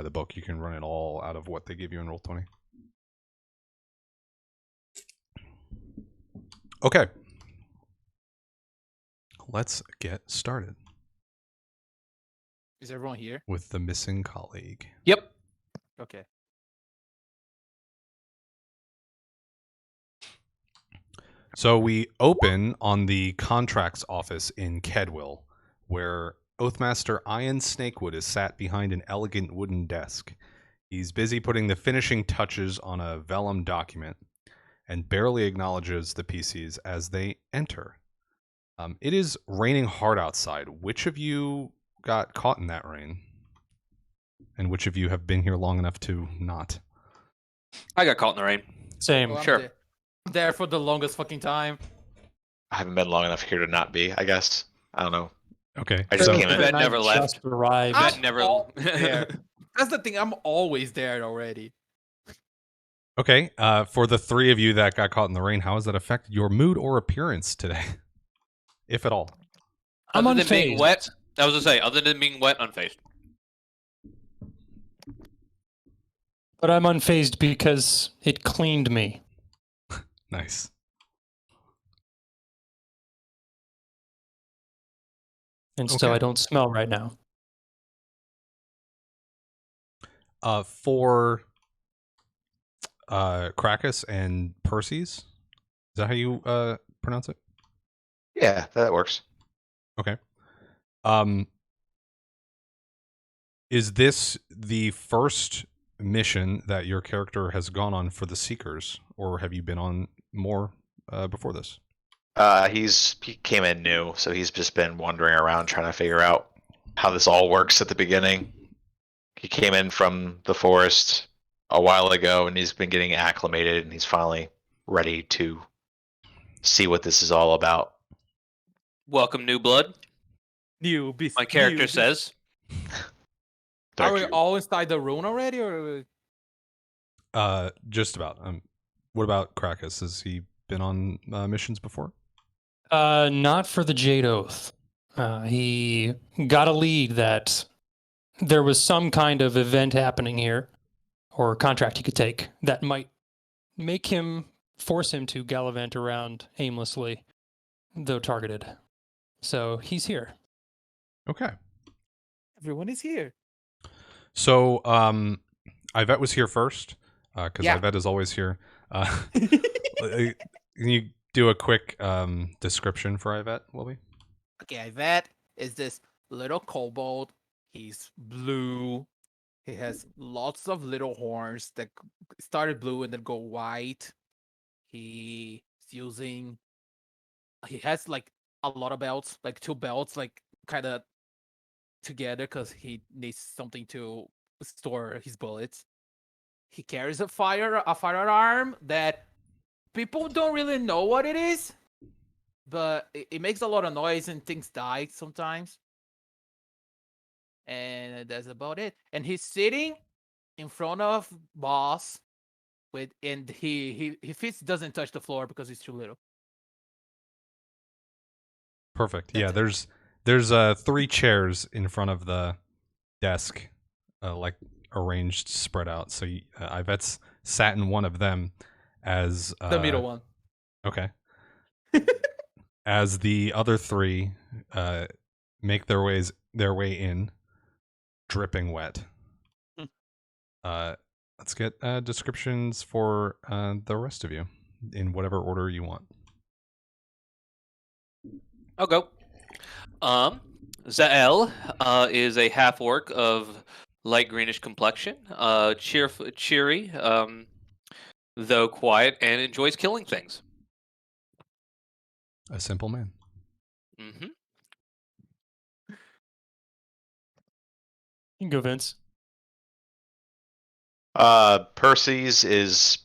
the book. You can run it all out of what they give you in Roll20. Okay. Let's get started. Is everyone here? With the missing colleague. Yep. Okay. So we open on the contracts office in Kedwill, where Oathmaster Ian Snakewood is sat behind an elegant wooden desk. He's busy putting the finishing touches on a vellum document and barely acknowledges the PCs as they enter. It is raining hard outside. Which of you got caught in that rain? And which of you have been here long enough to not? I got caught in the rain. Same. Well, I'm Sure. there for the longest fucking time. I haven't been long enough here to not be, I guess. I don't know. Okay. I just so, came in. Ivette never left. Just arrived. Ivette never. There. That's the thing. I'm always there already. Okay. For the three of you that got caught in the rain, how has that affected your mood or appearance today? If at all. I'm Other than being unfazed. wet, I was gonna say, other than being wet, unfazed. But I'm unfazed because it cleaned me. Nice. And so Okay. I don't smell right now. For Crakus and Perses, is that how you pronounce it? Yeah, that works. Okay. Is this the first mission that your character has gone on for the Seekers, or have you been on more before this? He came in new, so he's just been wandering around trying to figure out how this all works at the beginning. He came in from the forest a while ago, and he's been getting acclimated, and he's finally ready to see what this is all about. Welcome, new blood. My character says. Are we Dark- all inside the room already, or? Just about. What about Crakus? Has he been on missions before? Not for the Jade Oath. He got a lead that there was some kind of event happening here, or contract he could take, that might force him to gallivant around aimlessly, though targeted. So he's here. Okay. Everyone is here. So, Ivette was here first, because Yeah. Ivette is always here. Can you do a quick description for Ivette, Wilby? Okay, Ivette is this little kobold. He's blue. He has lots of little horns that started blue and then go white. He has like a lot of belts, like 2 belts, like kind of together because he needs something to store his bullets. He carries a firearm that people don't really know what it is, but it makes a lot of noise and things die sometimes. And that's about it. And he's sitting in front of boss and his feet doesn't touch the floor because he's too little. Perfect. That's Yeah, it. there's 3 chairs in front of the desk, like arranged, spread out. So Ivette's sat in one of them as The middle one. Okay. As the other 3 make their way in, dripping wet. Let's get descriptions for the rest of you in whatever order you want. I'll go. Zahel is a half-orc of light greenish complexion, cheery, though quiet, and enjoys killing things. A simple man. Mm-hmm. You can go, Vince. Perses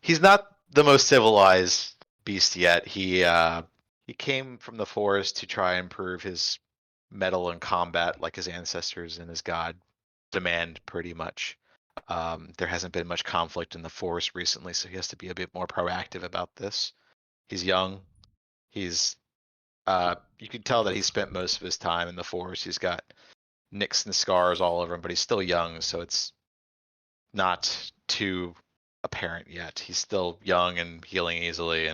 he's not the most civilized beast yet. He came from the forest to try and prove his mettle in combat like his ancestors and his god demand pretty much. There hasn't been much conflict in the forest recently, so he has to be a bit more proactive about this. He's young. He's you can tell that he spent most of his time in the forest. He's got nicks and scars all over him, but he's still young, so it's not too apparent yet. He's still young and healing easily,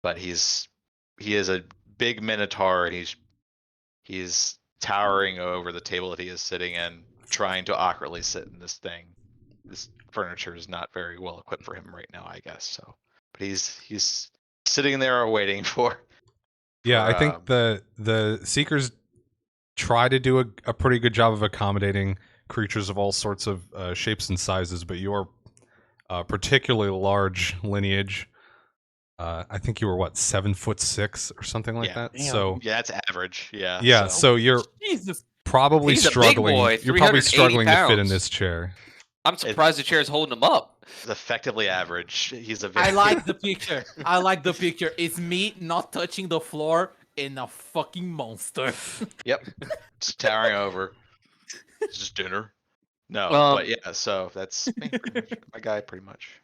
but he is a big minotaur, and he's towering over the table that he is sitting in, trying to awkwardly sit in this thing. This furniture is not very well equipped for him right now, I guess. So, but he's sitting there waiting for. Yeah, I think the Seekers try to do a pretty good job of accommodating creatures of all sorts of shapes and sizes, but your particularly large lineage, I think you were 7'6" or something like that. Damn. So Yeah, that's average. Yeah. yeah, so you're Jesus. probably He's a big struggling. boy, You're probably 380 struggling to fit in pounds. this chair. I'm surprised the chair's holding him up. It's effectively average. He's a. I like the picture. I like the picture. It's me not touching the floor in a fucking monster. Yep. Just towering over. It's just dinner. No, but yeah. So that's me, pretty much. My guy, pretty much.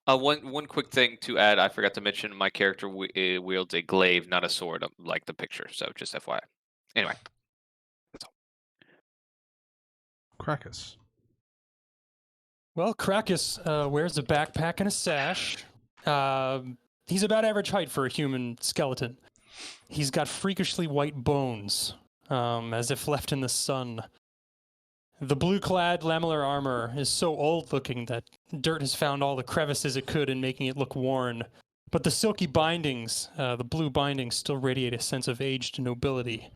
One quick thing to add, I forgot to mention, my character wields a glaive, not a sword, like the picture. So just FYI. Anyway, that's all. Crakus. Well, Crakus wears a backpack and a sash. He's about average height for a human skeleton. He's got freakishly white bones, as if left in the sun. The blue-clad lamellar armor is so old-looking that dirt has found all the crevices it could in making it look worn. But the silky bindings, the blue bindings, still radiate a sense of aged nobility.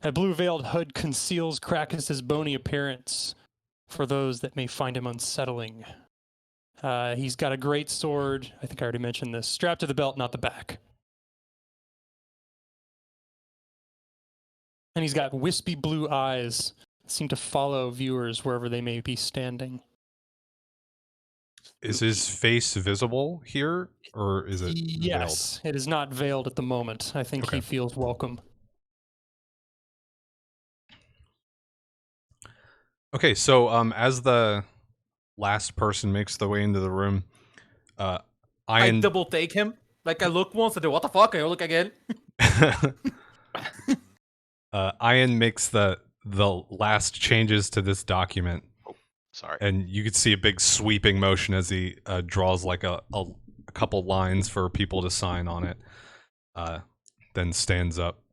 A blue-veiled hood conceals Crakus's bony appearance for those that may find him unsettling. He's got a great sword, I think I already mentioned this, strapped to the belt, not the back. And he's got wispy blue eyes that seem to follow viewers wherever they may be standing. Is his face visible here, or is it Yes, it is not veiled at the moment. I think Okay. he feels welcome. Okay, so as the last person makes the way into the room, I Ian double take him. Like I look once and then what the fuck? I look again. Ian makes the last changes to this document, Sorry. and you could see a big sweeping motion as he draws like a couple lines for people to sign on it. Then stands up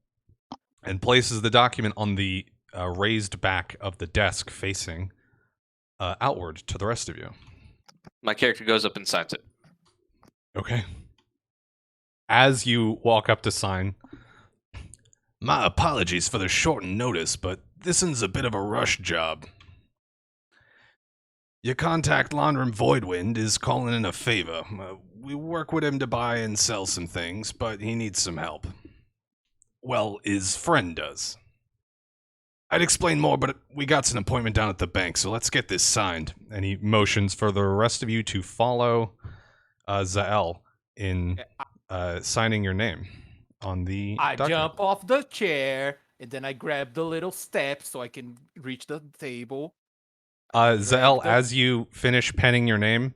and places the document on the raised back of the desk, facing outward to the rest of you. My character goes up and signs it. Okay. As you walk up to sign, my apologies for the shortened notice, but this one's a bit of a rush job. Your contact Laundrum Voidwind is calling in a favor. We work with him to buy and sell some things, but he needs some help. Well, his friend does. I'd explain more, but we got an appointment down at the bank, so let's get this signed. And he motions for the rest of you to follow Zahel in signing your name on the I document. jump off the chair and then I grab the little steps so I can reach the table. Zahel, the- as you finish penning your name,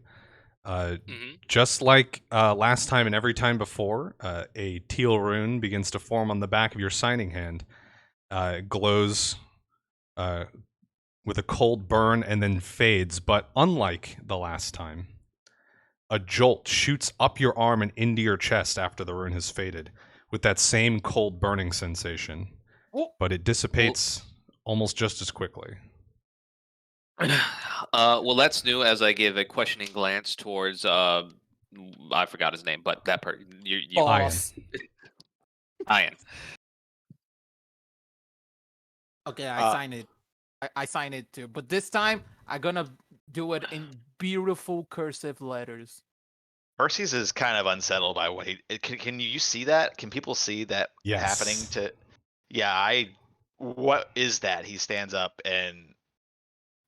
just like last time and every time before, a teal rune begins to form on the back of your signing hand. It glows with a cold burn and then fades, but unlike the last time, a jolt shoots up your arm and into your chest after the rune has faded, with that same cold burning sensation. Oh. But it dissipates almost just as quickly. Well, that's new. As I give a questioning glance towards, I forgot his name, but that part, Boss. Ian. Okay, I sign it. I sign it too. But this time, I'm gonna do it in beautiful cursive letters. Perses is kind of unsettled by what he. Can you see that? Can people see that happening? Yes. Yeah, what is that? He stands up and,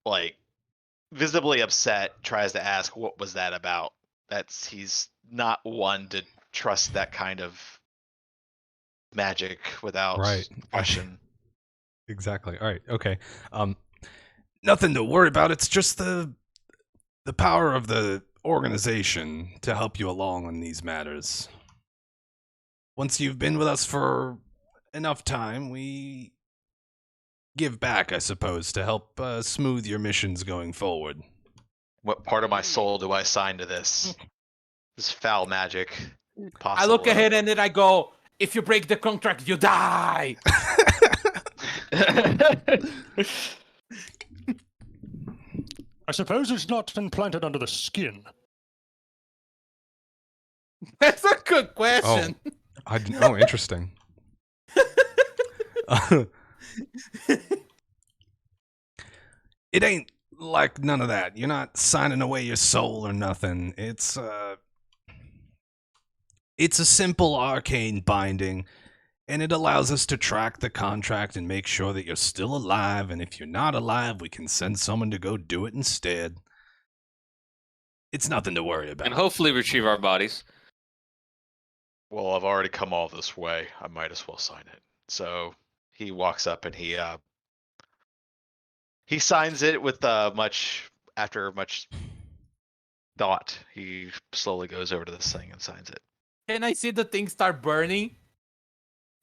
like, visibly upset, tries to ask what was that about. He's not one to trust that kind of magic without question. Exactly. All right. Okay. Nothing to worry about. It's just the power of the organization to help you along on these matters. Once you've been with us for enough time, we give back, I suppose, to help smooth your missions going forward. What part of my soul do I assign to this? This foul magic. I look Possible. ahead and then I go, if you break the contract, you die. I suppose it's not implanted under the skin. That's a good question. Interesting. It ain't like none of that. You're not signing away your soul or nothing. It's a simple arcane binding, and it allows us to track the contract and make sure that you're still alive, and if you're not alive, we can send someone to go do it instead. It's nothing to worry about. And hopefully retrieve our bodies. Well, I've already come all this way. I might as well sign it. So he walks up and he signs it with after much thought. He slowly goes over to this thing and signs it. Can I see the thing start burning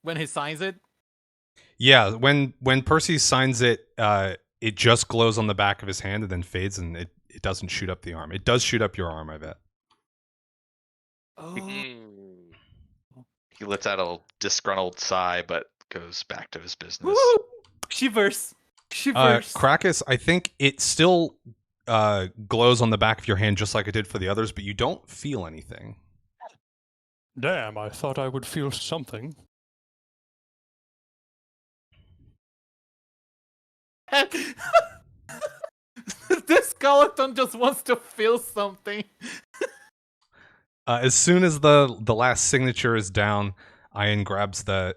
when he signs it? Yeah, when Percy signs it, it just glows on the back of his hand and then fades, and it doesn't shoot up the arm. It does shoot up your arm, I bet. Oh. He lets out a disgruntled sigh, but goes back to his business. Woo! Shivers. Crakus, I think it still glows on the back of your hand just like it did for the others, but you don't feel anything. Damn, I thought I would feel something. This skeleton just wants to feel something. As soon as the last signature is down, Ian grabs the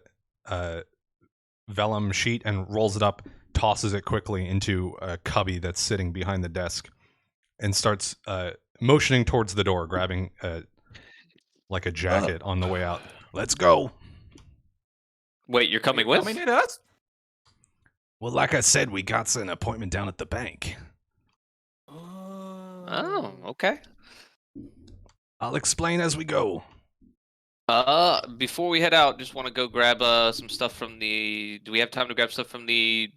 vellum sheet and rolls it up, tosses it quickly into a cubby that's sitting behind the desk, and starts motioning towards the door, grabbing like a jacket on the way out. Let's go. Wait, you're coming with? Coming at us? Well, like I said, we got an appointment down at the bank. Oh, okay. I'll explain as we go. Before we head out, just want to go grab some stuff from the. Do we have time to grab stuff from the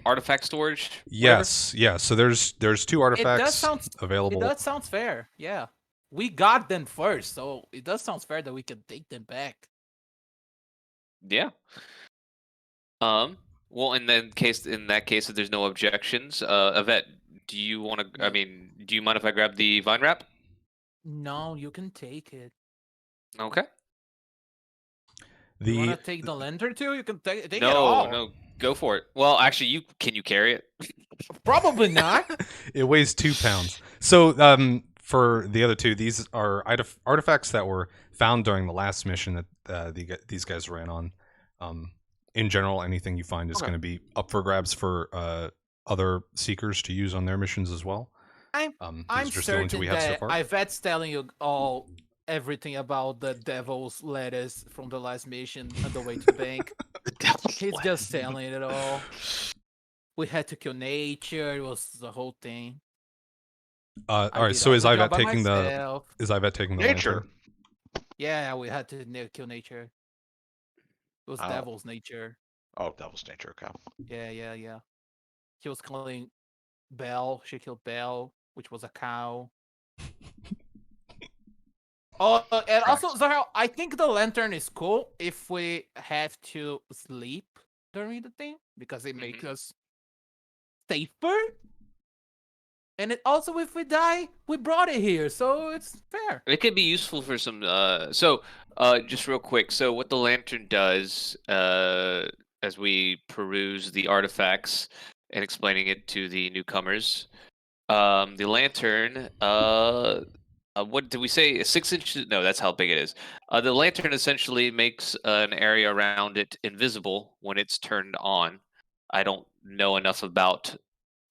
artifact storage? Yes, yeah. So there's two artifacts available. It does sound fair. Yeah, we got them first, so it does sound fair that we can take them back. Yeah. Well, in that case, if there's no objections, Ivette, do you want to? I mean, do you mind if I grab the vine wrap? No, you can take it. Okay. You want to take the lantern too? You can take it No, all. no, go for it. Well, actually, can you carry it? Probably not. It weighs 2 pounds. So, for the other two, these are artifacts that were found during the last mission that these guys ran on. In general, anything you find is going to be up for grabs for other seekers to use on their missions as well. I'm certain that Ivette's telling you everything about the devil's lettuce from the last mission on the way to the bank. He's just telling it all. We had to kill nature. It was the whole thing. All right. So is Ivette taking the nature? lantern? Yeah, we had to kill nature. It was devil's nature. Oh, devil's nature. Okay. Yeah. She was killing Belle. She killed Belle, which was a cow. Oh, and also, Zahel, I think the lantern is cool if we have to sleep during the thing because it makes us safer. And it also, if we die, we brought it here, so it's fair. It could be useful for some. Just real quick. So, what the lantern does, as we peruse the artifacts and explaining it to the newcomers, the lantern. What did we say? 6 inches? No, that's how big it is. The lantern essentially makes an area around it invisible when it's turned on. I don't know enough about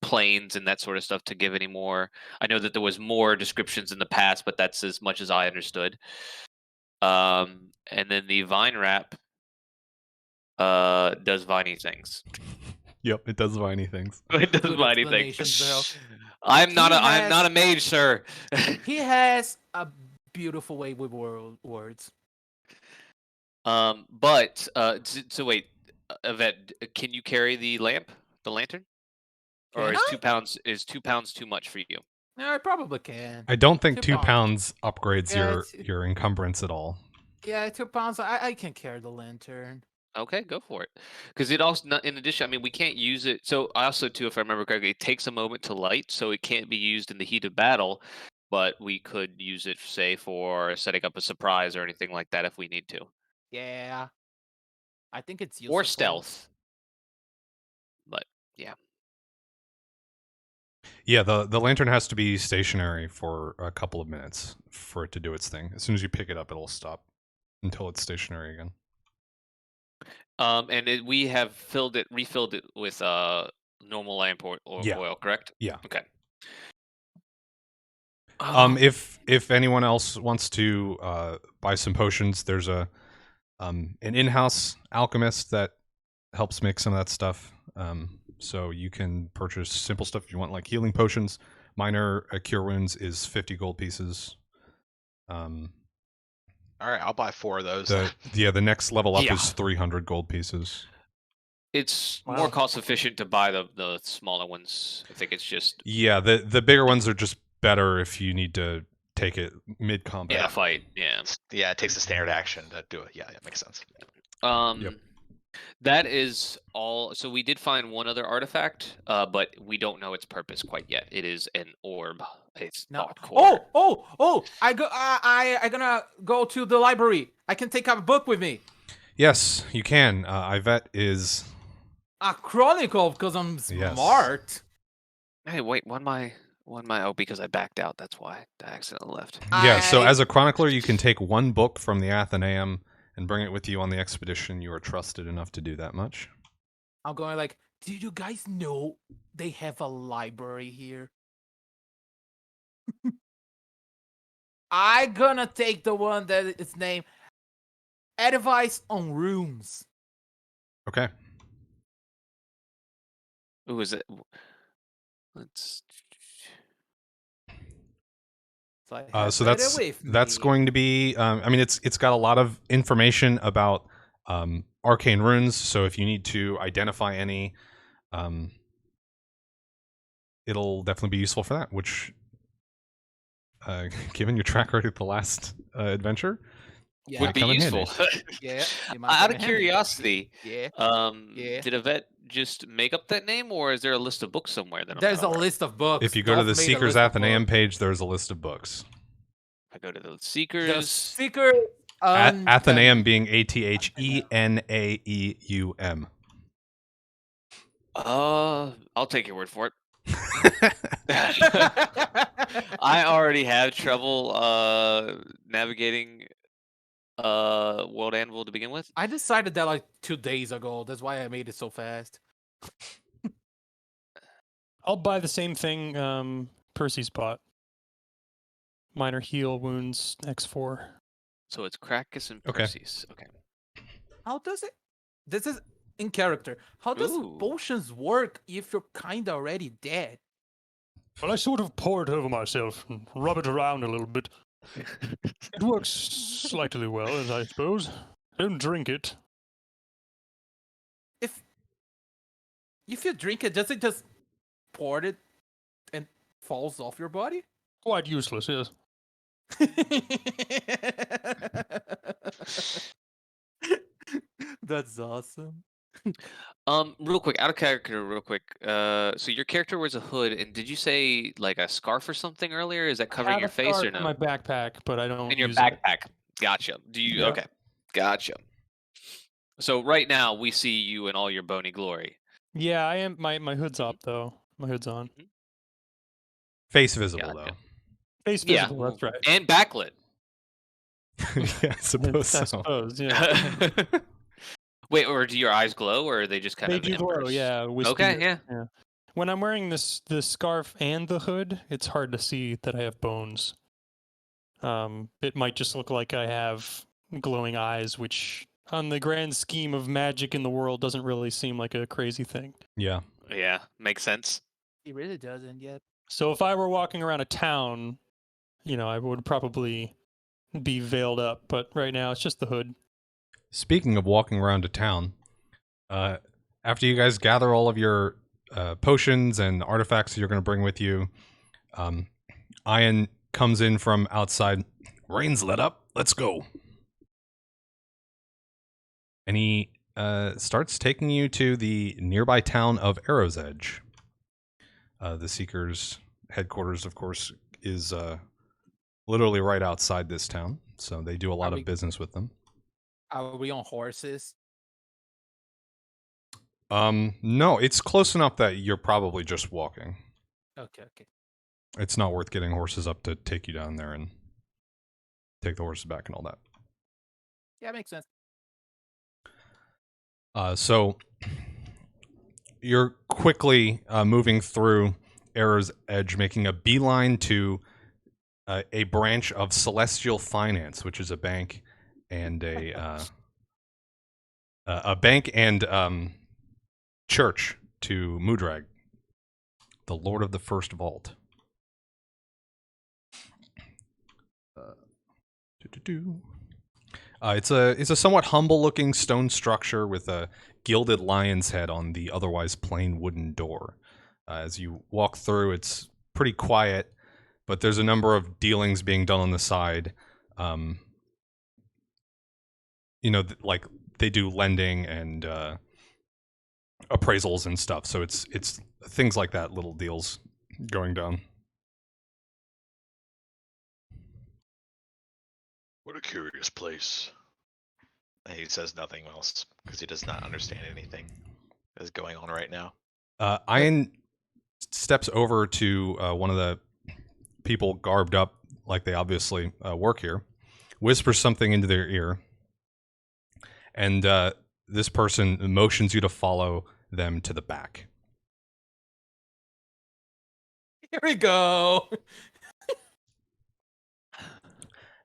planes and that sort of stuff to give any more. I know that there was more descriptions in the past, but that's as much as I understood. And then the vine wrap does viney things. Yep, it does viney things. It does viney things. I'm not a mage, sir. He has a beautiful way with words. So wait, Yvette, can you carry the lantern, or Can is I? 2 pounds 2 pounds too much for you? Yeah, I probably can. I don't think 2 2 pounds upgrades Yeah, your encumbrance at all. Yeah, 2 pounds. I can carry the lantern. Okay, go for it. Because it also, in addition, I mean, we can't use it. So also, too, if I remember correctly, it takes a moment to light, so it can't be used in the heat of battle. But we could use it, say, for setting up a surprise or anything like that if we need to, Yeah, I think it's useful. or stealth. But yeah, Yeah, the lantern has to be stationary for a couple of minutes for it to do its thing. As soon as you pick it up, it'll stop until it's stationary again. and we have refilled it with normal lamp Yeah. oil, correct? Yeah. Okay. If anyone else wants to buy some potions, there's an in-house alchemist that helps make some of that stuff. So you can purchase simple stuff if you want, like healing potions. Minor cure wounds is 50 gold pieces. All right, I'll buy 4 of those. The next level up Yeah. is 300 gold pieces. It's Wow. more cost efficient to buy the smaller ones. I think it's just Yeah, the bigger ones are just better if you need to take it mid combat. in a fight. Yeah. Yeah, it takes a standard action to do it. Yeah, that makes sense. Yep. That is all. So we did find one other artifact, but we don't know its purpose quite yet. It is an orb. It's No. thought core. Oh! I gonna go to the library. I can take a book with me. Yes, you can. Ivette is. A chronicle because I'm Yes. smart. Hey, wait. One my. Oh, because I backed out. That's why I accidentally left. Yeah, so I- as a chronicler, you can take one book from the Athenaeum and bring it with you on the expedition. You are trusted enough to do that much. I'm going like, do you guys know they have a library here? I gonna take the one that is named Advice on Rooms. Okay. Who is it? Let's. So, I So have it that's with that's me. going to be. I mean, it's got a lot of information about arcane runes. So if you need to identify any, it'll definitely be useful for that. Which, given your track record at the last adventure, Yeah, Would be come in useful. yeah. it might Out come of in handy. curiosity, Yeah. Yeah. did Yvette just make up that name, or is there a list of books somewhere that I'm There's a not aware of? list of books. if you go to Dolph the made a Seeker's list of Athenaeum books. page, there's a list of books. I go to the The Seekers. Seeker. Athenaeum being ATHENAEUM. I'll take your word for it. I already have trouble navigating World Anvil to begin with. I decided that like 2 days ago. That's why I made it so fast. I'll buy the same thing Percy's bought. Minor heal wounds, X4. So it's Crakus and Okay. Perses. Okay. How does it? This is in character. How does Ooh. potions work if you're kinda already dead? Well, I sort of pour it over myself and rub it around a little bit. It works slightly well, I suppose. Don't drink it. If you drink it, does it just pour it and falls off your body? Quite useless, yes. That's awesome. Real quick, out of character, real quick. So your character wears a hood, and did you say like a scarf or something earlier? Is that covering your face or In no? my backpack, but I don't In your use it. backpack. Gotcha. Do you? Yeah. Okay. Gotcha. So right now we see you in all your bony glory. Yeah, I am. My hood's up though. My hood's on. Face visible Gotcha. though. Face Yeah, visible. That's right. And backlit. Yeah, I suppose I so. suppose. Yeah. Wait, or do your eyes glow, or are they just kind They of do glow. embers? Yeah. Whiskey. Okay. Yeah. When I'm wearing the scarf and the hood, it's hard to see that I have bones. It might just look like I have glowing eyes, which, on the grand scheme of magic in the world, doesn't really seem like a crazy thing. Yeah. Yeah. Makes sense. It really doesn't yet. So if I were walking around a town, I would probably be veiled up. But right now, it's just the hood. Speaking of walking around a town, After you guys gather all of your potions and artifacts that you're going to bring with you, Ian comes in from outside. Rain's let up. Let's go. And he starts taking you to the nearby town of Arrow's Edge. The Seeker's headquarters, of course, is literally right outside this town, so they do a lot of business with them. Are we on horses? No, it's close enough that you're probably just walking. Okay. It's not worth getting horses up to take you down there and take the horses back and all that. Yeah, makes sense. So you're quickly moving through Arrow's Edge, making a beeline to a branch of Celestial Finance, which is a bank and a bank and church to Mudrag, the Lord of the First Vault. It's a somewhat humble-looking stone structure with a gilded lion's head on the otherwise plain wooden door. As you walk through, it's pretty quiet, but there's a number of dealings being done on the side. Like they do lending and appraisals and stuff. So it's things like that, little deals going down. What a curious place. And he says nothing else because he does not understand anything that is going on right now. Ian steps over to one of the people garbed up like they obviously work here, whispers something into their ear, and this person motions you to follow them to the back. Here we go.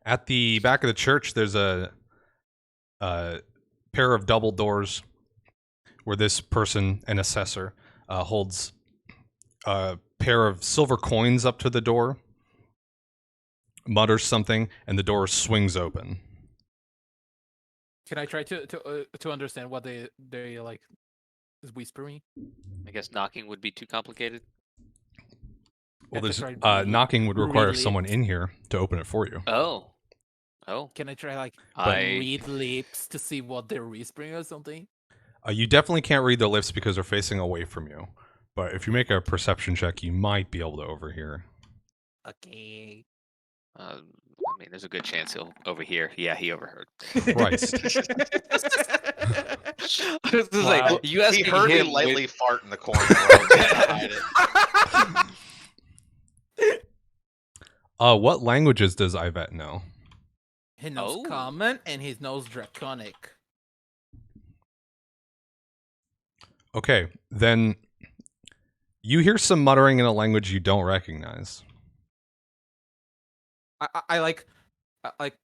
At the back of the church, there's a pair of double doors where this person, an assessor, holds a pair of silver coins up to the door, mutters something, and the door swings open. Can I try to understand what they like is whispering? I guess knocking would be too complicated. Well, Have to there's try knocking would require read someone lips. in here to open it for you. Oh. Can I try like I read lips to see what they're whispering or something? You definitely can't read their lips because they're facing away from you. But if you make a perception check, you might be able to overhear. Okay. I mean, there's a good chance he'll overhear. Yeah, he overheard. Christ. I was just like, you He asking heard me him lightly fart in the corner. While he was trying to hide it. What languages does Ivette know? He knows Common and he knows Draconic. Okay, then you hear some muttering in a language you don't recognize. I like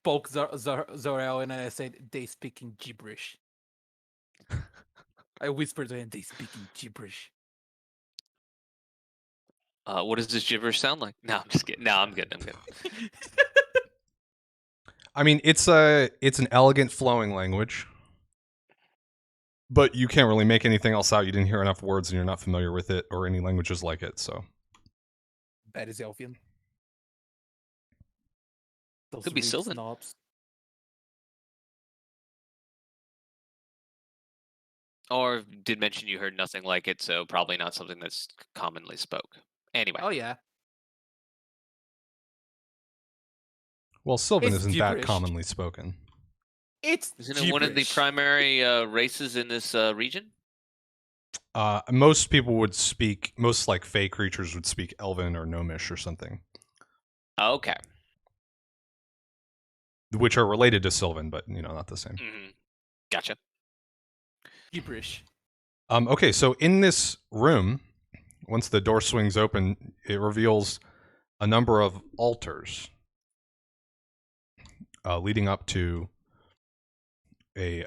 poke Zahel and I said they speaking gibberish. I whispered to him they speaking gibberish. what does this gibberish sound like? No, I'm just kidding. No, I'm good. I mean, it's an elegant, flowing language, but you can't really make anything else out. You didn't hear enough words, and you're not familiar with it or any languages like it. So That is Elfian. Those Could be reed Sylvan. snobs. Or did mention you heard nothing like it, so probably not something that's commonly spoke. Anyway. Oh yeah. well, Sylvan It's isn't that gibberish. commonly spoken. It's Isn't it one of the gibberish. primary races in this region? Most people would speak. Most like fey creatures would speak Elven or Gnomish or something, Okay. which are related to Sylvan, but not the same. Mm-hmm. Gotcha. gibberish. Okay, so in this room, once the door swings open, it reveals a number of altars leading up to a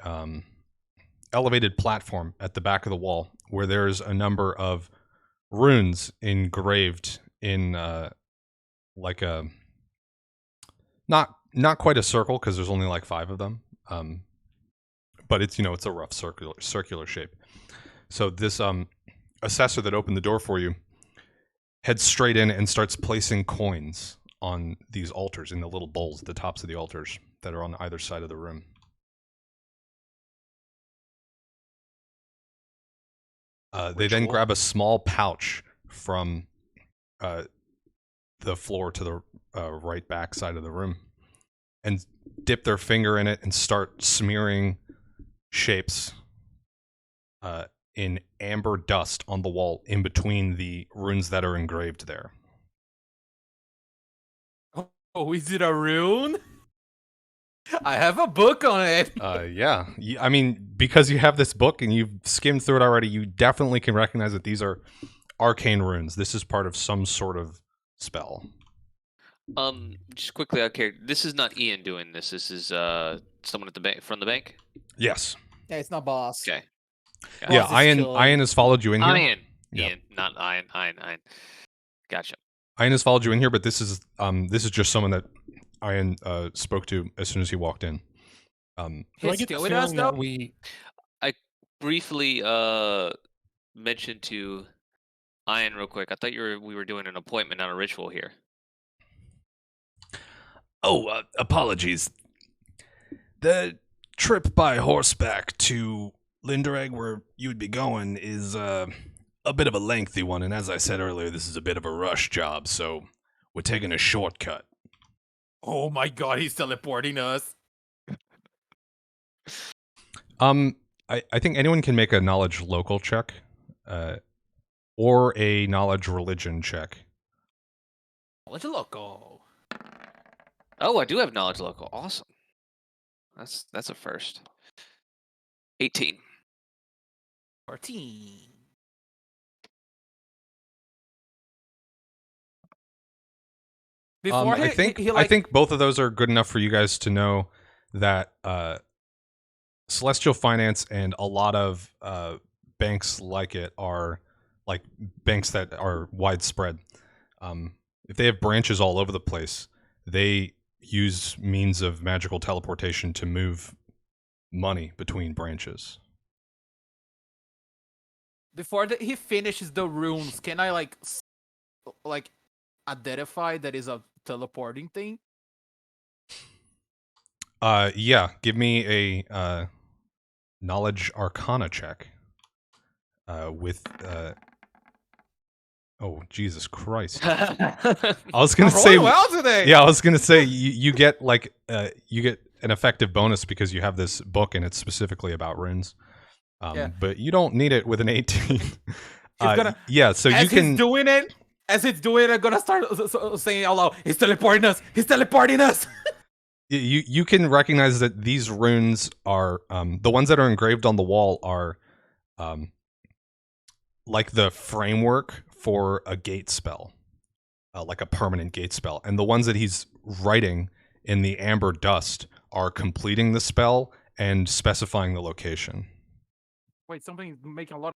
elevated platform at the back of the wall, where there's a number of runes engraved in like a not quite a circle because there's only like 5 of them, but it's it's a rough circular shape. So this assessor that opened the door for you heads straight in and starts placing coins on these altars in the little bowls at the tops of the altars that are on either side of the room. They then grab a small pouch from the floor to the right back side of the room and dip their finger in it and start smearing shapes in amber dust on the wall in between the runes that are engraved there. Oh, is it a rune? I have a book on it. Yeah. I mean, because you have this book and you've skimmed through it already, you definitely can recognize that these are arcane runes. This is part of some sort of spell. Just quickly, okay, this is not Ian doing this. This is someone at the bank from the bank. Yes. Yeah, it's not boss. Okay. Yeah, Boss is Ian has followed you in here. Ian. Yeah. Ian, not Ian. Ian. Gotcha. Ian has followed you in here, but this is just someone that Ian spoke to as soon as he walked in. Do I get the feeling that we... I briefly mentioned to Ian real quick. I thought we were doing an appointment, not a ritual here. Oh, apologies. The trip by horseback to Lindoreg, where you would be going, is a bit of a lengthy one, and as I said earlier, this is a bit of a rush job, so we're taking a shortcut. Oh my god, he's teleporting us. I think anyone can make a knowledge local check, or a knowledge religion check. Knowledge local. Oh, I do have knowledge local. Awesome. That's a first. 18. 14. Before I think both of those are good enough for you guys to know that Celestial Finance and a lot of banks like it are like banks that are widespread. If they have branches all over the place, they use means of magical teleportation to move money between branches. Before he finishes the runes, can I like identify that is a teleporting thing? Yeah. Give me a knowledge arcana check. With oh Jesus Christ! I was gonna say well today. Yeah, I was gonna say you get like you get an effective bonus because you have this book and it's specifically about runes. But you don't need it with an 18. Yeah, so you can. As it's doing it, I'm gonna start saying out loud, "He's teleporting us! He's teleporting us!" You can recognize that these runes are the ones that are engraved on the wall are like the framework for a gate spell, like a permanent gate spell, and the ones that he's writing in the amber dust are completing the spell and specifying the location. Wait, something's making a lot.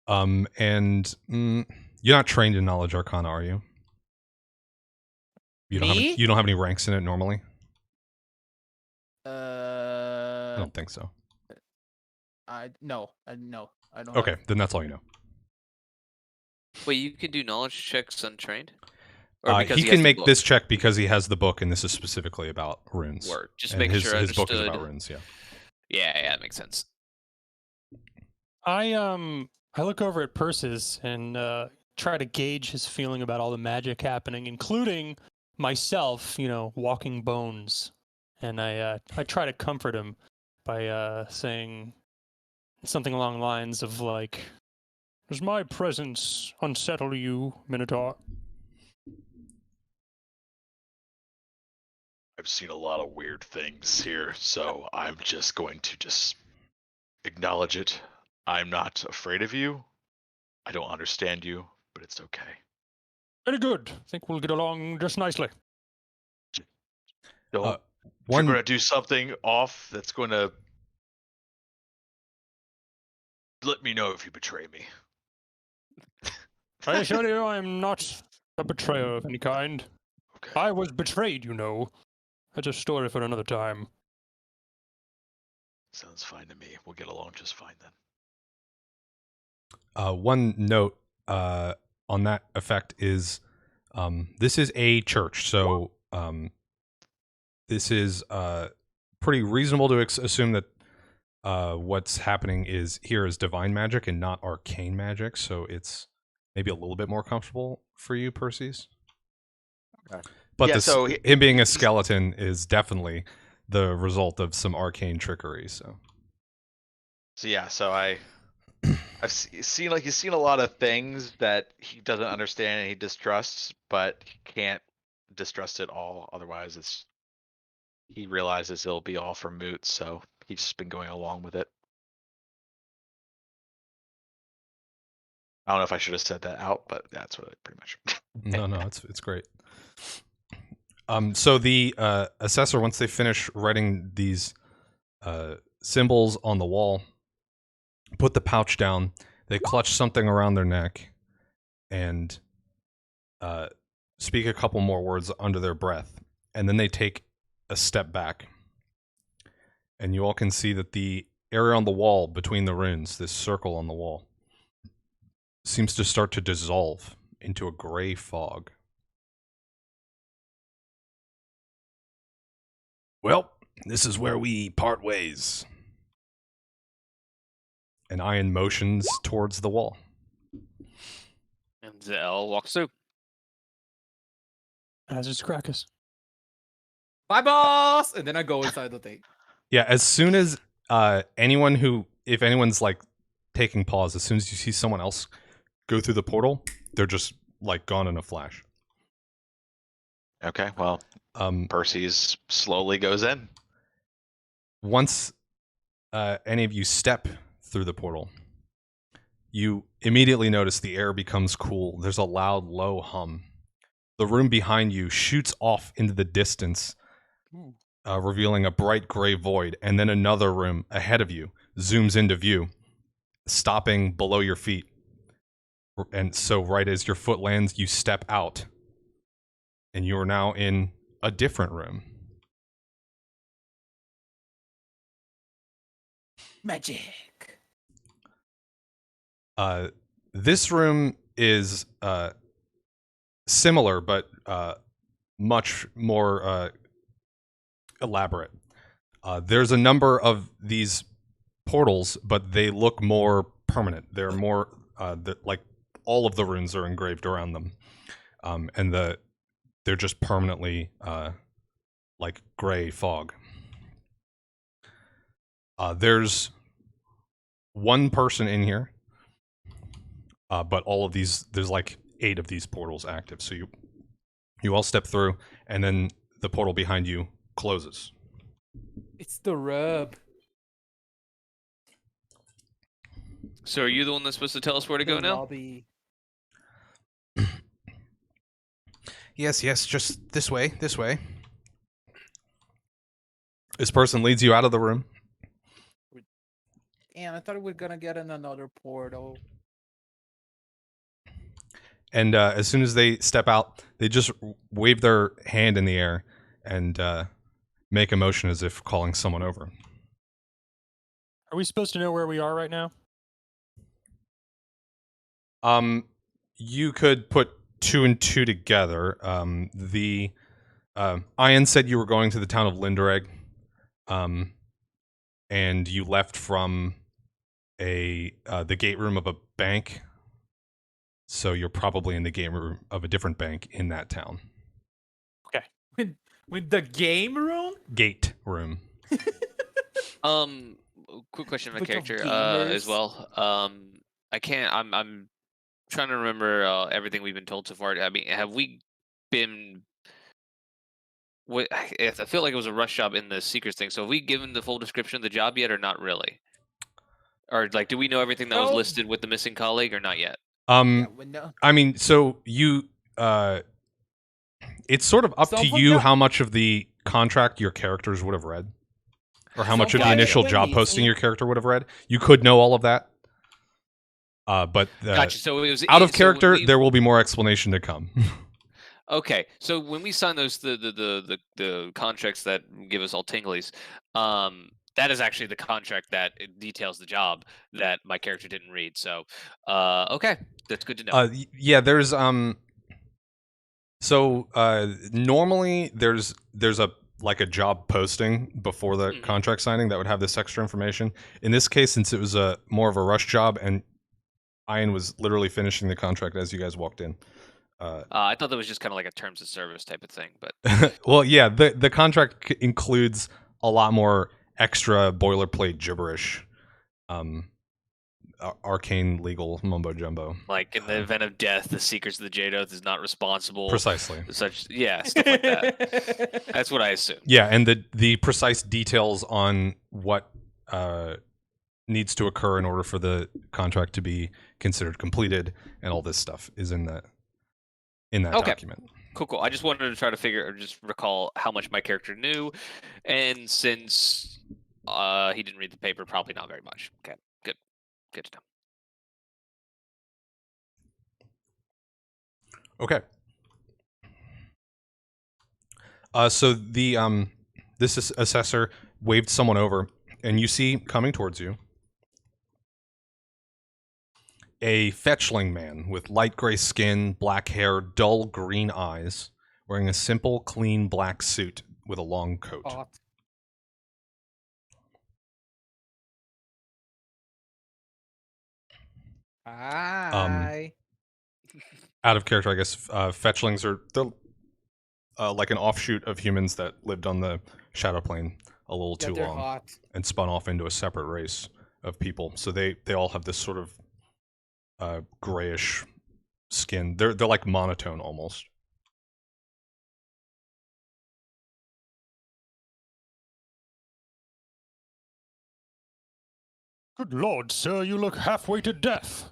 And you're not trained in knowledge arcana, are you? You don't have any ranks in it normally? I don't think so. No, I don't. Okay, then that's all you know. Wait, you can do knowledge checks untrained? He can make this check because he has the book, and this is specifically about runes. Word. Just and making sure I his book is understood. about runes. Yeah. Yeah, that makes sense. I look over at Perses and try to gauge his feeling about all the magic happening, including myself, walking bones. And I try to comfort him by saying something along the lines of like, "Does my presence unsettle you, Minotaur?" I've seen a lot of weird things here, so I'm just going to acknowledge it. I'm not afraid of you. I don't understand you, but it's okay. Very good. I think we'll get along just nicely. You're going to do something off that's going to let me know if you betray me. I assure you I'm not a betrayer of any kind. Okay. I was betrayed, That's a story for another time. Sounds fine to me. We'll get along just fine then. One note on that effect is this is a church, so this is pretty reasonable to assume that what's happening is divine magic and not arcane magic, so it's maybe a little bit more comfortable for you, Perses. Okay. But Yeah, so him being a skeleton is definitely the result of some arcane trickery. So I've seen he's seen a lot of things that he doesn't understand and he distrusts, but he can't distrust it all. Otherwise, he realizes it'll be all for moot. So he's just been going along with it. I don't know if I should have said that out, but that's what it pretty much. no, it's great. So the assessor, once they finish writing these symbols on the wall, put the pouch down. They clutch something around their neck, and speak a couple more words under their breath, and then they take a step back, and you all can see that the area on the wall between the runes, this circle on the wall, seems to start to dissolve into a gray fog. Well, this is where we part ways. And Ian motions towards the wall. And Zahel walks through. As is Crakus. Bye, boss! And then I go inside the thing. Yeah, as soon as if anyone's like taking pause, as soon as you see someone else go through the portal, they're just like gone in a flash. Okay, well, Perses slowly goes in. Once any of you step through the portal, you immediately notice the air becomes cool. There's a loud, low hum. The room behind you shoots off into the distance, revealing a bright gray void, and then another room ahead of you zooms into view, stopping below your feet. And so right as your foot lands, you step out, and you are now in a different room. Magic. This room is similar, but much more elaborate. There's a number of these portals, but they look more permanent. They're more like all of the runes are engraved around them, and they're just permanently like gray fog. There's one person in here, but all of these, there's like 8 of these portals active. So you all step through, and then the portal behind you closes. It's the rub. So are you the one that's supposed to tell us where to go now? Lobby. Yes, just this way. This person leads you out of the room. And I thought we were gonna get in another portal. And as soon as they step out, they just wave their hand in the air and make a motion as if calling someone over. Are we supposed to know where we are right now? You could put 2 and 2 together. Ian said you were going to the town of Lindoreg, and you left from the gate room of a bank. So you're probably in the game room of a different bank in that town. Okay. With the game room? Gate room. Quick question of my Bunch of character as gamers. well. I'm trying to remember everything we've been told so far. I mean, have we been? I feel like it was a rush job in the secrets thing. So have we given the full description of the job yet, or not really? Or like, do we know everything that was No. listed with the missing colleague, or not yet? Yeah, we know. I mean, so you, it's sort of up to Someone you got- how much of the contract your characters would have read, or how much of the Someone initial got job me. posting your character would have read. You could know all of that, but Gotcha. So it was out of so when character, there will be more explanation to come. Okay, so when we sign those the contracts that give us all tinglies, that is actually the contract that details the job that my character didn't read. So, okay, that's good to know. Yeah, there's So normally there's a like a job posting before the Mhm. contract signing that would have this extra information. In this case, since it was a more of a rush job and Ian was literally finishing the contract as you guys walked in. I thought that was just kind of like a terms of service type of thing, but Well, yeah, the contract includes a lot more extra boilerplate gibberish, arcane legal mumbo jumbo. like in the event of death, the Seekers of the Jade Oath is not responsible. Precisely. Such, yeah, stuff like that. That's what I assume. Yeah, and the precise details on what needs to occur in order for the contract to be considered completed and all this stuff is in that Okay. document. Cool. I just wanted to try to figure or just recall how much my character knew, and since he didn't read the paper, probably not very much. Okay, good to know. Okay. So the this assessor waved someone over, and you see coming towards you a fetchling man with light gray skin, black hair, dull green eyes, wearing a simple, clean black suit with a long coat. Hot. Hi. Out of character, I guess. Fetchlings are they're like an offshoot of humans that lived on the shadow plane a little Yeah, too they're long hot. and spun off into a separate race of people. So they all have this sort of grayish skin. They're like monotone almost. Good lord, sir, you look halfway to death.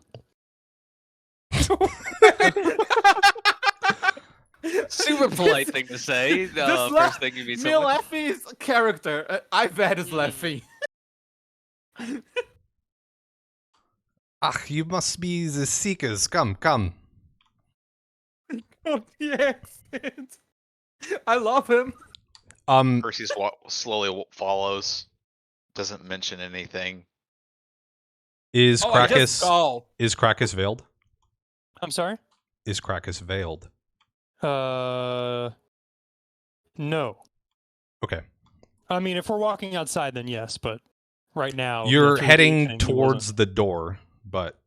Super polite thing to say. First thing you meet someone. Leffy's character, Ivette is laughing. Ah, you must be the Seekers. Come. Oh, the accent. I love him. Percy's slowly follows. Doesn't mention anything. Is I just Crakus go. is Crakus veiled? I'm sorry? Is Crakus veiled? No. Okay. I mean, if we're walking outside, then yes, but right now... You're through the heading evening, he towards wasn't. the door, but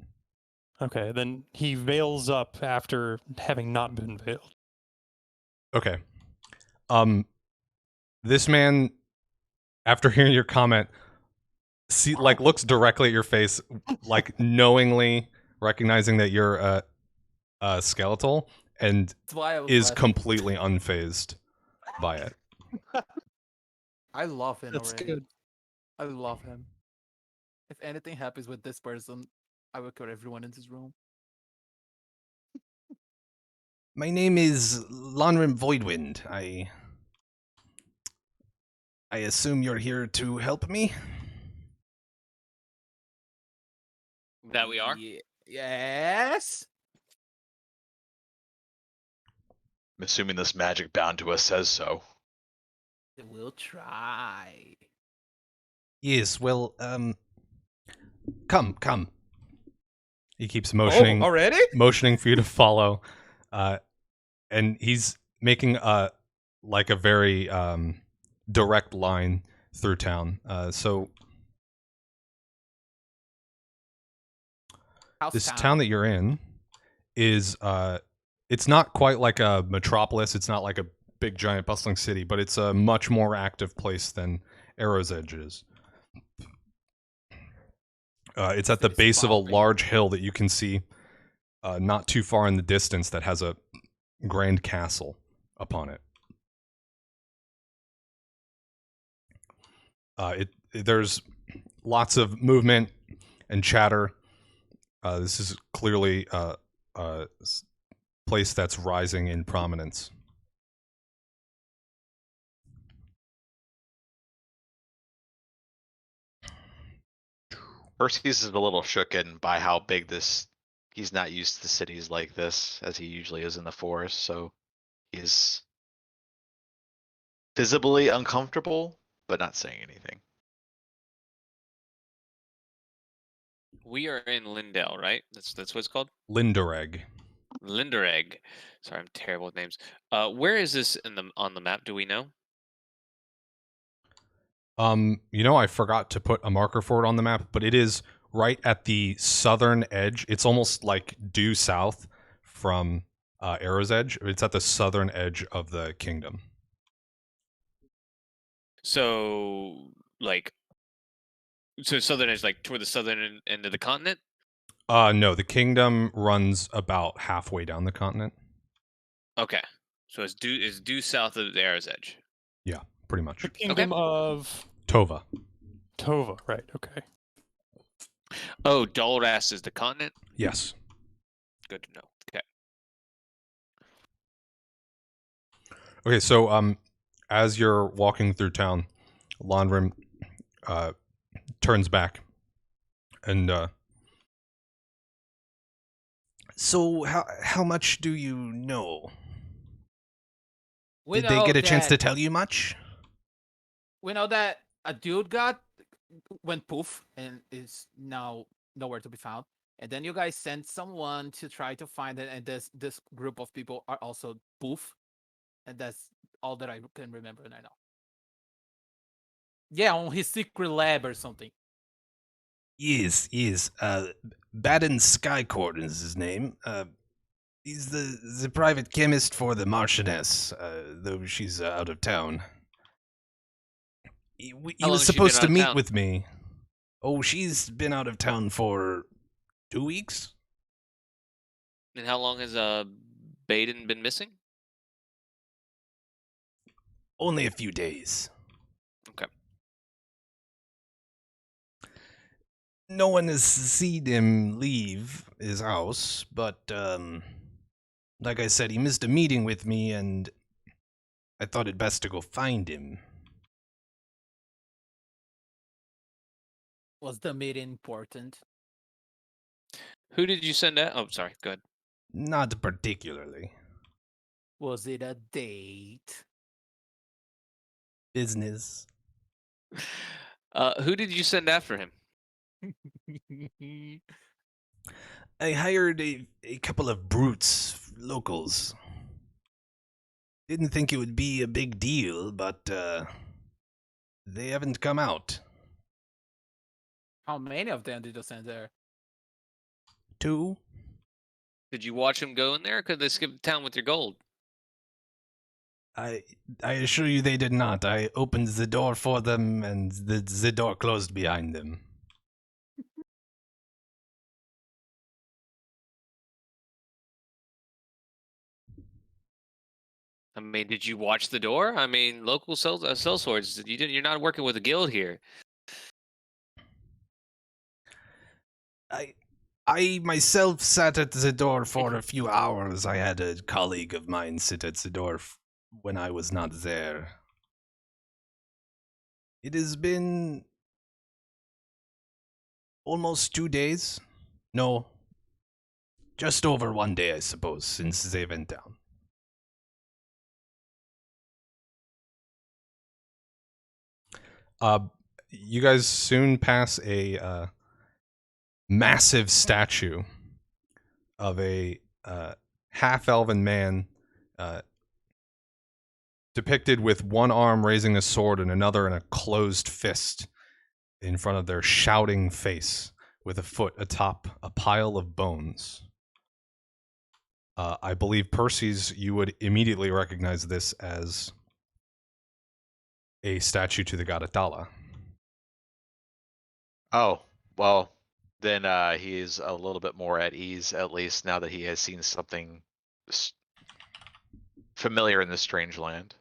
Okay, then he veils up after having not been veiled. okay. This man, after hearing your comment, looks directly at your face, like knowingly recognizing that you're a skeletal, and That's why I was is laughing. completely unfazed by it. I love him That's already. good. I love him. If anything happens with this person, I will kill everyone in this room. My name is Lonrim Voidwind. I assume you're here to help me? That we are. Yes. I'm assuming this magic bound to us says so. We'll try. Yes, well, come. He keeps motioning already? motioning for you to follow. And he's making a very direct line through town. So this town that you're in is it's not quite like a metropolis. It's not like a big giant bustling city, but it's a much more active place than Arrow's Edge is. It's at the base of a large hill that you can see not too far in the distance that has a grand castle upon it. There's lots of movement and chatter. This is clearly a place that's rising in prominence. Percy's is a little shooken by how big this. He's not used to cities like this, as he usually is in the forest, so he's visibly uncomfortable, but not saying anything. We are in Lindell, right? That's what it's called. Lindoreg. Lindoreg. Sorry, I'm terrible with names. Where is this on the map? Do we know? I forgot to put a marker for it on the map, but it is right at the southern edge. It's almost like due south from Arrow's Edge. It's at the southern edge of the kingdom. So, southern is like toward the southern end of the continent. No, the kingdom runs about halfway down the continent. Okay, so it's due south of the Arrow's Edge. Yeah, pretty much. The kingdom of Tova. Tova, right? Okay. Oh, Dolras is the continent. Yes. Good to know. Okay. Okay, so as you're walking through town, Lonrim turns back and so how much do you know? We Did they know get a chance to that- tell you much? We know that a dude went poof and is now nowhere to be found. And then you guys sent someone to try to find it, and this group of people are also poof. And that's all that I can remember right now. Yeah, on his secret lab or something. Yes. Baddon Skycorn is his name. He's the private chemist for the Marchioness, though she's out of town. He How was long has she supposed been to out of meet town? with me. Oh, she's been out of town for 2 weeks? And how long has Baddon been missing? Only a few days. Okay. No one has seen him leave his house, but like I said, he missed a meeting with me, and I thought it best to go find him. Was the meeting important? Who did you send out? Oh, sorry. Go ahead. Not particularly. Was it a date? Business. Who did you send after him? I hired a couple of brutes, locals. Didn't think it would be a big deal, but they haven't come out. How many of them did you send there? 2? Did you watch him go in there? Or could they skip town with your gold? I assure you they did not. I opened the door for them, and the door closed behind them. I mean, did you watch the door? I mean, local sell swords. You're not working with a guild here. I myself sat at the door for a few hours. I had a colleague of mine sit at the door when I was not there. It has been almost 2 days. No, just over 1 day, I suppose, since they went down. You guys soon pass a massive statue of a half-elven man depicted with one arm raising a sword and another in a closed fist in front of their shouting face with a foot atop a pile of bones. I believe, Perses, you would immediately recognize this as a statue to the god Atala. Oh, well, then he is a little bit more at ease, at least now that he has seen something familiar in this strange land.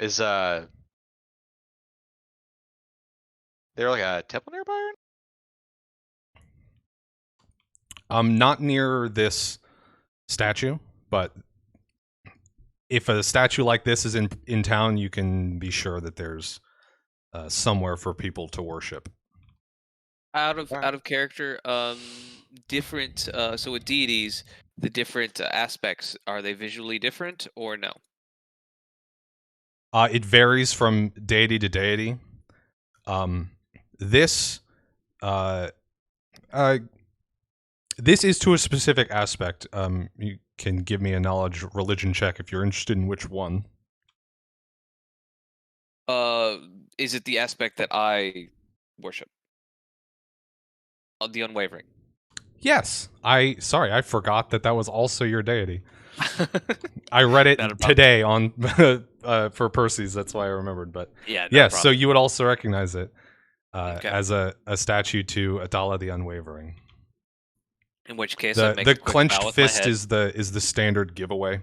Is there like a temple nearby? Not near this statue, but if a statue like this is in town, you can be sure that there's somewhere for people to worship. Out of character, different. So with deities, the different aspects, are they visually different or no? It varies from deity to deity. This Uh, uh, this is to a specific aspect. You can give me a knowledge religion check if you're interested in which one. Is it the aspect that I worship? The unwavering. Yes. Sorry, I forgot that was also your deity. I read it Not a problem. today on for Perses. That's why I remembered. But Yeah. No yes, so problem. you would also recognize it Okay. as a statue to Adala the Unwavering. In which case, I The make the a quick bow clenched with my fist head. is the standard giveaway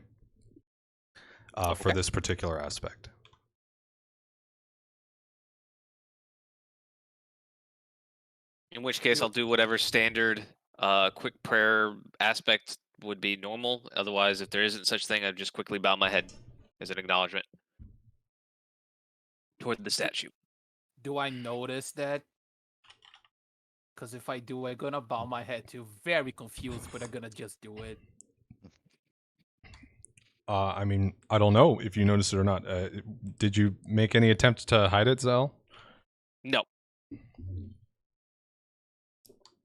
for Okay. this particular aspect. In which case, I'll do whatever standard quick prayer aspect would be normal. Otherwise, if there isn't such thing, I'd just quickly bow my head as an acknowledgement toward the statue. Do I notice that? Because if I do, I'm gonna bow my head too. Very confused, but I'm gonna just do it. I mean, I don't know if you noticed it or not. Did you make any attempt to hide it, Zahel? No.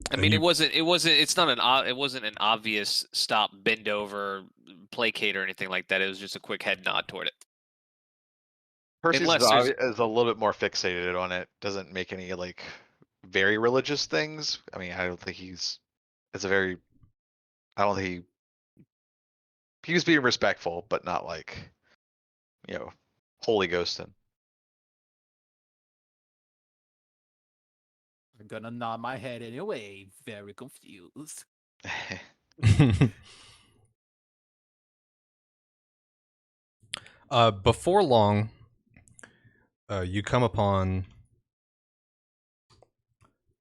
I And mean, you- it wasn't. It's not it wasn't an obvious stop, bend over, placate, or anything like that. It was just a quick head nod toward it. Percy's Unless there's- is a little bit more fixated on it. Doesn't make any like very religious things. I mean, I don't think he's. It's a very. I don't think he was being respectful, but not like, Holy Ghosting. I'm gonna nod my head anyway. Very confused. Before long, you come upon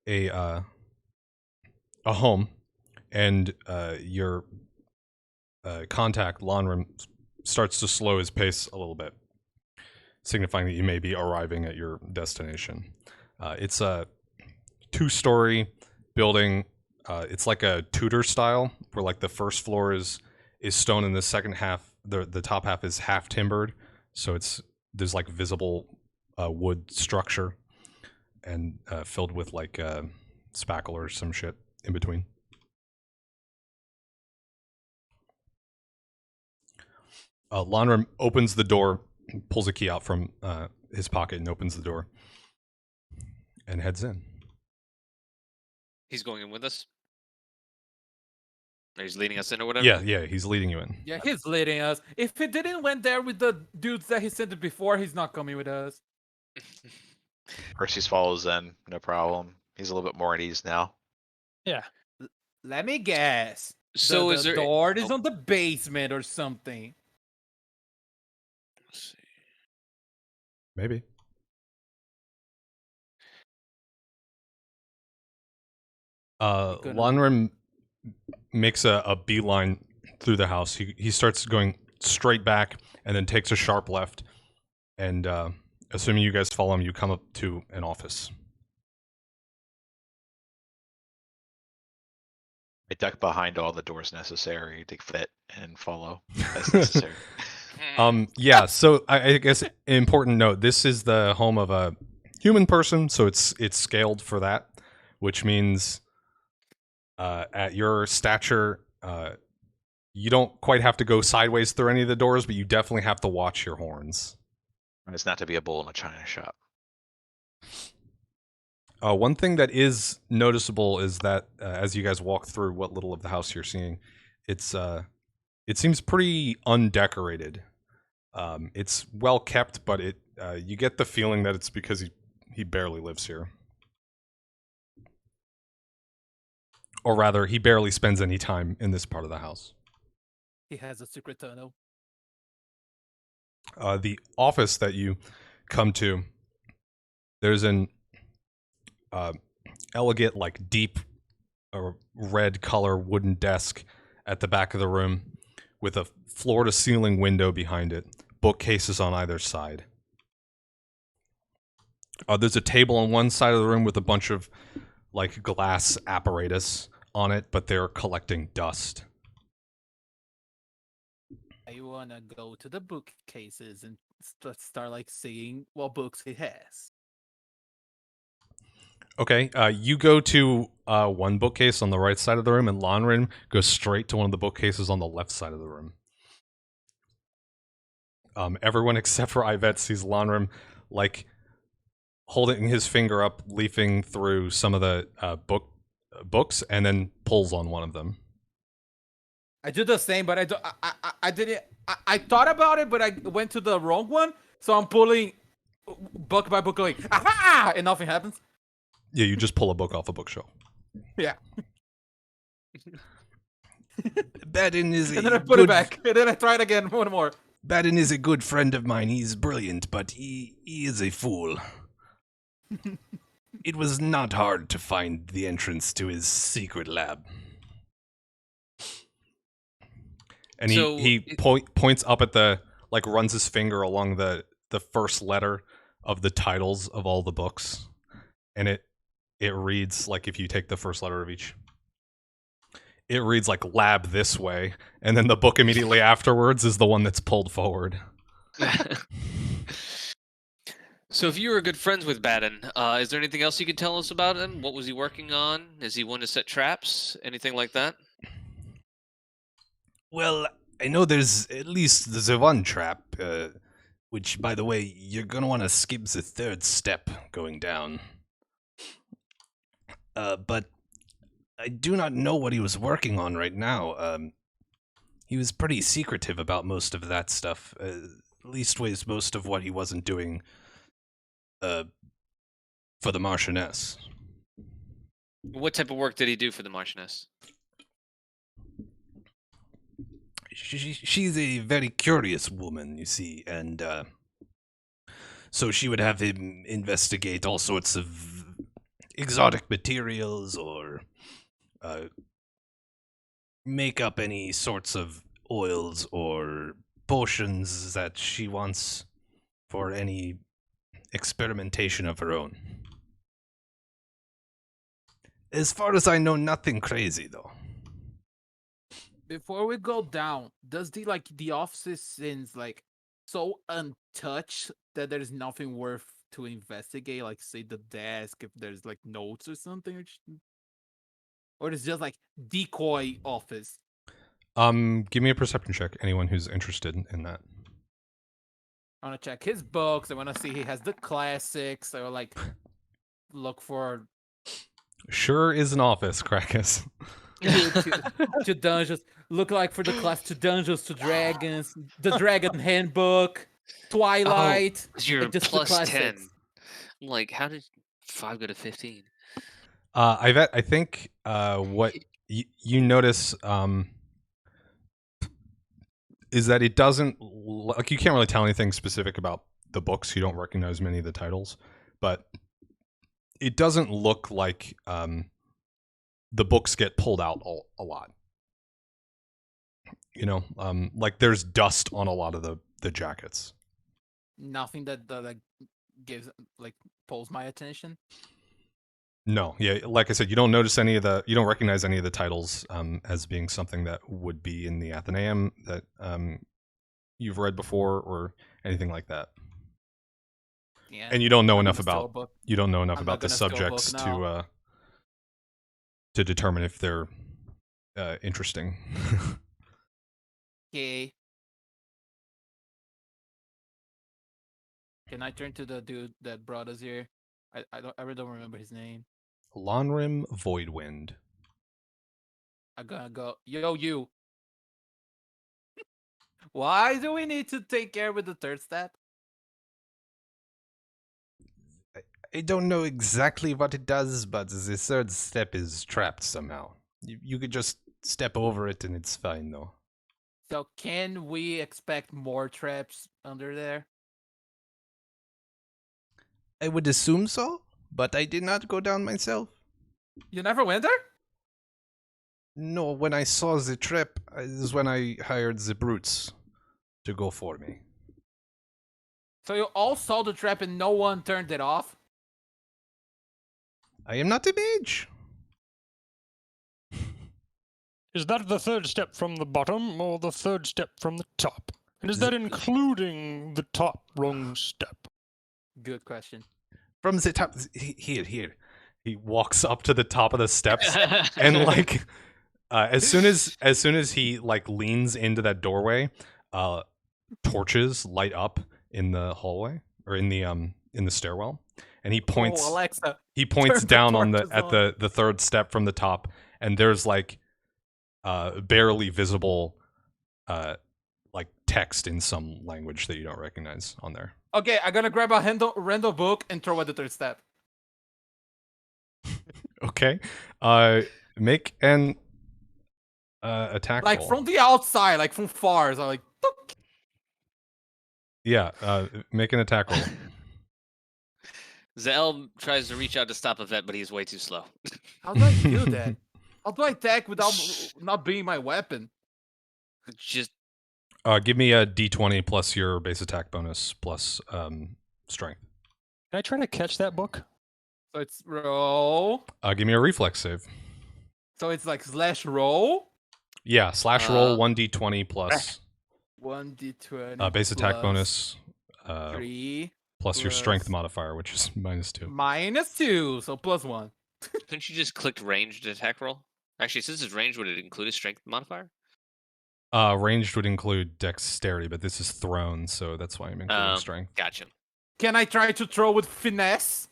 a home, and your contact Lonram starts to slow his pace a little bit, signifying that you may be arriving at your destination. It's a 2-story building. It's like a Tudor style, where like the first floor is stone, and the second half, the top half is half timbered. So there's like visible wood structure, and filled with like spackle or some shit in between. Lonram opens the door, pulls a key out from his pocket, and opens the door, and heads in. He's going in with us. Or he's leading us in or whatever. Yeah, he's leading you in. Yeah, he's leading us. If he didn't went there with the dudes that he sent before, he's not coming with us. Percy's follows in, no problem. He's a little bit more at ease now. Yeah. Let me guess. So the is there? door is oh, on the basement or something. let's see. Maybe. Gonna- Lonram makes a beeline through the house. He starts going straight back and then takes a sharp left. And assuming you guys follow him, you come up to an office. I duck behind all the doors necessary to fit and follow as necessary. Yeah, so I guess an important note, this is the home of a human person, so it's scaled for that, which means at your stature, you don't quite have to go sideways through any of the doors, but you definitely have to watch your horns. It's not to be a bull in a china shop. One thing that is noticeable is that as you guys walk through what little of the house you're seeing, it seems pretty undecorated. It's well kept, but you get the feeling that it's because he barely lives here. Or rather, he barely spends any time in this part of the house. He has a secret tunnel. The office that you come to, there's an elegant, like deep red color wooden desk at the back of the room with a floor-to-ceiling window behind it, bookcases on either side. There's a table on one side of the room with a bunch of like glass apparatus on it, but they're collecting dust. I wanna go to the bookcases and start like seeing what books he has. Okay, you go to one bookcase on the right side of the room, and Lonrin goes straight to one of the bookcases on the left side of the room. Everyone except for Ivette sees Lonrin, like, holding his finger up, leafing through some of the books, and then pulls on one of them. I do the same, but I didn't. I thought about it, but I went to the wrong one. So I'm pulling book by book, going aha, and nothing happens. Yeah, you just pull a book off a bookshelf. Yeah, Baddon is and then I put it back, and then I try it again, one more. Baddon is a good friend of mine. He's brilliant, but he is a fool. It was not hard to find the entrance to his secret lab. And So he points up at the, like, runs his finger along the first letter of the titles of all the books. And it reads, like, if you take the first letter of each, it reads like lab this way, and then the book immediately afterwards is the one that's pulled forward. So if you were good friends with Baddon, is there anything else you can tell us about him? What was he working on? Is he one to set traps? Anything like that? Well, I know there's at least the one trap, which, by the way, you're gonna want to skip the third step going down. But I do not know what he was working on right now. He was pretty secretive about most of that stuff. Leastways, most of what he wasn't doing for the Marchioness. What type of work did he do for the Marchioness? She's a very curious woman, you see, and so she would have him investigate all sorts of exotic materials or make up any sorts of oils or potions that she wants for any experimentation of her own. As far as I know, nothing crazy, though. Before we go down, does the office seems like so untouched that there's nothing worth to investigate? Like, say, the desk, if there's like notes or something, or it's just like decoy office. Give me a perception check. Anyone who's interested in that. I want to check his books. I want to see he has the classics. I will like look for Sure is an office, Crakus. to dungeons. Look like for the class to Dungeons to Dragons, the Dragon Handbook, Twilight. You're like, just the plus 10. classics. I'm like, how did 5 go to 15? Ivette, I think what you notice is that it doesn't, like, you can't really tell anything specific about the books. You don't recognize many of the titles, but it doesn't look like the books get pulled out a lot. You know, like there's dust on a lot of the jackets. Nothing that like gives like pulls my attention. No, yeah, like I said, you don't recognize any of the titles as being something that would be in the Athenaeum that you've read before or anything like that. Yeah, And you don't know I'm enough gonna steal a about book. you don't know enough I'm about not the gonna steal a book subjects now. to determine if they're interesting. Okay. Can I turn to the dude that brought us here? I really don't remember his name. Lonrim Voidwind. I'm gonna go, yo, you. Why do we need to take care with the third step? I don't know exactly what it does, but the third step is trapped somehow. You could just step over it and it's fine, though. So can we expect more traps under there? I would assume so, but I did not go down myself. You never went there? No, when I saw the trap, is when I hired the brutes to go for me. So you all saw the trap and no one turned it off? I am not a mage. Is that the third step from the bottom or the third step from the top? And is that including the top rung step? Good question. From the top, here. He walks up to the top of the steps and like as soon as he like leans into that doorway, torches light up in the hallway or in the stairwell, and he points Alexa, points turn the down on torches at on. the third step from the top, and there's like barely visible like text in some language that you don't recognize on there. Okay, I'm gonna grab a random book and throw at the third step. Okay. Make an attack Like roll. from the outside, like from far. So like, "Took." Yeah, make an attack roll. Zahel tries to reach out to stop Ivette, but he's way too slow. How do I do that? How do I attack without not being my weapon? Just Give me a d20 plus your base attack bonus plus strength. Can I try to catch that book? So it's roll. Give me a reflex save. So it's like slash roll. Yeah, slash roll 1d20 plus 1d20. base attack plus bonus 3 plus your strength plus- modifier, which is -2. -2, so +1. couldn't you just click ranged attack roll? Actually, since it's ranged, would it include a strength modifier? Ranged would include dexterity, but this is thrown, so that's why I'm including strength. Gotcha. Can I try to throw with finesse?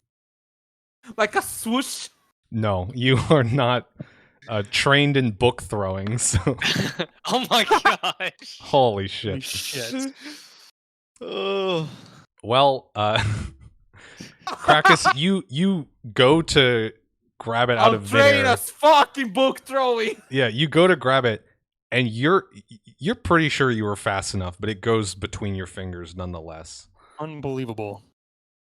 Like a swoosh? No, you are not trained in book throwing, so Oh my gosh. holy shit. Shit. Oh. Well, Crakus, you go to grab it out I'm of trained midair. as fucking book throwing. Yeah, you go to grab it, and you're pretty sure you were fast enough, but it goes between your fingers nonetheless. Unbelievable.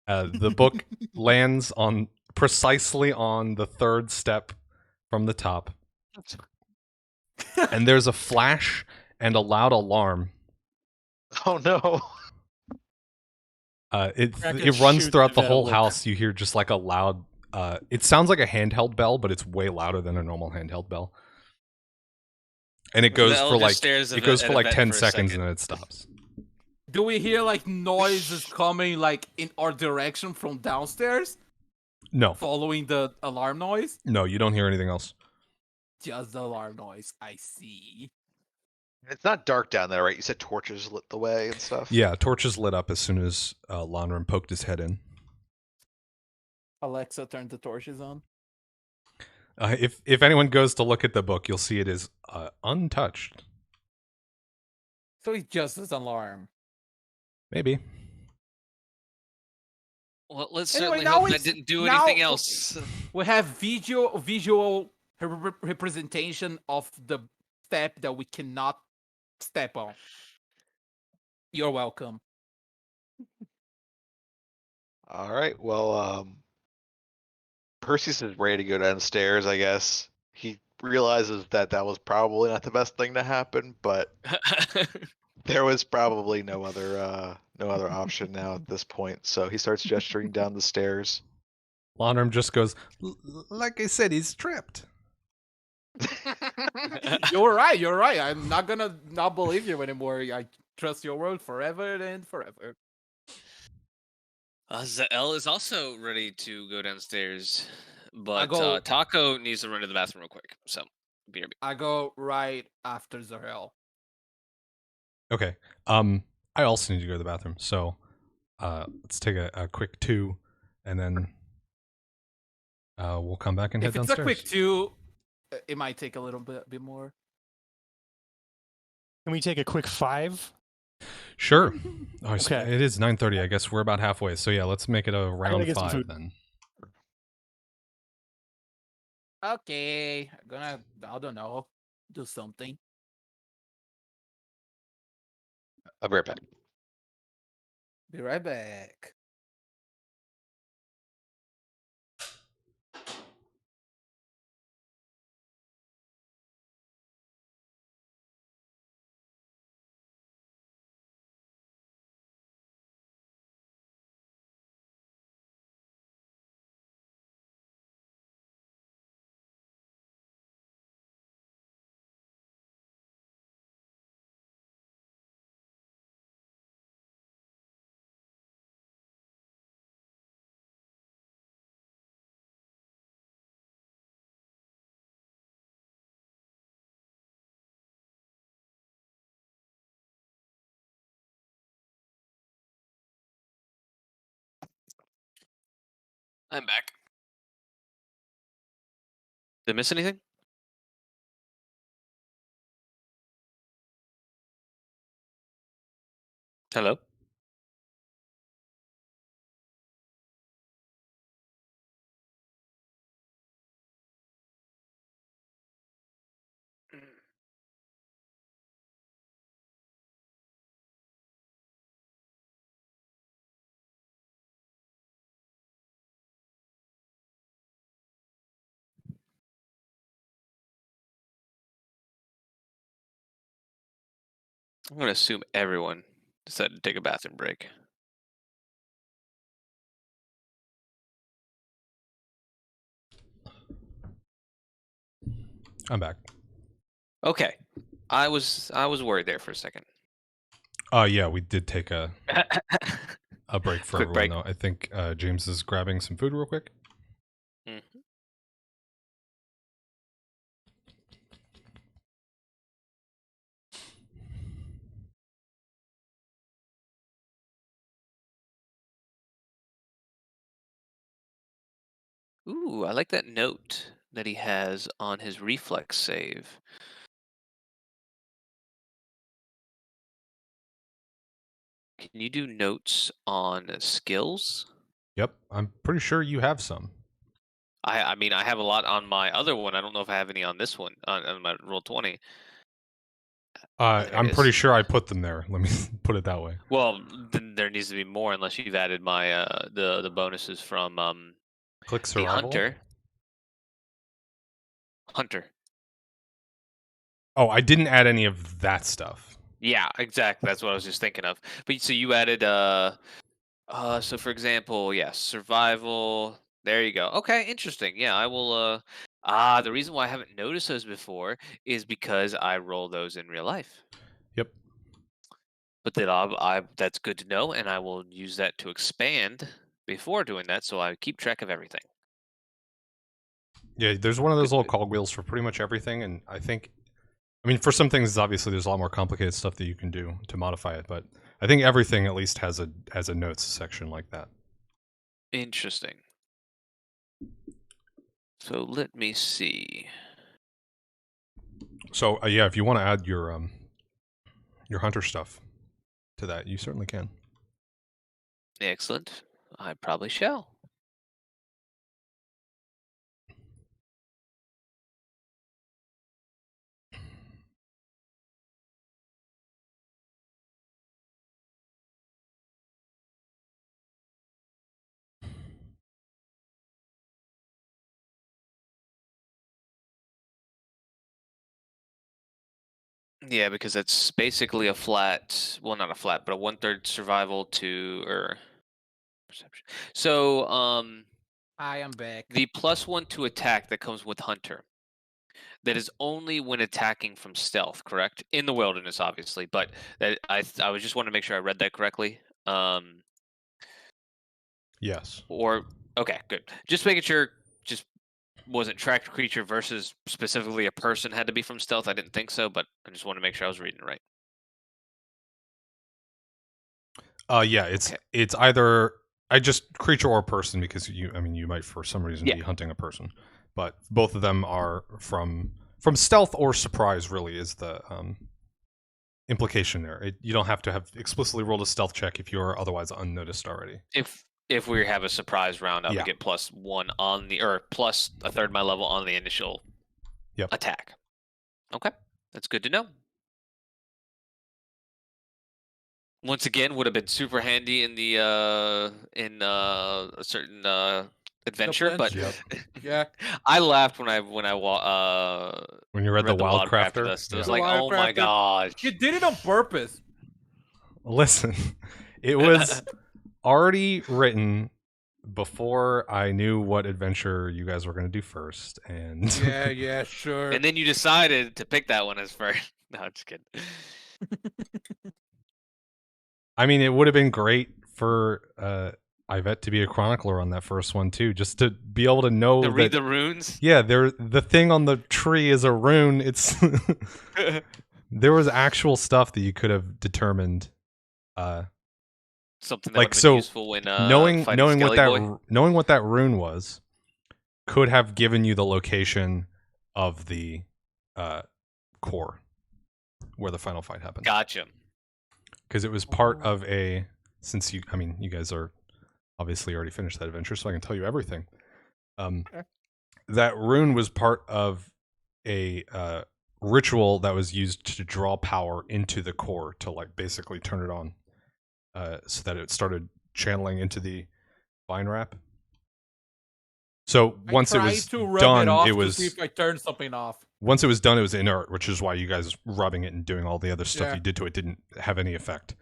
The book lands on precisely on the third step from the top, and there's a flash and a loud alarm. Oh no. It Crakus runs shoots throughout the Ivette a whole look. house. You hear just like a loud. It sounds like a handheld bell, but it's way louder than a normal handheld bell. And it goes Zahel for just like stares it goes at for like Ivette 10 for a seconds second. and then it stops. Do we hear like noises coming like in our direction from downstairs? No, Following the alarm noise? no, you don't hear anything else. Just the alarm noise. I see. It's not dark down there, right? You said torches lit the way and stuff. Yeah, torches lit up as soon as Lonram poked his head in. Alexa turned the torches on. If anyone goes to look at the book, you'll see it is untouched. So it's just an alarm. Maybe. Well, let's Anyway, certainly now hope that it's- didn't do now- anything else. We have visual representation of the step that we cannot step on. You're welcome. All right. Well, Perseus is ready to go downstairs, I guess. He realizes that was probably not the best thing to happen, but there was probably no other option now at this point. So he starts gesturing down the stairs. Lonram just goes, like I said, he's tripped. You're right. I'm not gonna not believe you anymore. I trust your word forever and forever. Zahel is also ready to go downstairs, but go- Taco needs to run to the bathroom real quick. So, BRB. I go right after Zahel. Okay. I also need to go to the bathroom, so let's take a quick 2, and then we'll come back and head If it's downstairs. a quick 2, it might take a little bit more. Can we take a quick 5? Sure. Oh, Okay. It is 9:30. I guess we're about halfway. So yeah, let's make it a round get some 5 food. then. Okay, I don't know, do something. I'll be right back. Be right back. I'm back. Did I miss anything? Hello? I'm going to assume everyone decided to take a bathroom break. I'm back. Okay. I was worried there for a second. Yeah, we did take a break for Quick everyone, break. though. I think James is grabbing some food real quick. Mhm. Ooh, I like that note that he has on his reflex save. Can you do notes on skills? Yep, I'm pretty sure you have some. I mean, I have a lot on my other one. I don't know if I have any on this one, on my roll 20. There it I'm is. pretty sure I put them there. Let me put it that way. Well, then there needs to be more unless you've added my the bonuses from Click the survival. Hunter. Oh, I didn't add any of that stuff. Yeah, exactly. That's what I was just thinking of. But so you added so for example, yes, survival. There you go. Okay, interesting. Yeah, I will the reason why I haven't noticed those before is because I roll those in real life. Yep. But then that's good to know, and I will use that to expand before doing that, so I keep track of everything. Yeah, there's one of those Good. little cogwheels for pretty much everything, and I mean, for some things, obviously, there's a lot more complicated stuff that you can do to modify it, but I think everything at least has a notes section like that. Interesting. So let me see. So yeah, if you want to add your hunter stuff to that, you certainly can. Excellent. I probably shall. Yeah, because it's basically a flat, well, not a flat, but a 1/3 survival to or perception. So, I am back. the +1 to attack that comes with Hunter. That is only when attacking from stealth, correct? In the wilderness, obviously, but that I was just want to make sure I read that correctly. Yes. Or okay, good. Just making sure. Just wasn't tracked creature versus specifically a person had to be from stealth. I didn't think so, but I just want to make sure I was reading it right. Yeah, it's Okay. it's either I just creature or person because you might for some reason Yeah. be hunting a person, but both of them are from stealth or surprise. Really, is the implication there. You don't have to have explicitly rolled a stealth check if you are otherwise unnoticed already. If we have a surprise round, I Yeah. would get +1 on the or plus a third my level on the initial Yep. attack. Okay, that's good to know. Once again, would have been super handy in the a certain adventure, but Adventure. Yep. Yeah. I laughed when I When you read read the the Wildcrafter, Dust. It was The like, oh my Wildcrafter. gosh. You did it on purpose. listen, it was already written before I knew what adventure you guys were going to do first, and Yeah, sure. And then you decided to pick that one as first. No, I'm just kidding. I mean, it would have been great for Ivette to be a chronicler on that first one too, just to be able to know To read that. the runes. Yeah, the thing on the tree is a rune. It's there was actual stuff that you could have determined something that Like, would have so, been useful when knowing fighting what Skelly that Boy. knowing what that rune was could have given you the location of the core where the final fight happened. Gotcha. Because it was part of a. Since you guys are obviously already finished that adventure, so I can tell you everything. Okay. That rune was part of a ritual that was used to draw power into the core to like basically turn it on, so that it started channeling into the vine wrap. So once it was to rub done, it off it to was see if I turn something off. once it was done, it was inert, which is why you guys rubbing it and doing all the other stuff Yeah. you did to it didn't have any effect.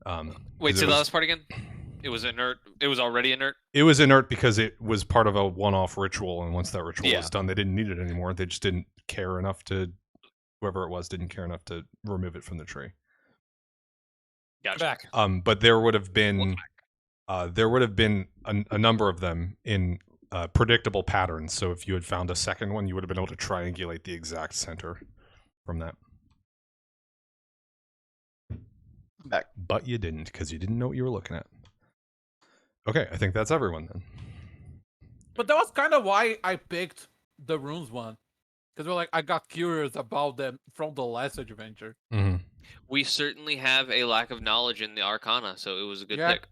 Wait, 'cause say it the was- last part again? It was inert. It was already inert. It was inert because it was part of a one-off ritual, and once that ritual Yeah. was done, they didn't need it anymore. They just didn't care enough to, whoever it was, didn't care enough to remove it from the tree. Gotcha. Back. But there would have been, a number of them in predictable patterns. So if you had found a second one, you would have been able to triangulate the exact center from that. Back. But you didn't, because you didn't know what you were looking at. Okay, I think that's everyone then. But that was kind of why I picked the runes one. Because I got curious about them from the last adventure. Mm-hmm. We certainly have a lack of knowledge in the Arcana, so it was a good Yeah. pick.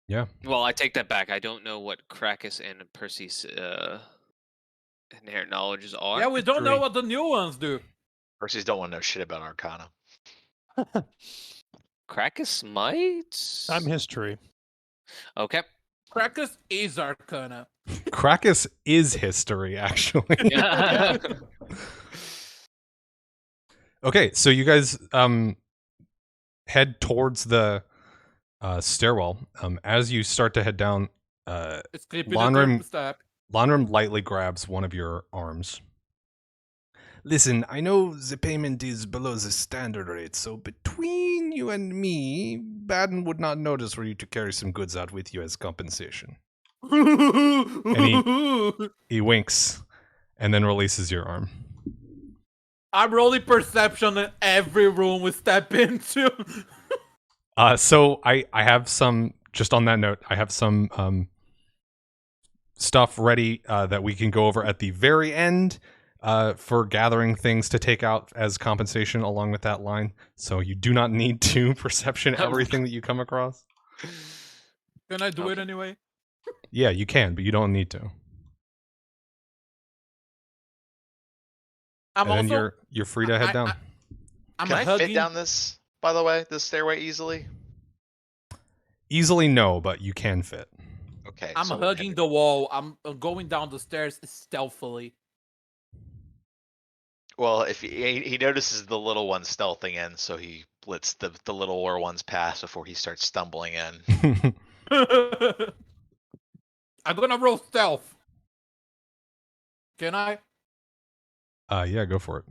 Yeah. Well, I take that back. I don't know what Crakus and Perses' inherent knowledges are. Yeah, we don't know History. what the new ones do. Perses don't want to know shit about Arcana. Crakus might. I'm history. Okay. Crakus is Arcana. Crakus is history, actually. Okay, so you guys head towards the stairwell. As you start to head down, It's creepy Lonrim- to step. Lonrim lightly grabs one of your arms. Listen, I know the payment is below the standard rate, so between you and me, Baddon would not notice were you to carry some goods out with you as compensation. He winks and then releases your arm. I'm rolling perception in every room we step into. So I have some, just on that note, I have some stuff ready that we can go over at the very end for gathering things to take out as compensation along with that line. So you do not need to perception everything that you come across. Can I do it anyway? Yeah, you can, but you don't need to. I'm And then also you're free to head down. I'm Can I hugging. fit down this, by the way, this stairway easily? Easily no, but you can fit. Okay. I'm so we hugging can- the wall. I'm going down the stairs stealthily. Well, if he notices the little one stealthing in, so he lets the littler ones pass before he starts stumbling in. I'm gonna roll stealth. Can I? Yeah, go for it.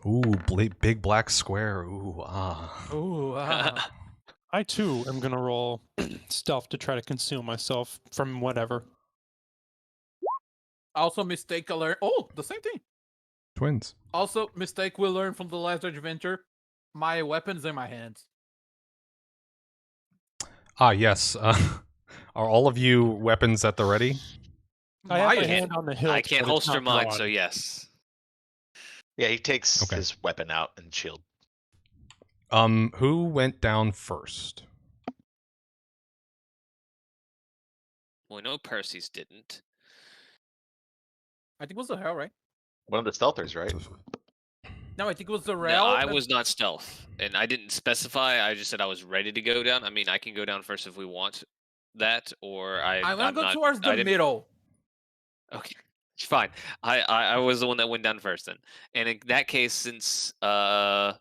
Ooh, big black square. Ooh, ah. Ooh, I too am gonna roll stealth to try to conceal myself from whatever. Also, mistake alert. Oh, the same thing. Twins. Also, mistake we learned from the last adventure. My weapons in my hands. Ah, yes. Are all of you weapons at the ready? I have My my hand. hand on the hilt. I can't but it's holster not mine, drawn. so yes. Yeah, he takes Okay. his weapon out and shield. Who went down first? Well, no, Perses didn't. I think it was the hell, right? One of the stealthers, right? No, I think it was the No, rail. I was not stealth, and I didn't specify. I just said I was ready to go down. I mean, I can go down first if we want that, or I'm gonna I'm go not- towards I the didn't- middle. Okay, fine. I was the one that went down first then, and in that case, since I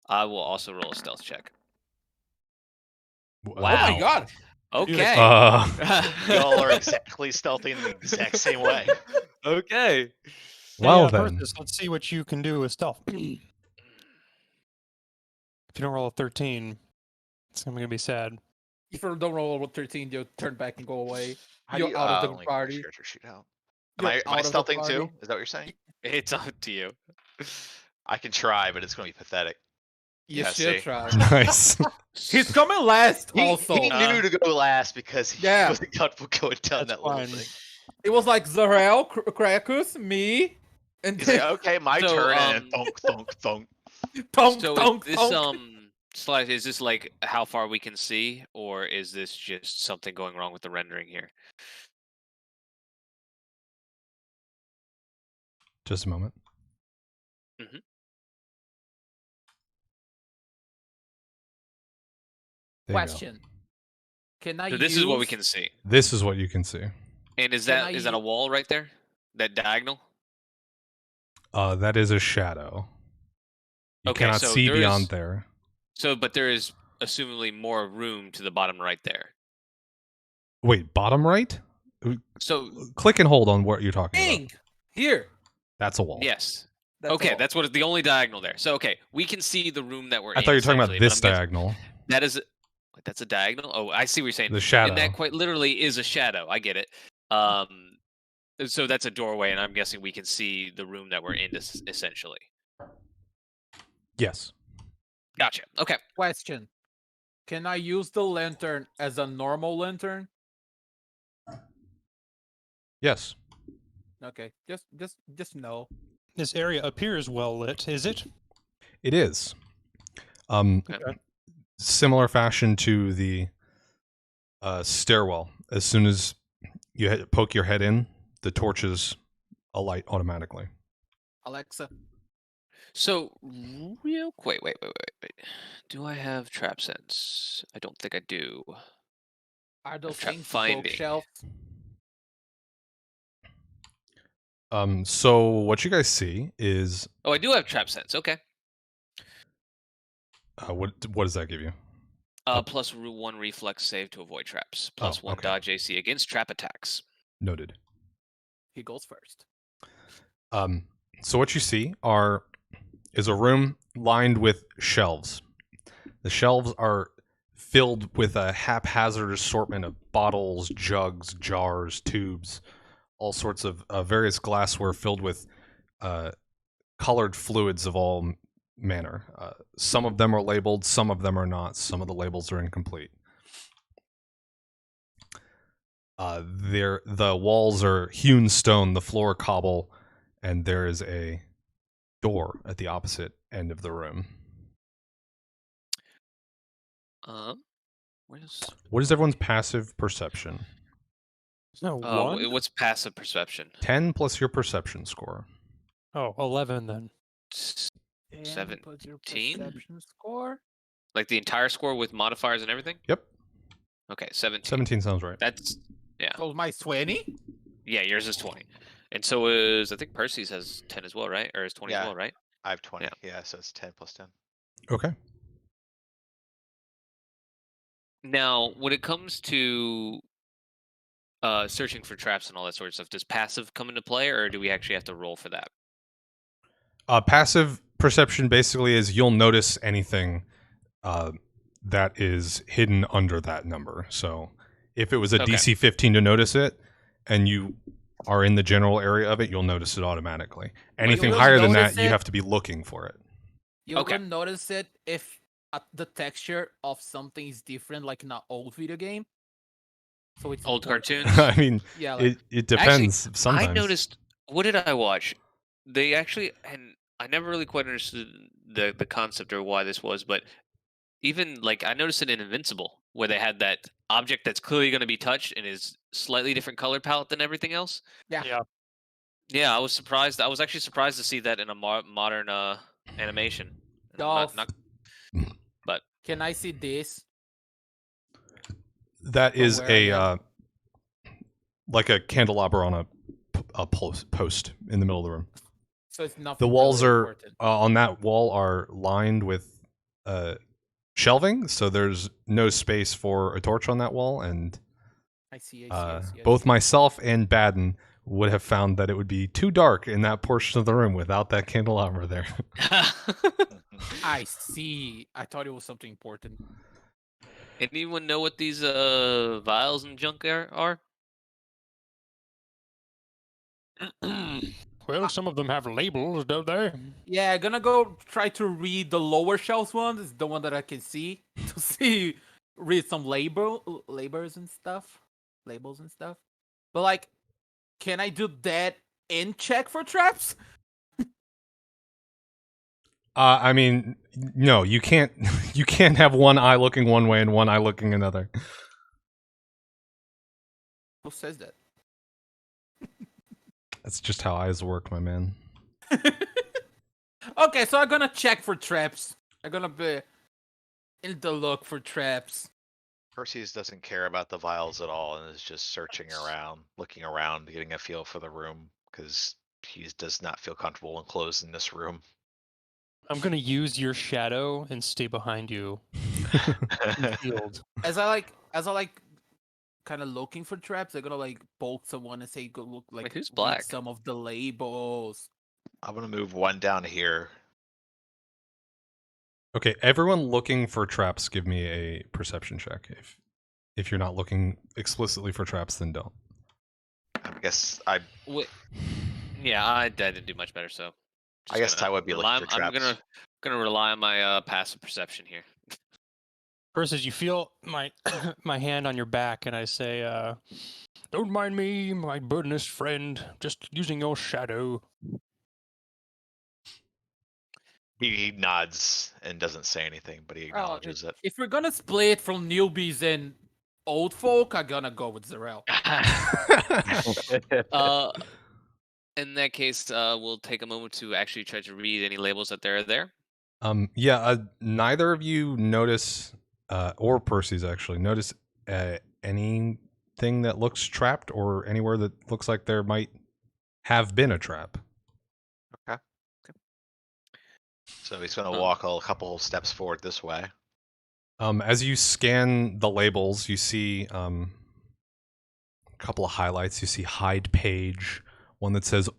will also roll a stealth check. Oh my Wow. god! Okay. Y'all are exactly stealthy in the exact same way. Okay. Well Hey, then. Persis, let's see what you can do with stealth. If you don't roll a 13, it's gonna be sad. If you don't roll a 13, you'll turn back and go away. How You're do you out of the only party. character shoot out? You're Am I out of the stealthing too? party. Is that what you're saying? It's up to you. I can try, but it's going to be pathetic. You Yeah, should see. try. Nice. He's coming last. Also, He knew to go last because he Yeah. wasn't comfortable going down That's that little fine. thing. it was like Zahel, Crakus, me, and He's then like, okay, my So, turn, and then thunk, thunk, thunk. thunk, So thunk, is this thunk. slide, is this like how far we can see, or is this just something going wrong with the rendering here? Just a moment. Mhm. There you go. Question: Can I So this use? is what we can see. This is what you can see. And is Can that I is that a wall right there? That diagonal? That is a shadow. You Okay, cannot so see there beyond is- there. So, but there is assumingly more room to the bottom right there. Wait, bottom right? So Click and hold on what you're talking Ding! about. Here. That's a wall. yes. That's Okay, all. that's what is the only diagonal there. So okay, we can see the room that we're in. I thought you were talking about essentially, but this I'm guessing diagonal. That is wait, that's a diagonal? Oh, I see what you're saying. The shadow. And that quite literally is a shadow. I get it. So that's a doorway, and I'm guessing we can see the room that we're in essentially. Yes. Gotcha. Okay. Question: Can I use the lantern as a normal lantern? Yes. Okay, just no. This area appears well lit, is it? It is. Similar fashion to the stairwell. As soon as you poke your head in, the torches alight automatically. Alexa, So real quick, wait. Do I have trap sense? I don't think I do. are those trap things finding. bookshelves? So what you guys see is Oh, I do have trap sense. Okay. what does that give you? Plus 1 reflex save to avoid traps. Plus 1 okay. dodge AC against trap attacks. Noted. He goes first. So what you see is a room lined with shelves. The shelves are filled with a haphazard assortment of bottles, jugs, jars, tubes, all sorts of various glassware filled with colored fluids of all manner. Some of them are labeled, some of them are not. Some of the labels are incomplete. The walls are hewn stone, the floor cobble, and there is a door at the opposite end of the room. What is everyone's passive perception? No, one? What's passive perception? 10 plus your perception score. Oh, 11 then. And put your 17? perception score. Like the entire score with modifiers and everything? Yep. Okay, 17. 17 sounds right. That's So my 20. yeah. Yours is 20, and so is I think Percy's has 10 as well, right? Or is 20 as Yeah. well, right? I have 20. Yeah. Yeah, so it's 10 plus 10. Okay. Now, when it comes to searching for traps and all that sort of stuff, does passive come into play, or do we actually have to roll for that? Passive perception basically is you'll notice anything that is hidden under that number. So if it was a Okay. DC 15 to notice it, and you are in the general area of it, you'll notice it automatically. Anything will higher than that, notice you it- have to be looking for it. You Okay. will notice it if the texture of something is different, like in an old video game. So it's Old important. cartoons? I mean, Yeah, like, it depends. Sometimes I noticed. What did I watch? They actually, and I never really quite understood the concept or why this was, but even like I noticed it in Invincible, where they had that object that's clearly going to be touched and is slightly different color palette than everything else. Yeah. Yeah, I was surprised. I was actually surprised to see that in a modern animation. Dolph, Not, can I see this? that From is where I a like a candelabra on a post in the middle of the room. So it's nothing. The walls really are important. on that wall are lined with shelving, so there's no space for a torch on that wall. And I see. I see. both myself and Baddon would have found that it would be too dark in that portion of the room without that candelabra there. I see. I thought it was something important. Anyone know what these vials and junk are? Well, some of them have labels, don't they? Yeah, gonna go try to read the lower shelves one. It's the one that I can see to read some labels and stuff. But like, can I do that and check for traps? I mean, no, you can't. You can't have one eye looking one way and one eye looking another. Who says that? That's just how eyes work, my man. Okay, so I'm gonna check for traps. I'm gonna be in the look for traps. Perseus doesn't care about the vials at all and is just searching around, looking around, getting a feel for the room because he does not feel comfortable enclosed in this room. I'm gonna use your shadow and stay behind you. Concealed. As I like kind of looking for traps, I'm gonna like poke someone and say, "Go look like Wait, who's read black? some of the labels." I'm gonna move one down here. Okay, everyone looking for traps, give me a perception check. If you're not looking explicitly for traps, then don't. I guess I Yeah, I didn't do much better, so. I guess I would be looking for I'm traps. gonna rely on my passive perception here. Versus, you feel my my hand on your back, and I say, "Don't mind me, my birdness friend. Just using your shadow." He nods and doesn't say anything, but he acknowledges it. If we're gonna split from newbies and old folk, I'm gonna go with Zahel. In that case, we'll take a moment to actually try to read any labels that are there. Yeah, neither of you notice, or Percy's actually, notice anything that looks trapped or anywhere that looks like there might have been a trap. So he's gonna walk a couple steps forward this way. As you scan the labels, you see a couple of highlights. You see hide page, one that says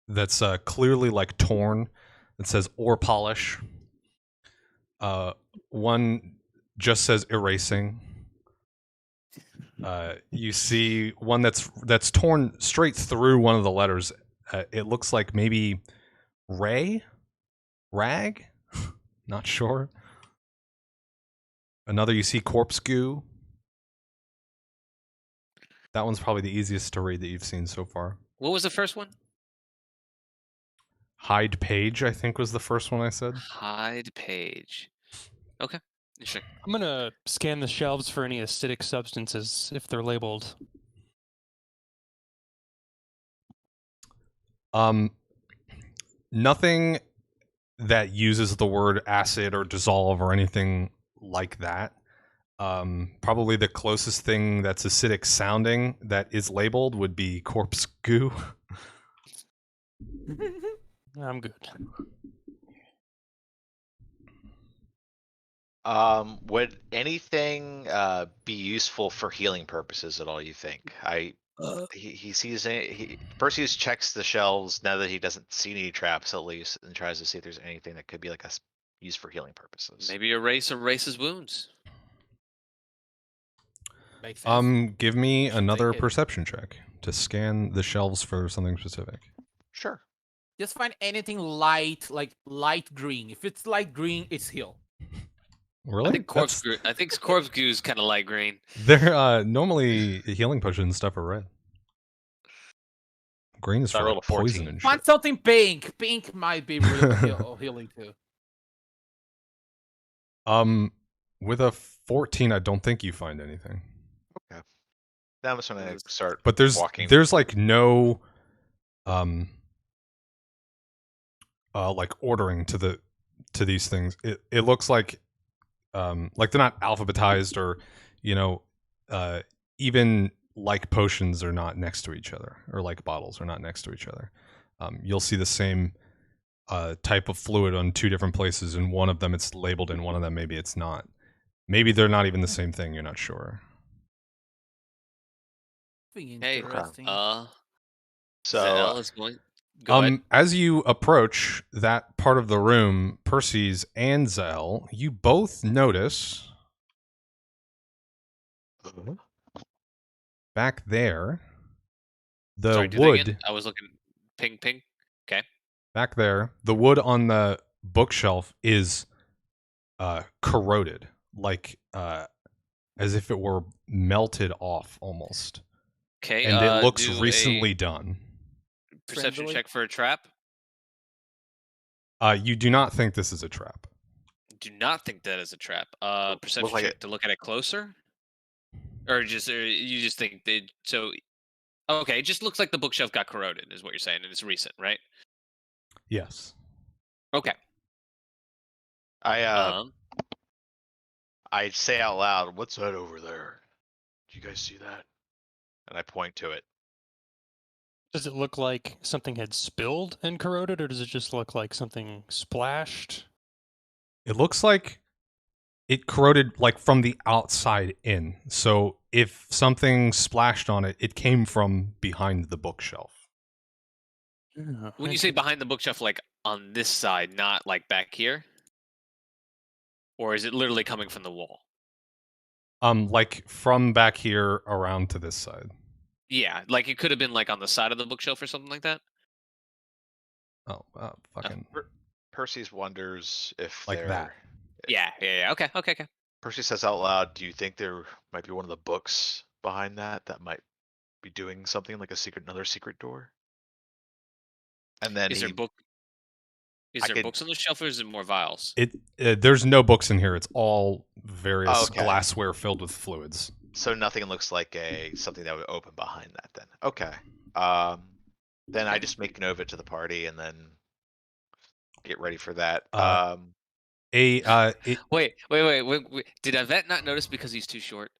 that's clearly like torn. It says ore polish. One just says erasing. You see one that's torn straight through one of the letters. It looks like maybe rag, not sure. Another you see corpse goo. That one's probably the easiest to read that you've seen so far. What was the first one? Hide page, I think, was the first one I said. Hide page. Okay. Interesting. I'm gonna scan the shelves for any acidic substances if they're labeled. Nothing that uses the word acid or dissolve or anything like that. Probably the closest thing that's acidic sounding that is labeled would be corpse goo. I'm good. Would anything be useful for healing purposes at all, you think? He sees Perseus checks the shelves now that he doesn't see any traps at least, and tries to see if there's anything that could be like used for healing purposes. Maybe erase his wounds. Makes sense. Give me another Thinking. perception check to scan the shelves for something specific. Sure. Just find anything light, like light green. If it's light green, it's heal. Really? I think corpse goo is kind of light green. They're normally healing potions and stuff are red. Green is I for rolled like, a 14. poison and Find shit. something pink. Pink might be really healing too. With a 14, I don't think you find anything. Okay. Now I'm just gonna start. But there's walking. like no like ordering to these things. It looks like they're not alphabetized or even like potions are not next to each other, or like bottles are not next to each other. You'll see the same type of fluid on two different places, and one of them it's labeled and one of them maybe it's not. Maybe they're not even the same thing, you're not sure. Hey, Interesting. So Zahel is going. Go ahead. As you approach that part of the room, Perseus and Zahel, you both notice back there The Sorry, do that again? wood I was looking. Ping. Okay. back there, the wood on the bookshelf is corroded, like as if it were melted off almost. Okay. And it looks do recently a done. perception Friendly. check for a trap. You do not think this is a trap. Do not think that is a trap. Perception like check it- to look at it closer, or you just think they so. Okay, it just looks like the bookshelf got corroded, is what you're saying, and it's recent, right? Yes. Okay. I say out loud, "What's that over there? Do you guys see that?" And I point to it. Does it look like something had spilled and corroded, or does it just look like something splashed? It looks like it corroded like from the outside in. So if something splashed on it, it came from behind the bookshelf. Oh, When you say behind the bookshelf, like on this side, not like back here, or is it literally coming from the wall? Like from back here around to this side. Yeah, like it could have been like on the side of the bookshelf or something like that. Oh, fucking Perseus wonders if like they're. that. Yeah. Okay. Percy says out loud, "Do you think there might be one of the books behind that might be doing something like another secret door?" And then Is there book? Is I there could- books on the shelf, or is it more vials? There's no books in here. It's all various Okay. glassware filled with fluids. So nothing looks like something that would open behind that then. Okay. Then I just make note of it to the party and then get ready for that. Wait. Did Ivette not notice because he's too short?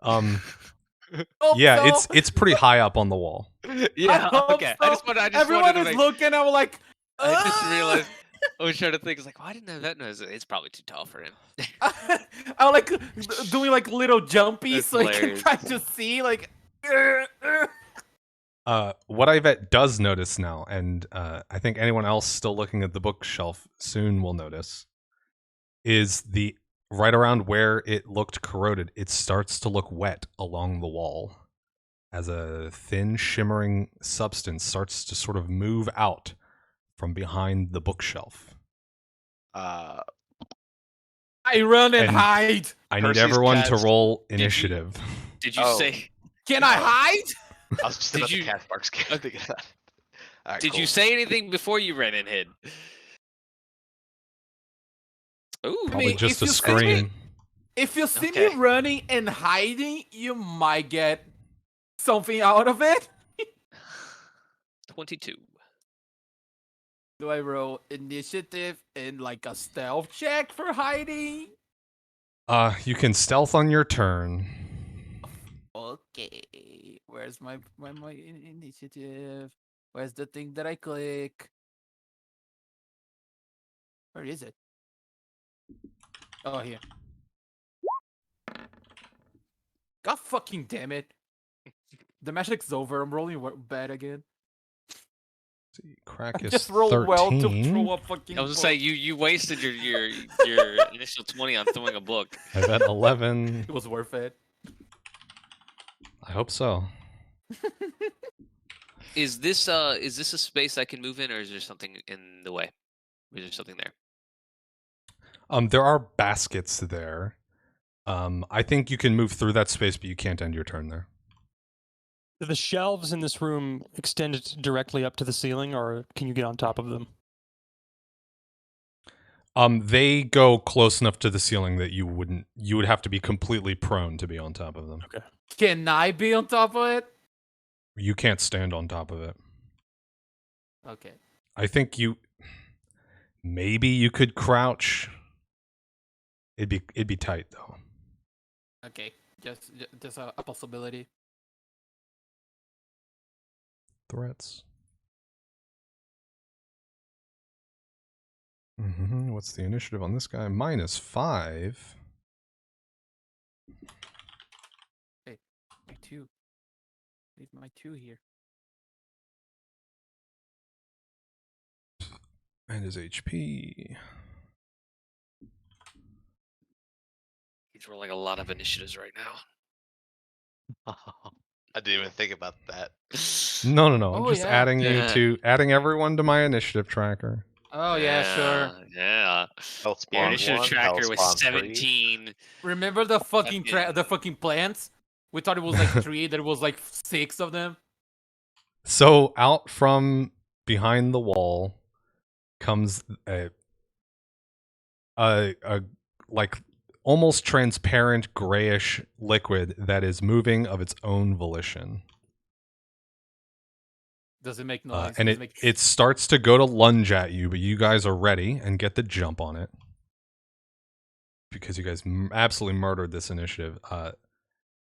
Hope Yeah, so. it's pretty high up on the wall. Yeah. hope Okay. so. I just Everyone wanted to is make. looking. I'm like, I just "Ugh." realized. I was trying to think. It's like, why didn't Ivette notice it? It's probably too tall for him. I'm like doing like little jumpies That's so I can hilarious. try to see like. What Ivette does notice now, and I think anyone else still looking at the bookshelf soon will notice, is the right around where it looked corroded, it starts to look wet along the wall as a thin, shimmering substance starts to sort of move out from behind the bookshelf. Uh, I run and And- hide. I need Percy's everyone to cast- roll you- initiative. Did you Oh. say? Can I hide? I was just Did about you- to cast Mark's game. Thinking that. All right, Did you cool. say anything before you ran and hid? Ooh. Probably mean, just if a you see me- scream. If you see Okay. me running and hiding, you might get something out of it. 22. Do I roll initiative and like a stealth check for hiding? You can stealth on your turn. Okay. Where's my initiative? Where's the thing that I click? Where is it? Oh, here. God fucking damn it. The magic's over. I'm rolling bad again. See, I Crakus just rolled 13. well to throw a fucking I was gonna book. say you wasted your initial 20 on throwing a book. I bet 11. It was worth it. I hope so. Is this a space I can move in, or is there something in the way? Is there something there? There are baskets there. I think you can move through that space, but you can't end your turn there. Do the shelves in this room extend directly up to the ceiling, or can you get on top of them? They go close enough to the ceiling that you would have to be completely prone to be on top of them. Okay. Can I be on top of it? You can't stand on top of it. Okay. I think maybe you could crouch. It'd be tight though. Okay. Just a possibility. Threats. What's the initiative on this guy? -5. My 2. Leave my 2 here. And his HP. He's rolling a lot of initiatives right now. I didn't even think about that. No. I'm Oh, just yeah. adding everyone to my initiative tracker. Oh yeah, sure. Yeah. Health Your spawn initiative 1, tracker health was spawn 3. 17. Remember the fucking the fucking plants? We thought it was like 3. There was like 6 of them. So out from behind the wall comes a like almost transparent grayish liquid that is moving of its own volition. Does it make noise? And Does it, make... it starts to go to lunge at you, but you guys are ready and get the jump on it. Because you guys absolutely murdered this initiative.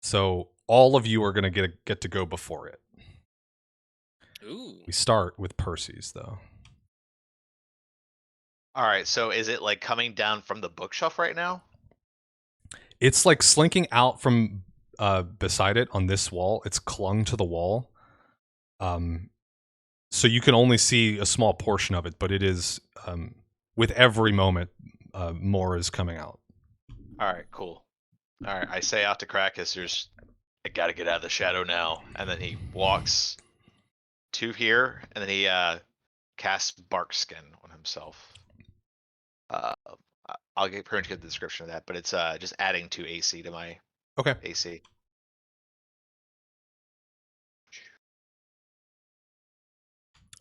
So all of you are going to get to go before it. Ooh. We start with Perses, though. All right, so is it like coming down from the bookshelf right now? It's like slinking out from beside it on this wall. It's clung to the wall. So you can only see a small portion of it, but it is, with every moment, more is coming out. All right, cool. All right, I say out to Crakus, I gotta get out of the shadow now. And then he walks to here, and then he casts Bark Skin on himself. I'll get pretty much get the description of that, but it's just adding 2 AC to my Okay. AC.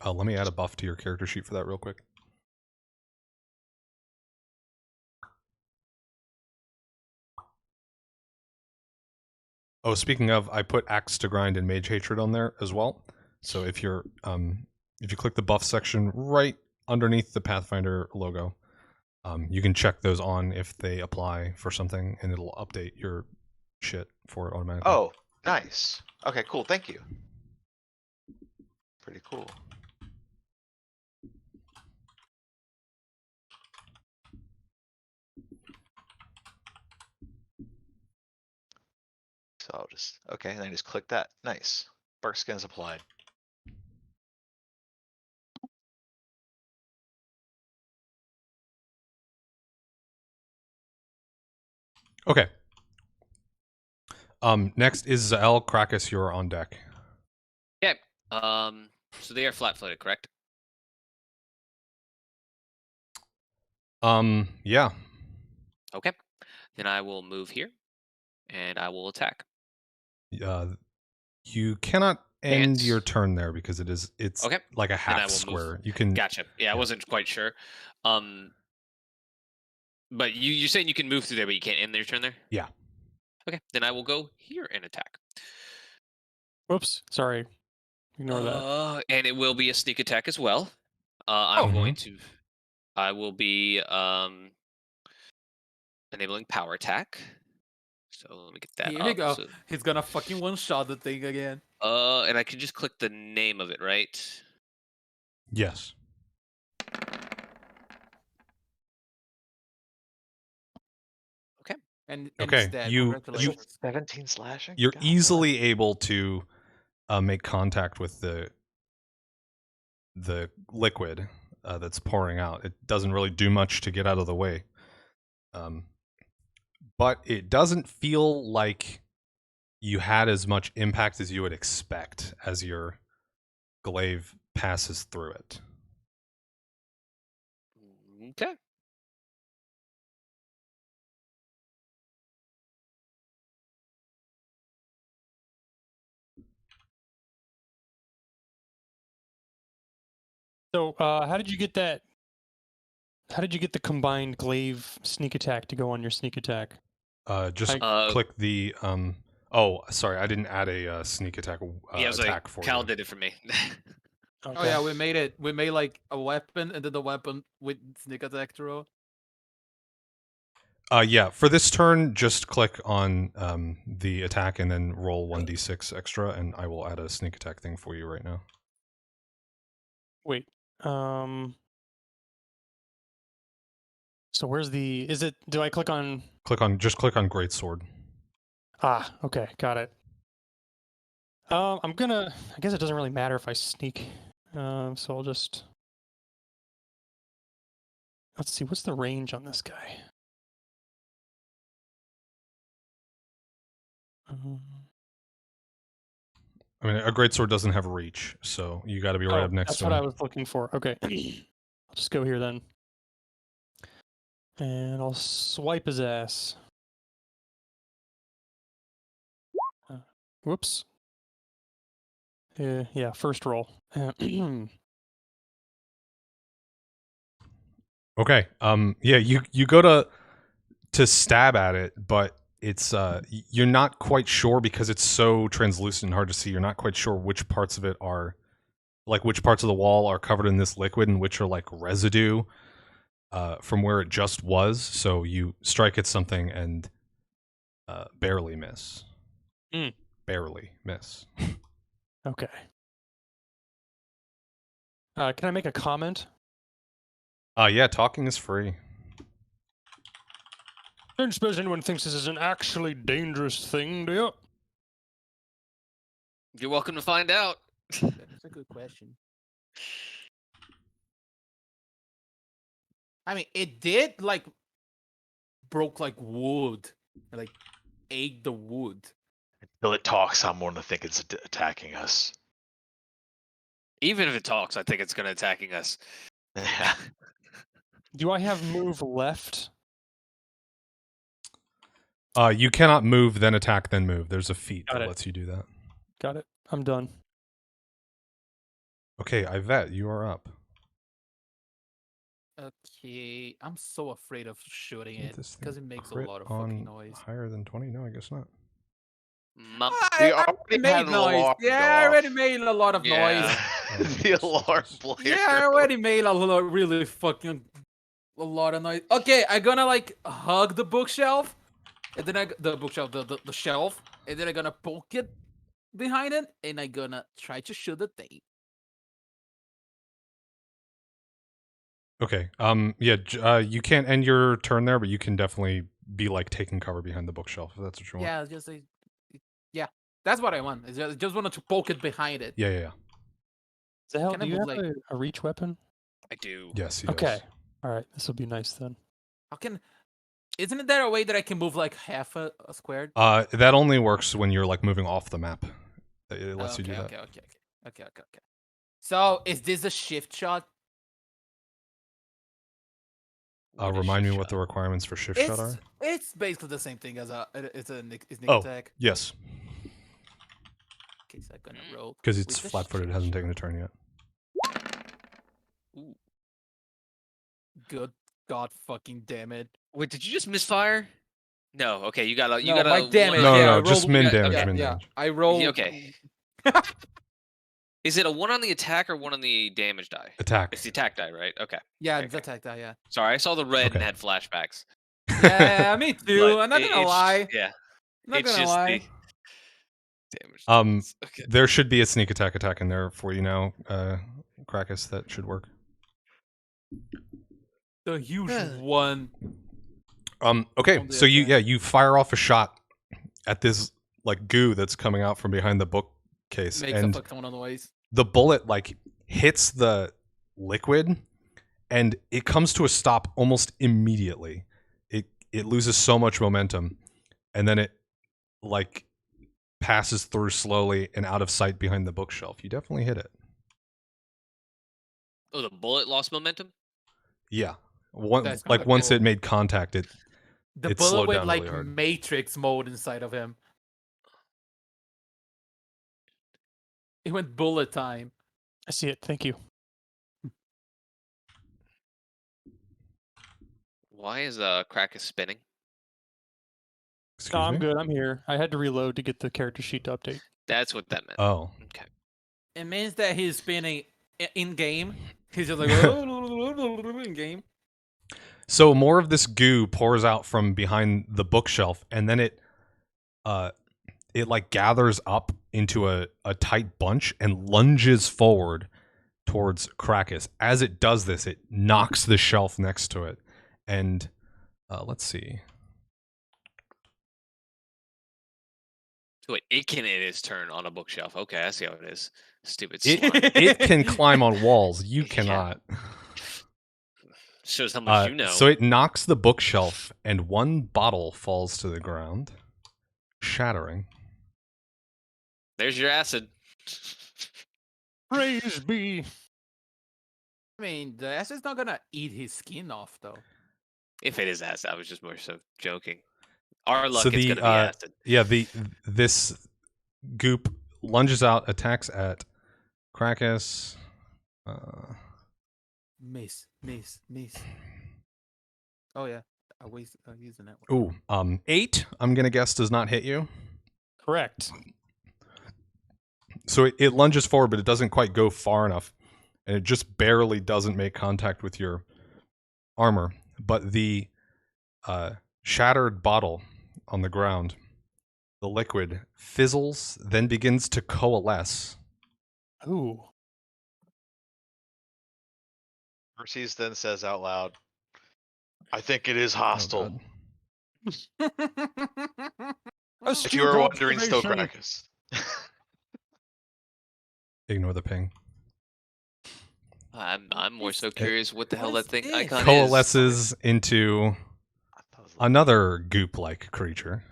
Let me add a buff to your character sheet for that real quick. Oh, speaking of, I put Axe to Grind and Mage Hatred on there as well. So if you click the buff section right underneath the Pathfinder logo, you can check those on if they apply for something, and it'll update your shit for it automatically. Oh, nice. Okay, cool. Thank you. Pretty cool. So I'll just, okay, and then just click that. Nice. Bark Skin is applied. Okay. Next is Zahel. Crakus, you're on deck. Okay. So they are flat-footed, correct? Yeah. Okay. Then I will move here, and I will attack. You cannot end Can't. your turn there because it's Okay. like a Then I half will square. move. You can Gotcha. Yeah, I yeah. wasn't quite sure. But you're saying you can move through there, but you can't end your turn there? Yeah. Okay. Then I will go here and attack. Whoops. Sorry. Ignore that. And it will be a sneak attack as well. I'm going to. I will be enabling power attack. So let me get that Here up. we go. So, He's gonna fucking one-shot the thing again. and I can just click the name of it, right? Yes. And Okay, it's dead. you- Congratulations. 17 slashing? You're God easily able to make contact with the liquid that's pouring out. It doesn't really do much to get out of the way. But it doesn't feel like you had as much impact as you would expect as your glaive passes through it. Okay. So, how did you get that? How did you get the combined glaive sneak attack to go on your sneak attack? Just click the Oh, sorry, I didn't add a sneak attack Yeah, I was attack like, for Cal you. did it for me. Oh yeah, we made it. We made like a weapon and then the weapon with sneak attack to roll. Yeah, for this turn, just click on the attack and then roll 1d6 extra, and I will add a sneak attack thing for you right now. Wait. So where's the? Is it? Do I click on? Just click on Greatsword. Ah, okay, got it. I'm gonna. I guess it doesn't really matter if I sneak. So I'll just. Let's see. What's the range on this guy? I mean, a greatsword doesn't have reach, so you got to be right up next That's to what him. I was looking for. Okay. I'll just go here then. And I'll swipe his ass. Whoops. Yeah, first roll. Okay. Yeah, you go to stab at it, but it's you're not quite sure because it's so translucent and hard to see. You're not quite sure which parts of it are like which parts of the wall are covered in this liquid and which are like residue from where it just was. So you strike at something and barely miss. Barely miss. Okay. Can I make a comment? Yeah, talking is free. Don't suppose anyone thinks this is an actually dangerous thing, do you? You're welcome to find out. That's a good question. I mean, it did like broke like wood, like ate the wood. Until it talks, I'm going to think it's attacking us. Even if it talks, I think it's going to attacking us. Yeah. Do I have move left? You cannot move, then attack, then move. There's a feat Got that it. lets you do that. Got it. I'm done. Okay, Ivette, you are up. Okay, I'm so afraid of shooting Did it this because thing it makes a crit lot of on fucking noise. Higher than 20? No, I guess not. We I already made had an noise. alarm Yeah, go I already off. made a lot of Yeah. noise. Oh, The alarm Jesus. blared. Yeah, I already made a lot, really fucking a lot of noise. Okay, I'm gonna like hug the bookshelf, and then the shelf, and then I'm gonna poke it behind it, and I'm gonna try to shoot the thing. Okay. Yeah. You can't end your turn there, but you can definitely be like taking cover behind the bookshelf if that's what you want. Yeah, just like, yeah, that's what I want. I just wanted to poke it behind it. Yeah. Zahel, Can I do you move, have like- a reach weapon? I do. Yes. He Okay. does. All right. This will be nice then. How can? Isn't there a way that I can move like half a square? That only works when you're like moving off the map. It lets you do that. Okay. So is this a shift shot? What is Remind me shift what the shot? requirements for shift shot are. It's basically the same thing as it's a sneak Oh. attack. Yes, Okay, so I'm gonna roll because it's with the flat-footed. It shift hasn't shot. taken a turn yet. Ooh. Good God fucking damn it! Wait, did you just misfire? No. Okay, you got a. You No, got a my damage. No, yeah, I no, just rolled- min yeah, damage. okay. Min Yeah, damage. I rolled. Okay. Is it a 1 on the attack or 1 on the damage die? Attack. It's the attack die, right? Okay. Yeah, Okay, it's attack that. Yeah. Sorry, I saw the red Okay. and had flashbacks. Yeah, me too. But I'm not gonna it's- lie. Yeah. I'm not it's gonna just lie. the damage. dice. Okay. There should be a sneak attack in there for you now, Crakus. That should work. The huge one. Okay, On the so attack. you fire off a shot at this like goo that's coming out from behind the bookcase, Makes a and fuck ton of noise. the bullet like hits the liquid, and it comes to a stop almost immediately. It loses so much momentum, and then it like passes through slowly and out of sight behind the bookshelf. You definitely hit it. Oh, the bullet lost momentum? Yeah. That's Like kinda once cool. it made contact, The it bullet slowed with down like really hard. Matrix mode inside of him. It went bullet time. I see it. Thank you. Why is Crakus spinning? Excuse No, I'm me? good. I'm here. I had to reload to get the character sheet to update. That's what that meant. Oh. Okay. It means that he's spinning in game. He's just like in game. So more of this goo pours out from behind the bookshelf, and then it like gathers up into a tight bunch and lunges forward towards Crakus. As it does this, it knocks the shelf next to it. And let's see. So wait, it can end its turn on a bookshelf. Okay, I see how it is. Stupid It, slime. it can climb on walls. You Yeah. cannot. Shows how much you know. So it knocks the bookshelf, and one bottle falls to the ground, shattering. There's your acid. Praise be. I mean, the acid is not gonna eat his skin off, though. If it is acid, I was just more so joking. Our luck, So it's the gonna be acid. yeah, this goop lunges out, attacks at Crakus. Miss. Oh yeah, I using that Ooh, one. 8. I'm gonna guess does not hit you. Correct. So it lunges forward, but it doesn't quite go far enough, and it just barely doesn't make contact with your armor. But the shattered bottle on the ground, the liquid fizzles, then begins to coalesce. Ooh. Perses then says out loud, "I think it is hostile." God. If you were wondering, still Crakus. Ignore the ping. I'm more so curious what the hell what that is thing this? icon is. Coalesces into I thought it was another goop-like creature.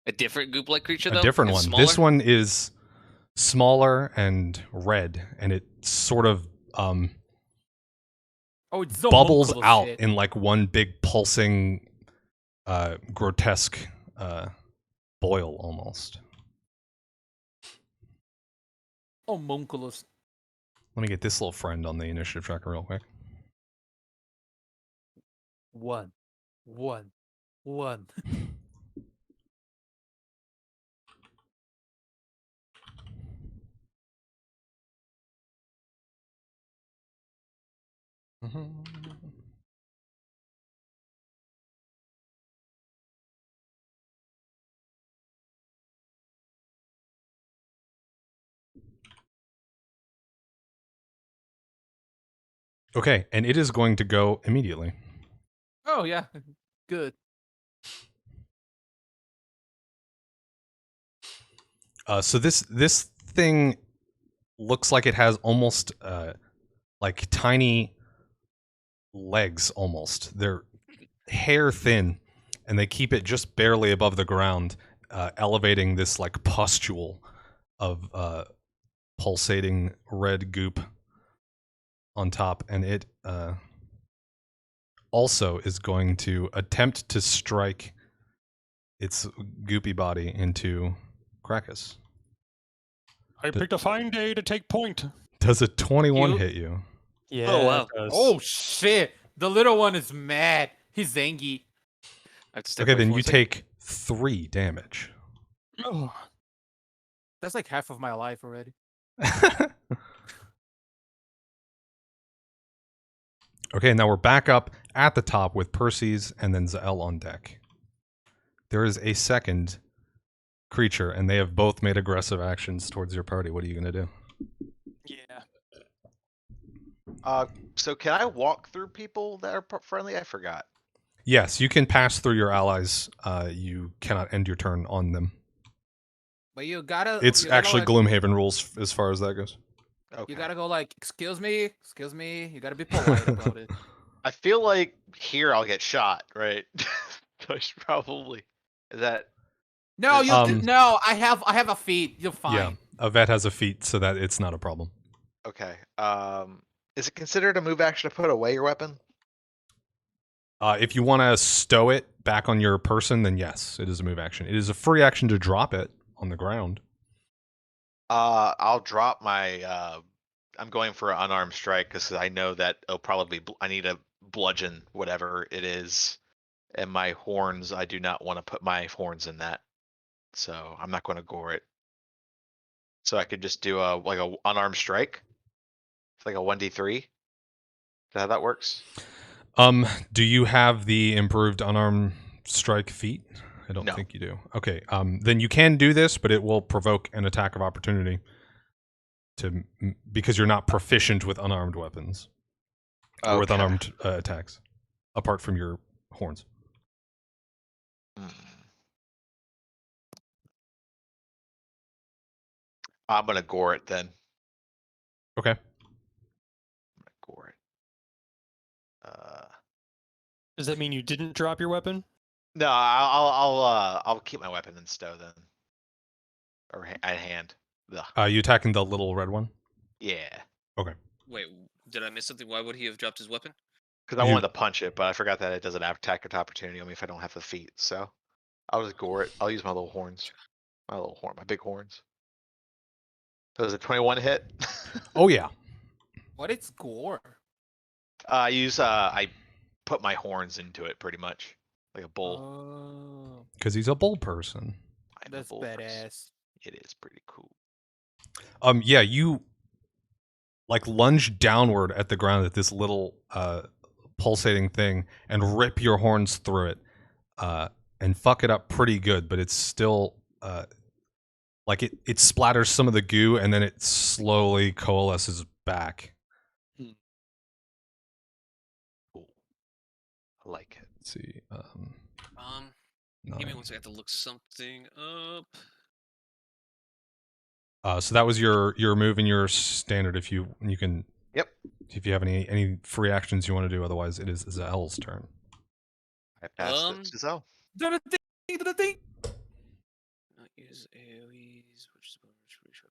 A different goop-like creature, A though? different And one. smaller? This one is smaller and red, and it sort of Oh, it's so bubbles homunculus out shit. in like one big pulsing, grotesque boil almost. Homunculus. Let me get this little friend on the initiative tracker real quick. One. Okay, and it is going to go immediately. Oh yeah, good. So this thing looks like it has almost like tiny legs almost. They're hair thin, and they keep it just barely above the ground, elevating this like pustule of pulsating red goop on top, and it also is going to attempt to strike its goopy body into Crakus. I picked a fine day to take point. Does a 21 You- hit you? Yeah. Oh, wow. it does. Oh shit! The little one is mad. He's zangy. I have to step Okay, away then for you a second. take 3 damage. Oh. That's like half of my life already. Okay, now we're back up at the top with Perses and then Zahel on deck. There is a second creature, and they have both made aggressive actions towards your party. What are you going to do? Yeah. So can I walk through people that are friendly? I forgot. Yes, you can pass through your allies. You cannot end your turn on them. But you gotta. It's you gotta, actually like, Gloomhaven rules as far as that goes. Okay. You gotta go like, excuse me. You gotta be polite about it. I feel like here I'll get shot, right? So I should probably. Is that No, you Um, no. I have a feat. You're fine. Yeah, Ivette has a feat, so that it's not a problem. okay? Is it considered a move action to put away your weapon? If you want to stow it back on your person, then yes, it is a move action. It is a free action to drop it on the ground. I'll drop my. I'm going for an unarmed strike because I know that it'll probably. I need a bludgeon, whatever it is, and my horns. I do not want to put my horns in that, so I'm not going to gore it. So I could just do a unarmed strike, it's like a 1d3. Is that how that works? Do you have the improved unarmed strike feat? I don't No. think you do. Okay, then you can do this, but it will provoke an attack of opportunity because you're not proficient with unarmed weapons or with Okay. unarmed attacks, apart from your horns. Mm. I'm gonna gore it then. Okay. I'm gonna gore it. Does that mean you didn't drop your weapon? No, I'll keep my weapon in stow then, or at hand. You attacking the little red one? Yeah. Wait, did I miss something? Why would he have dropped his weapon? Because I You- wanted to punch it, but I forgot that it doesn't have attack opportunity on me if I don't have the feet. So I'll just gore it. I'll use my little horns. My big horns. Does a 21 hit? Oh yeah. What is gore? I put my horns into it pretty much. Like a bull. Oh, Because he's a bull person. I'm a that's bull person. badass. It is pretty cool. Yeah, you like lunge downward at the ground at this little pulsating thing and rip your horns through it. And fuck it up pretty good, but it's still like it splatters some of the goo and then it slowly coalesces back. Cool. I like it. Let's see. Give me 9. one second to look something up. So that was your move and your standard. If you can. Yep. If you have any free actions you want to do, otherwise it is Zahel's turn. I passed it to Zahel. Do the thing, do the thing. Not use AoEs, which is reach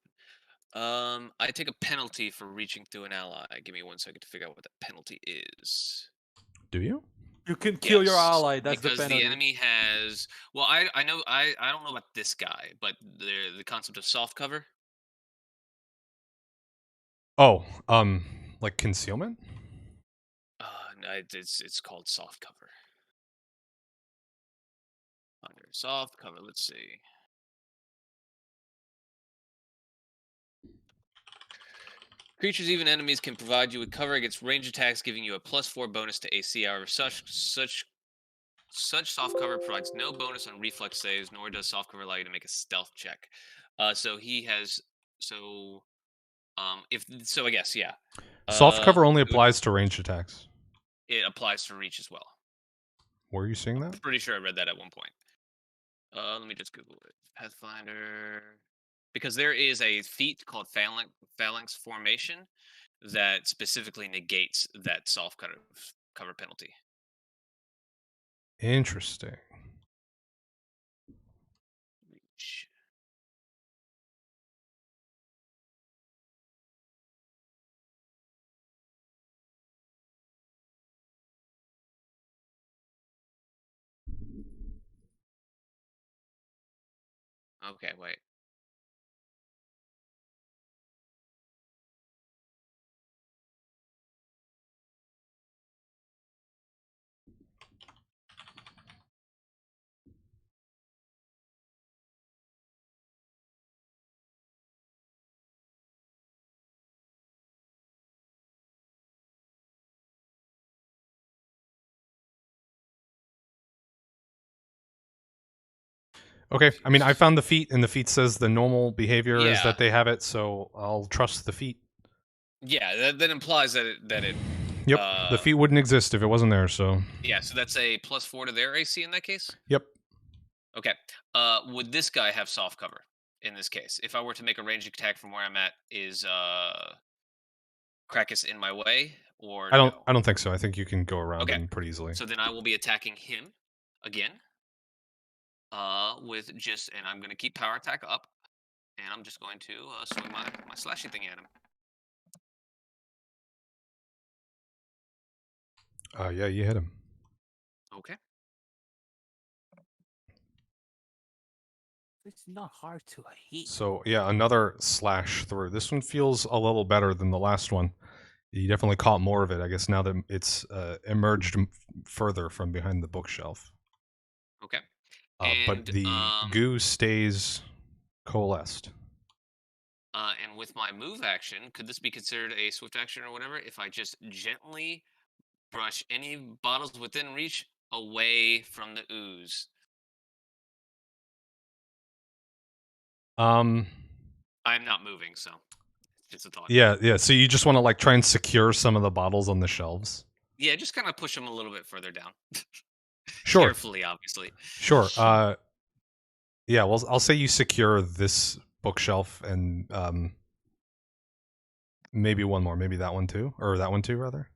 weapon. I take a penalty for reaching through an ally. Give me 1 second to figure out what that penalty is. Do you? You can kill your Yes, ally. That's because the penalty. the enemy has. Well, I know I don't know about this guy, but the concept of soft cover. Oh, like concealment? No, it's called soft cover. Under soft cover, let's see. Creatures, even enemies, can provide you with cover against range attacks, giving you a +4 bonus to AC. However, such soft cover provides no bonus on reflex saves, nor does soft cover allow you to make a stealth check. So he has I guess yeah. Soft cover only it would- applies to ranged attacks. It applies to reach as well. Where are you seeing that? Pretty sure I read that at one point. Let me just Google it. Pathfinder. Because there is a feat called Phalanx Formation that specifically negates that soft cover penalty. Interesting. Reach. Okay, wait. Okay, I mean, I found the feat, and the feat says the normal behavior is Yeah. that they have it, so I'll trust the feat. Yeah, that implies that it. Yep, the feat wouldn't exist if it wasn't there, so. Yeah, so that's a +4 to their AC in that case. Yep. Okay. Would this guy have soft cover in this case? If I were to make a ranged attack from where I'm at, is Crakus in my way, or I don't no? think so. I think you can go around Okay. him pretty easily. So then I will be attacking him again. With just, and I'm gonna keep power attack up, and I'm just going to swing my slashy thing at him. Yeah, you hit him. Okay. It's not hard to hit. So yeah, another slash through. This one feels a little better than the last one. You definitely caught more of it, I guess, now that it's emerged further from behind the bookshelf. Okay. But the goo stays coalesced. And with my move action, could this be considered a swift action or whatever? If I just gently brush any bottles within reach away from the ooze. I'm not moving, so it's just a thought. Yeah. So you just want to like try and secure some of the bottles on the shelves. Yeah, just kind of push them a little bit further down. Sure. Carefully, obviously. Sure. Yeah. Well, I'll say you secure this bookshelf and maybe one more, maybe that one too, or that one too, rather.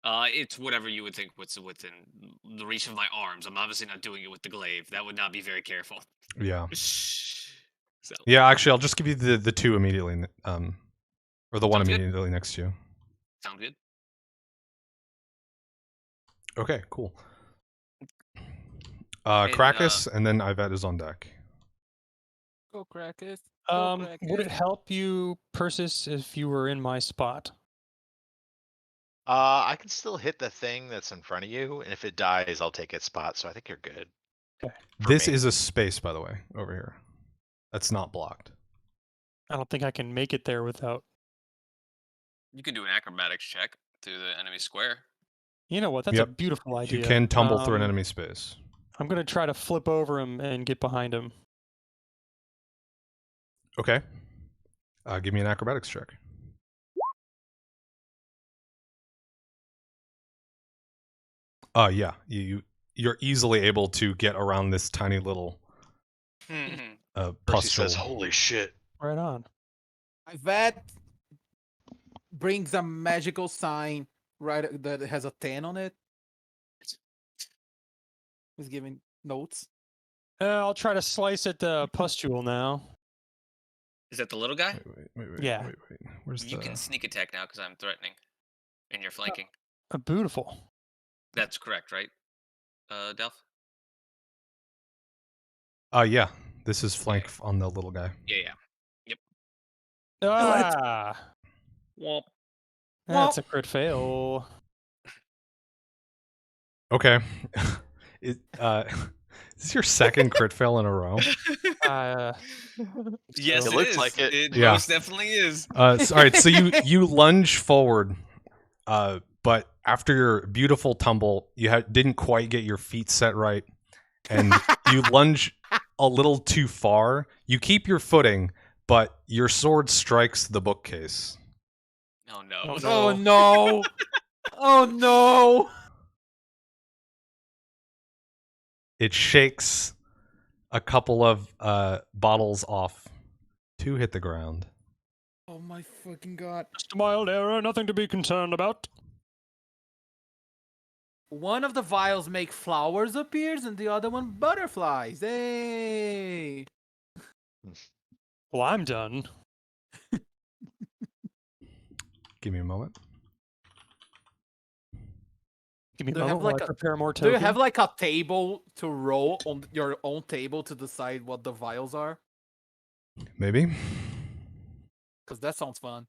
It's whatever you would think what's within the reach of my arms. I'm obviously not doing it with the glaive. That would not be very careful. Yeah. So Yeah, actually, I'll just give you the two immediately, or the one Sounds good. immediately next to you. sound good. Okay, cool. And, Crakus, and then Ivette is on deck. Go Crakus. Would it help you, Persis, if you were in my spot? I can still hit the thing that's in front of you, and if it dies, I'll take its spot. So I think you're good. Okay. For This me. is a space, by the way, over here. That's not blocked. I don't think I can make it there without. You can do an acrobatics check to the enemy square. You know what? That's Yep. a beautiful idea. You can tumble through an enemy space. I'm gonna try to flip over him and get behind him. Okay. Give me an acrobatics check. Yeah. You're easily able to get around this tiny little Percy pustule. says, "Holy shit!" Right on. Ivette brings a magical sign right that has a 10 on it. He's giving notes. I'll try to slice at the pustule now. Is that the little guy? Wait. Yeah. Wait. Where's You the... can sneak attack now because I'm threatening, and you're flanking. Beautiful. That's correct, right, Delph? Yeah. This is flank on the little guy. Yeah. Ah, Well, that's a crit fail. Okay. Is this your second crit fail in a row? yes, It it looks is. like it. It Yeah. most definitely is. All right, so you lunge forward, but after your beautiful tumble, you didn't quite get your feet set right, and you lunge a little too far. You keep your footing, but your sword strikes the bookcase. Oh no. Oh no! Oh no! It shakes a couple of bottles off. 2 hit the ground. Oh my fucking god! Just a mild error, nothing to be concerned about. One of the vials make flowers appears, and the other one butterflies. Hey! Well, I'm done. Give me a moment. Give me a Do you have moment while like I a- prepare more Do tokens. you have like a table to roll on your own table to decide what the vials are? Maybe. Because that sounds fun.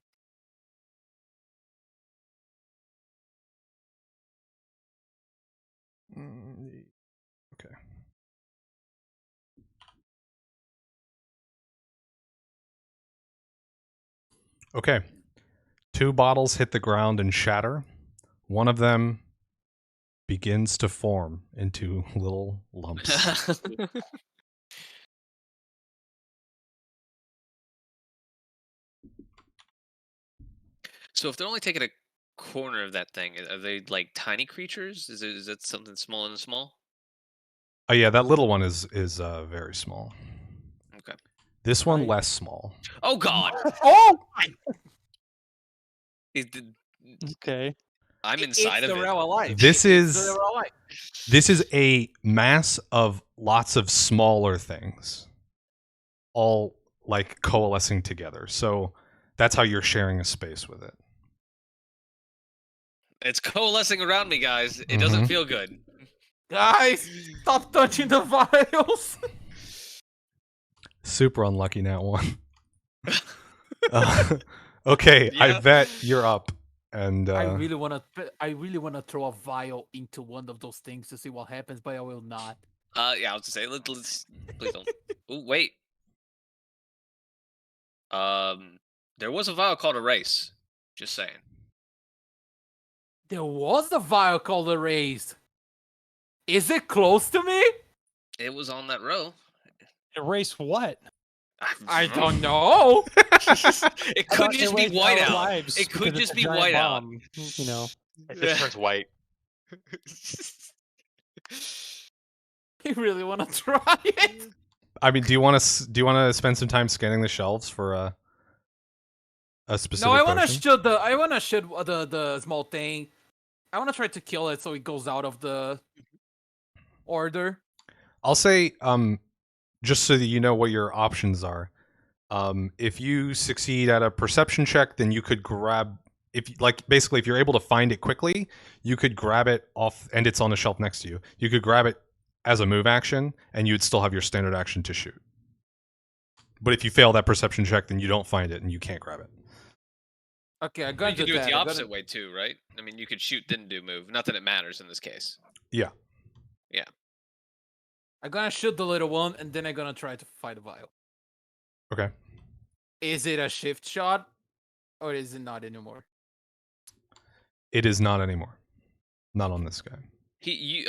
Okay. Okay. 2 bottles hit the ground and shatter. One of them begins to form into little lumps. So if they're only taking a corner of that thing, are they like tiny creatures? Is that something small and small? Oh yeah, that little one is very small. Okay. This one Right. less small. Oh God! Oh! Okay. I'm inside of it. Real life. This It's is the real life. this is a mass of lots of smaller things, all like coalescing together. So that's how you're sharing a space with it. It's coalescing around me, guys. It doesn't feel good. Guys, stop touching the vials. Super unlucky now one. Okay, Yeah. Ivette, you're up. And I really wanna throw a vial into one of those things to see what happens, but I will not. Yeah, I was to say, let's please don't. Ooh, wait. There was a vial called Erase. Just saying. There was a vial called Erased. Is it close to me? It was on that row. Erase what? I don't know. It could just be whiteout. It could just be whiteout. You know. It just turns white. You really want to try it? I mean, do you want to spend some time scanning the shelves for a specific? No, I want to potion? shoot the small thing. I want to try to kill it so it goes out of the order. I'll say, just so that you know what your options are. If you succeed at a perception check, then you could grab. If you're able to find it quickly, you could grab it off, and it's on the shelf next to you. You could grab it as a move action, and you'd still have your standard action to shoot. But if you fail that perception check, then you don't find it, and you can't grab it. Okay, I'm You going can to do it the I'm opposite gonna- way too, right? I mean, you could shoot then do move. Not that it matters in this case. I'm gonna shoot the little one, and then I'm gonna try to fight a vial. Okay. Is it a shift shot, or is it not anymore? It is not anymore. Not on this guy. He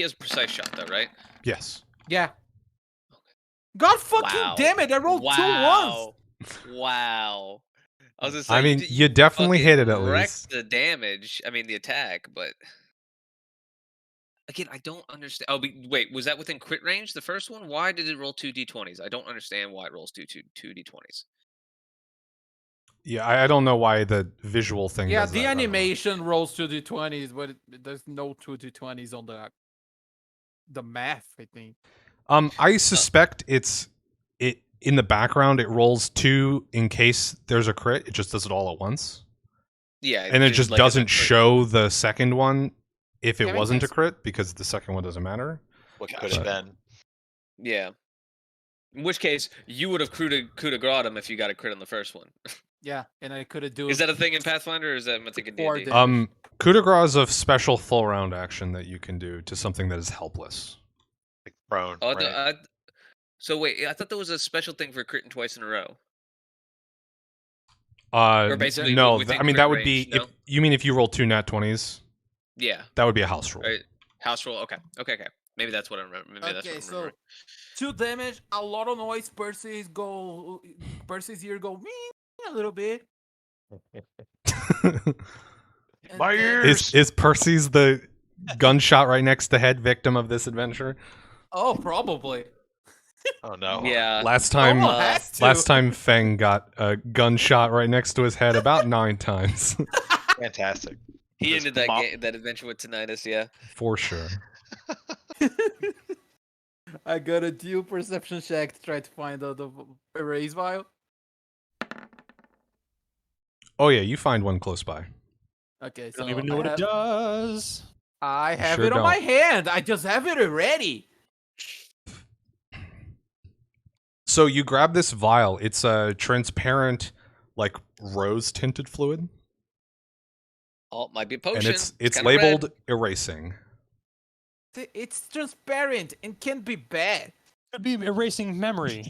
has precise shot though, right? Yes. Yeah. God fucking Wow. damn it! I rolled 2 ones. Wow. Wow. I was gonna say, I mean, d- you definitely fucking hit it at wrecked least. the damage. I mean, the attack, but again, I don't understand. Oh, wait, was that within crit range? The first one? Why did it roll 2d20s? I don't understand why it rolls two d20s. Yeah, I don't know why the visual thing. Yeah, does the that, I don't know. animation rolls 2d20s, but there's no 2d20s on the math. I think. I suspect it in the background. It rolls 2 in case there's a crit. It just does it all at once, Yeah, and it just like, as a doesn't crit- show the second one if it That makes wasn't a sense. crit, because the second one doesn't matter. What Gotcha. could have been? Yeah. In which case, you would have coup de grace him if you got a crit on the first one. Yeah, and I could have do. Is that a thing in Pathfinder, or is that I think in Or D&D? the- Coup de grace is a special full round action that you can do to something that is helpless. Like prone, Oh, right? so wait, I thought there was a special thing for critting twice in a row. Or basically no, within I mean crit that would range, be no? if you mean if you roll 2 nat 20s, Yeah. that would be a house roll. Right. House roll. Okay. Maybe that's what I remember. Maybe that's what Okay, I'm so remembering. 2 damage, a lot of noise. Percy's ear go a little bit. and My then- ears! Is Percy's the gunshot right next to head victim of this adventure? Oh, probably. Oh no. Yeah. Last time, Someone has to. last time Feng got a gunshot right next to his head about 9 times, Fantastic. He Just ended mop- that adventure with tinnitus. Yeah. for sure. I got a dual perception check to try to find the erase vial. Oh yeah, you find one close by. Okay, I so don't even know what it does. I have Sure it on my don't. hand. I just have it already. So you grab this vial. It's a transparent, like rose tinted fluid, Oh, it might be a potion. and it's kinda labeled red. erasing. It's transparent and can't be bad. Could be erasing memory.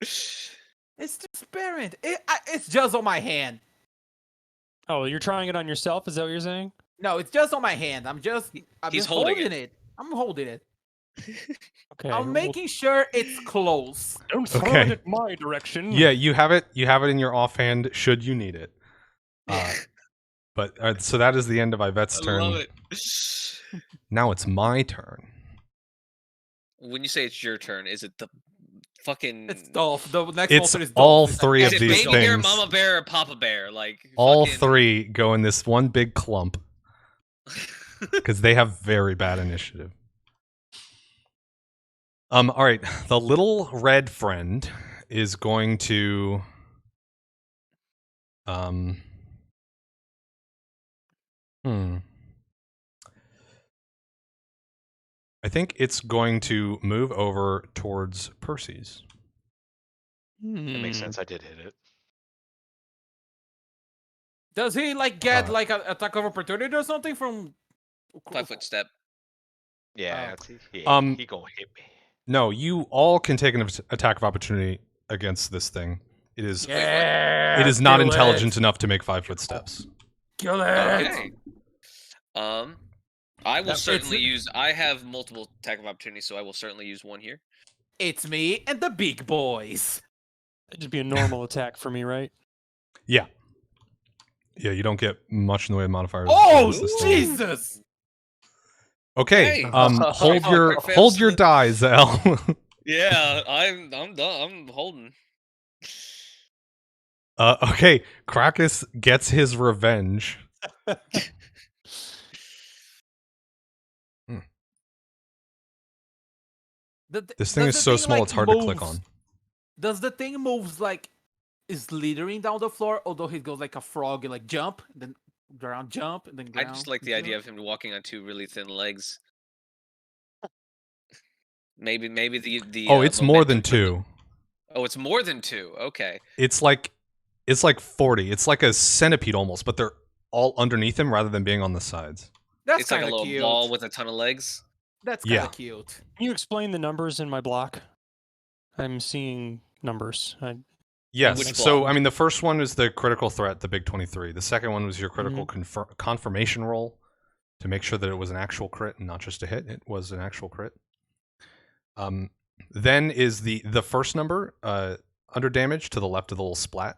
It's transparent. It's just on my hand. Oh, you're trying it on yourself? Is that what you're saying? No, it's just on my hand. I'm he's just holding holding it. I'm holding it. Okay. I'm well, making sure it's close. don't throw Okay. it at my direction. Yeah, you have it. You have it in your offhand. Should you need it. But so that is the end of Ivette's I turn. love it. Now it's my turn. When you say it's your turn, is it the fucking? It's Dolph. The next It's monster is Dolph. all It's 3 Is of it these baby bear, things. mama bear, or papa bear? Like All fucking- 3 go in this one big clump because they have very bad initiative. All right, the little red friend is going to I think it's going to move over towards Percy's. That makes sense. I did hit it. Does he get Uh, like an attack of opportunity or something from? 5-foot step. Yeah, he Um, gonna hit me. No, you all can take an attack of opportunity against this thing. It is Yeah. it is not kill intelligent It. enough to make 5-foot steps. Kill it. Okay. I will It's- certainly use. I have multiple attack of opportunity, so I will certainly use one here. It's me and the big boys. That'd just be a normal attack for me, right? Yeah. Yeah, you don't get much in the way of modifiers. Oh against this thing. Jesus! Okay, Hey. hold Oh, your quick fail hold your slip. die, Zahel. Yeah, I'm done. I'm holding. Okay, Crakus gets his revenge. This thing is so small it's hard to click on. Does the thing moves like slithering down the floor, although he goes like a frog and like jump, and then ground jump, and then I ground? just like the jump? idea of him walking on 2 really thin legs. Maybe the Oh, it's more than momentum from the- 2. Oh, it's more than 2. Okay. It's like 40. It's like a centipede almost, but they're all underneath him rather than being on the sides. That's It's like kind a of little cute. ball with a ton of legs. That's Yeah. kind of cute. Can you explain the numbers in my block? I'm seeing numbers. Yes. Which So, block? I mean, the first one is the critical threat, the big 23. The second one was your critical confirmation roll to make sure that it was an actual crit and not just a hit. It was an actual crit. Then is the first number under damage to the left of the little splat.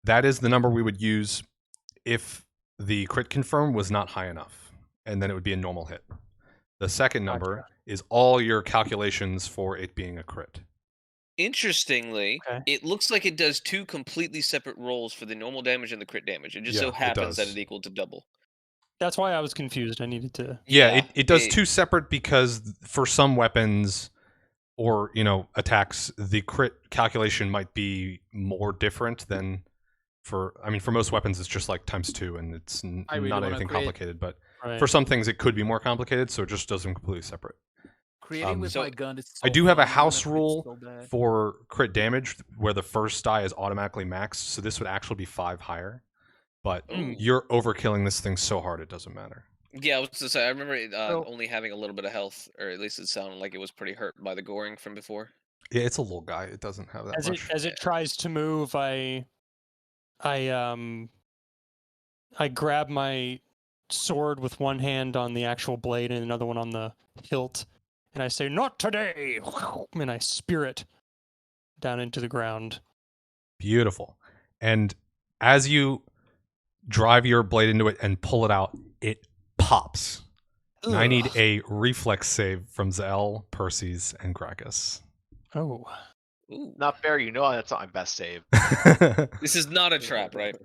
That is the number we would use if the crit confirm was not high enough, and then it would be a normal hit. The second number is all your calculations for it being a crit. Interestingly, Okay. it looks like it does 2 completely separate rolls for the normal damage and the crit damage. It just Yeah, so it happens that does. it equal to double. That's why I was confused. I needed to. Yeah, it does 2 separate because for some weapons or, attacks, the crit calculation might be more different than for most weapons it's just like ×2 and it's I really not wanna anything crit. complicated, but Right. for some things it could be more complicated, so it just does them completely separate. Creating with So- my gun is so I do have a fun, I'm house gonna crit rule so bad. for crit damage where the first die is automatically maxed, so this would actually be 5 higher. But Ooh. you're overkilling this thing so hard it doesn't matter. Yeah, I was to say, I remember it, So- only having a little bit of health, or at least it sounded like it was pretty hurt by the goring from before. Yeah, it's a little guy. It doesn't have that As much. it tries to move, I grab my sword with one hand on the actual blade and another one on the hilt, and I say, "Not today!" And I spear it down into the ground. Beautiful. And as you drive your blade into it and pull it out, it pops. And I need Ugh. a reflex save from Zahel, Perses, and Crakus. Oh, Ooh. Not fair, that's not my best save. This is not a trap, right?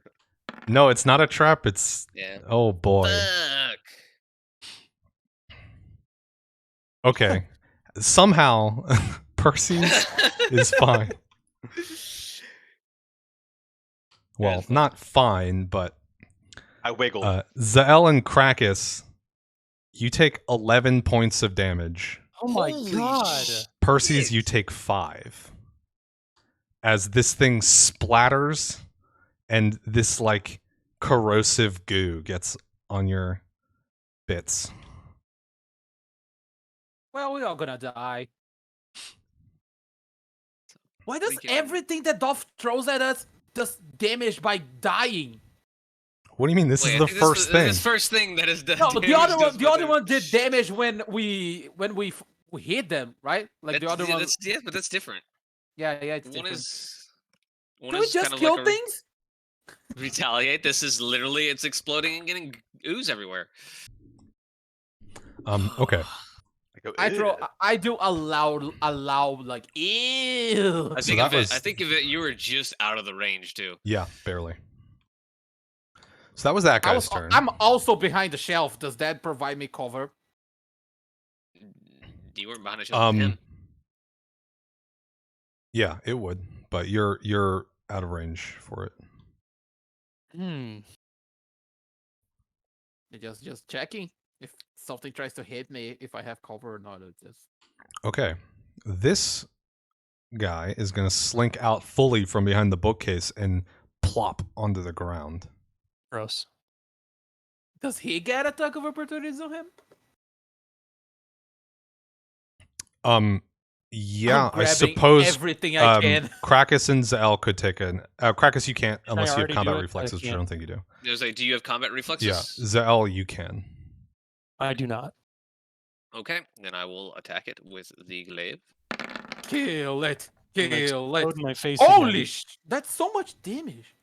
No, it's not a trap. It's Yeah. oh boy. Fuck. Okay. Somehow Perses is fine. Well, That's fine. not fine, but I wiggled. Zahel and Crakus, you take 11 points of damage. oh my Holy god! Perses, Shit. you take 5. As this thing splatters and this like corrosive goo gets on your bits. Well, we're all gonna die. Why does We can- everything that Dolph throws at us does damage by dying? What do you mean? This Wait, is I the think first thing. This first thing that is done. No, the other one did damage when we hit them, right? Like the other one. Yeah, but that's different. Yeah, it's One different. is. Can we just kinda kill like a things? retaliate. This is literally it's exploding and getting ooze everywhere. Okay. go, I throw. "Ugh." I do a loud like ew. I So think that of it. was- I think of it. You were just out of the range too. Yeah, barely. So that was that guy's turn. I'm also behind the shelf. Does that provide me cover? You weren't behind a shelf. with him. Yeah, it would, but you're out of range for it. Just checking if something tries to hit me, if I have cover or not. It's just Okay. This guy is going to slink out fully from behind the bookcase and plop onto the ground. Gross. Does he get attack of opportunities on him? Yeah, I'm I grabbing suppose everything I can. Crakus and Zahel could take an Crakus you can't unless you have already do combat it? I reflexes, which I can't. don't think you do. It was like, do you have combat reflexes? Yeah, Zahel you can. I do not. Okay, then I will attack it with the glaive. Kill it. I'm gonna Kill it. explode in my face. Holy again. that's so much damage.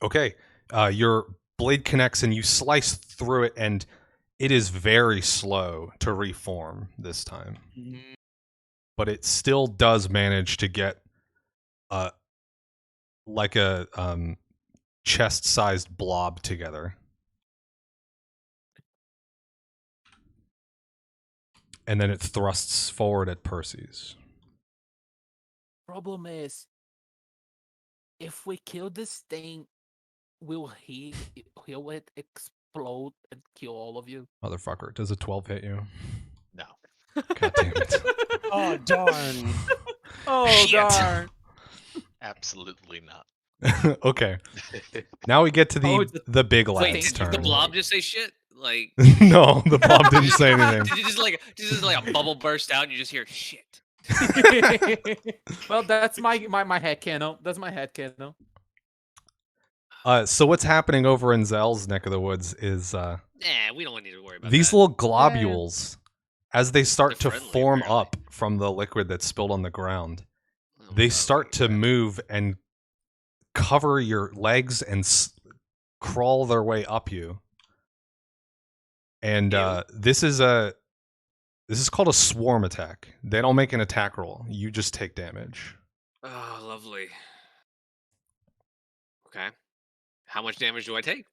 Okay, your blade connects and you slice through it, and it is very slow to reform this time. But it still does manage to get like a chest-sized blob together. and then it thrusts forward at Perses. Problem is, if we kill this thing, will it explode and kill all of you? Motherfucker, does a 12 hit you? No. God damn it. Oh, darn. Oh Shit. darn! Absolutely not. Okay. Now we get to Oh, it's a- the big Wait, lad's did turn. the blob just say shit? Like, No, the blob didn't say anything. did you just like a bubble burst out and you just hear shit? Well, that's my headcanon. That's my headcanon. So what's happening over in Zahel's neck of the woods is Nah, we don't need to worry about these that. little globules, as they start They're to friendly, form apparently. up from the liquid that's spilled on the ground, Oh, they God, start to okay. move and cover your legs and crawl their way up you. And Ew. this is called a swarm attack. They don't make an attack roll. You just take damage. Oh, lovely. Okay. How much damage do I take?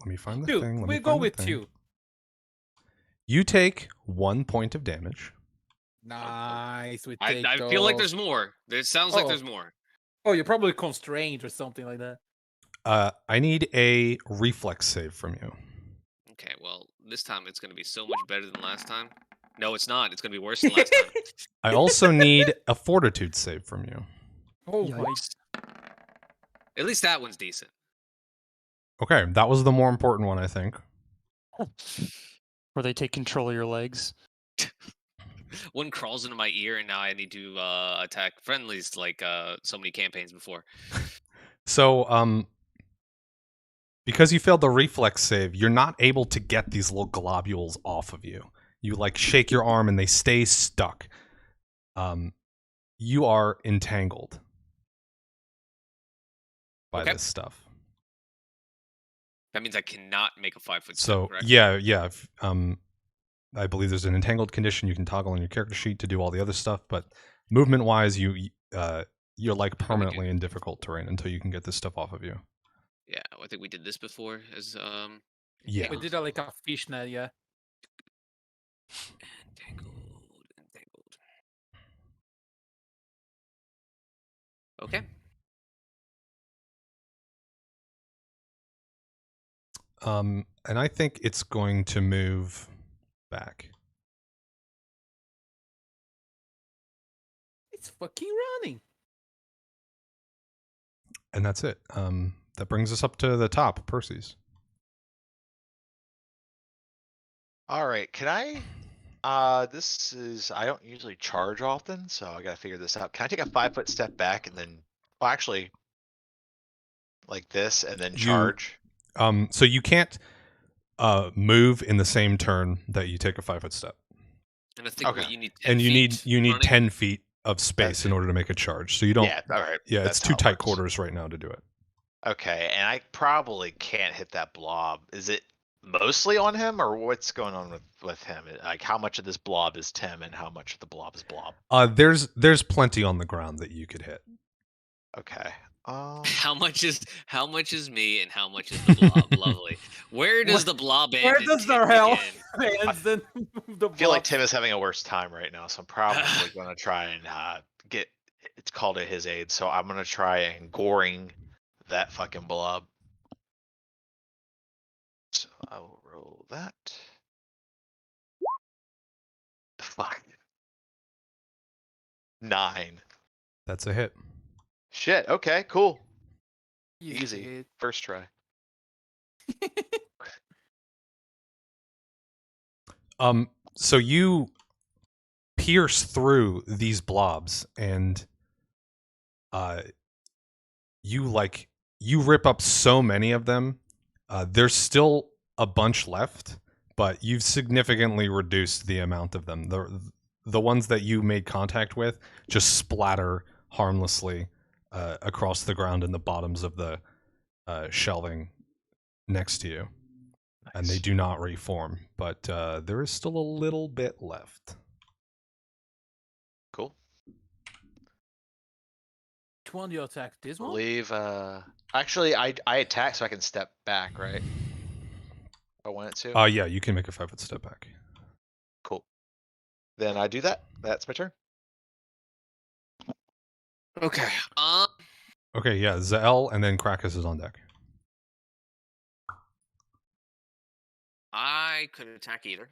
Let me find the Dude, thing. Let we me go find the with thing. 2. You take 1 point of damage. Nice. We I take feel like those. there's more. It sounds like Oh. there's more. Oh, you're probably constrained or something like that. I need a reflex save from you. Okay, well, this time it's going to be so much better than last time. No, it's not. It's going to be worse than last time. I also need a fortitude save from you. Oh my! Yikes. At least that one's decent. Okay, that was the more important one, I think. Where they take control of your legs. One crawls into my ear, and now I need to attack friendlies like so many campaigns before. So, because you failed the reflex save, you're not able to get these little globules off of you. You like shake your arm and they stay stuck. You are entangled by Okay. this stuff. That means I cannot make a 5-foot step, So correct? yeah. I believe there's an entangled condition you can toggle on your character sheet to do all the other stuff, but movement-wise, you're like permanently in difficult terrain until you can get this stuff off of you. Yeah, I think we did this before as Yeah. We did like a fishnet, yeah. entangled. Okay. And I think it's going to move back. It's fucking running. And that's it. That brings us up to the top, Perses. All right, can I? I don't usually charge often, so I gotta figure this out. Can I take a 5-foot step back and then, well, actually, like this, and then You- charge? So you can't move in the same turn that you take a 5-foot step, And I think Okay. what you need 10 and you feet need running. 10 feet of space in order to make a charge. So you don't. Yeah, all right. Yeah, that's it's how too it tight works. quarters right now to do it. Okay, and I probably can't hit that blob. Is it mostly on him, or what's going on with him? Like, how much of this blob is Tim, and how much of the blob is blob? There's plenty on the ground that you could hit. Okay. How much is me and how much is the blob? Lovely. Where does the blob end? Where and does Tim the hell begin? ends then the I feel like blob? Tim is having a worse time right now, so I'm probably gonna try and get it's called to his aid. So I'm gonna try and goring that fucking blob. So I will roll that. Fuck. 9. That's a hit. Shit. Okay. Cool. Easy Easy. hit. First try. So you pierce through these blobs and you rip up so many of them. There's still a bunch left, but you've significantly reduced the amount of them. The ones that you made contact with just splatter harmlessly across the ground in the bottoms of the shelving next to you. And they Nice. do not reform, but there is still a little bit left. Cool. Which one do you attack? This I one? believe. Actually, I attack so I can step back, right? If I wanted to. Yeah, you can make a 5-foot step back. Then I do that. That's my turn. Okay. Okay, yeah, Zahel and then Crakus is on deck. I could attack either.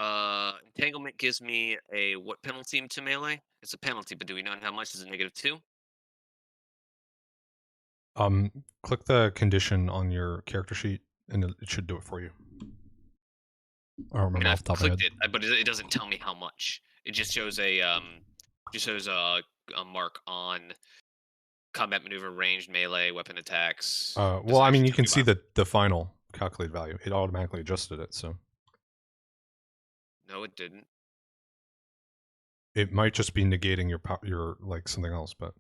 Entanglement gives me a what penalty to melee? It's a penalty, but do we know how much is a -2? Click the condition on your character sheet, and it should do it for you. I don't I mean, remember off I've the top of my head. clicked it, but it doesn't tell me how much. It just shows a mark on combat maneuver, ranged, melee, weapon attacks. Well, I mean, you can see that. the final calculated value. It automatically adjusted it, so No, it didn't. it might just be negating your like something else. But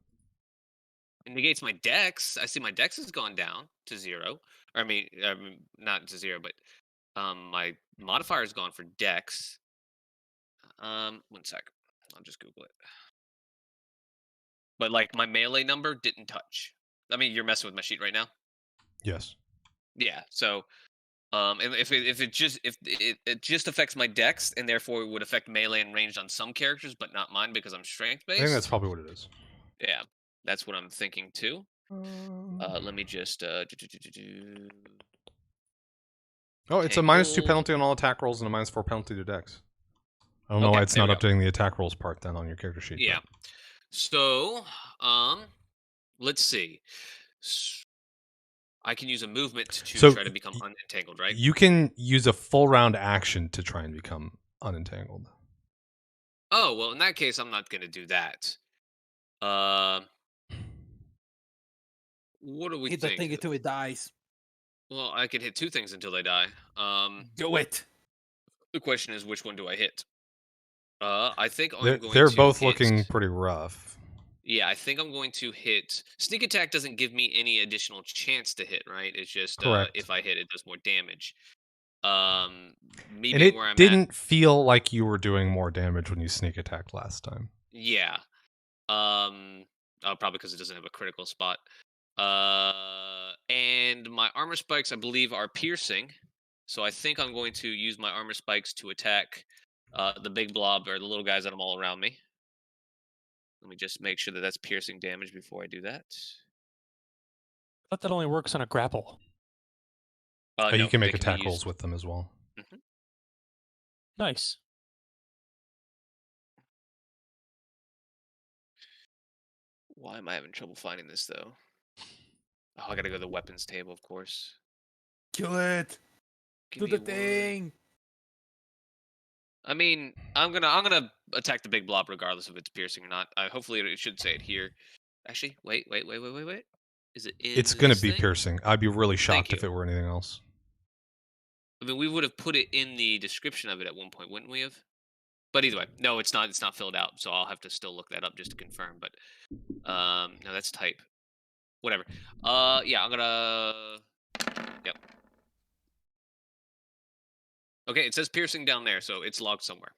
It negates my dex. I see my dex has gone down to 0. I mean, not to 0, but my modifier has gone for dex. 1 sec. I'll just Google it. But like my melee number didn't touch. I mean, you're messing with my sheet right now. yes, Yeah. So, and if it just affects my dex, and therefore it would affect melee and ranged on some characters, but not mine because I'm strength based. I think that's probably what it is. Yeah, that's what I'm thinking too. Let me just Oh, it's a -2 Tangled. penalty on all attack rolls and a -4 penalty to dex. I don't know Okay, why it's there not we go. updating the attack rolls part then on your character sheet. Yeah. So, let's see. I can use a movement to So, try to become unentangled, right? You can use a full round action to try and become unentangled. Oh, well, in that case, I'm not going to do that. What do we Hit the think? thing until it dies. Well, I can hit 2 things until they die. Do it. The question is, which one do I hit? I think I'm going They're to both hit- looking pretty rough. Yeah, I think I'm going to hit. Sneak attack doesn't give me any additional chance to hit, right? It's just Correct. if I hit, it does more damage. Me And being it where I'm didn't feel like you were doing more damage when you sneak attacked last time. Yeah. Probably because it doesn't have a critical spot. And my armor spikes, I believe, are piercing. So I think I'm going to use my armor spikes to attack the big blob or the little guys that are all around me. Let me just make sure that that's piercing damage before I do that. But that only works on a grapple. No, You can make they be attack used- rolls with them as well. Mhm. Nice. Why am I having trouble finding this though? Oh, I gotta go to the weapons table, of course. Kill it. Give Do me the one. thing. I mean, I'm gonna attack the big blob regardless if it's piercing or not. Hopefully, it should say it here. Actually, wait. Is it in? It's going to this be thing? piercing. I'd be really shocked you. if it were anything else. I mean, we would have put it in the description of it at one point, wouldn't we have? But either way, no, it's not. It's not filled out, so I'll have to still look that up just to confirm. But no, that's type. Whatever. Yeah, I'm gonna. Yep. Okay, it says piercing down there, so it's logged somewhere.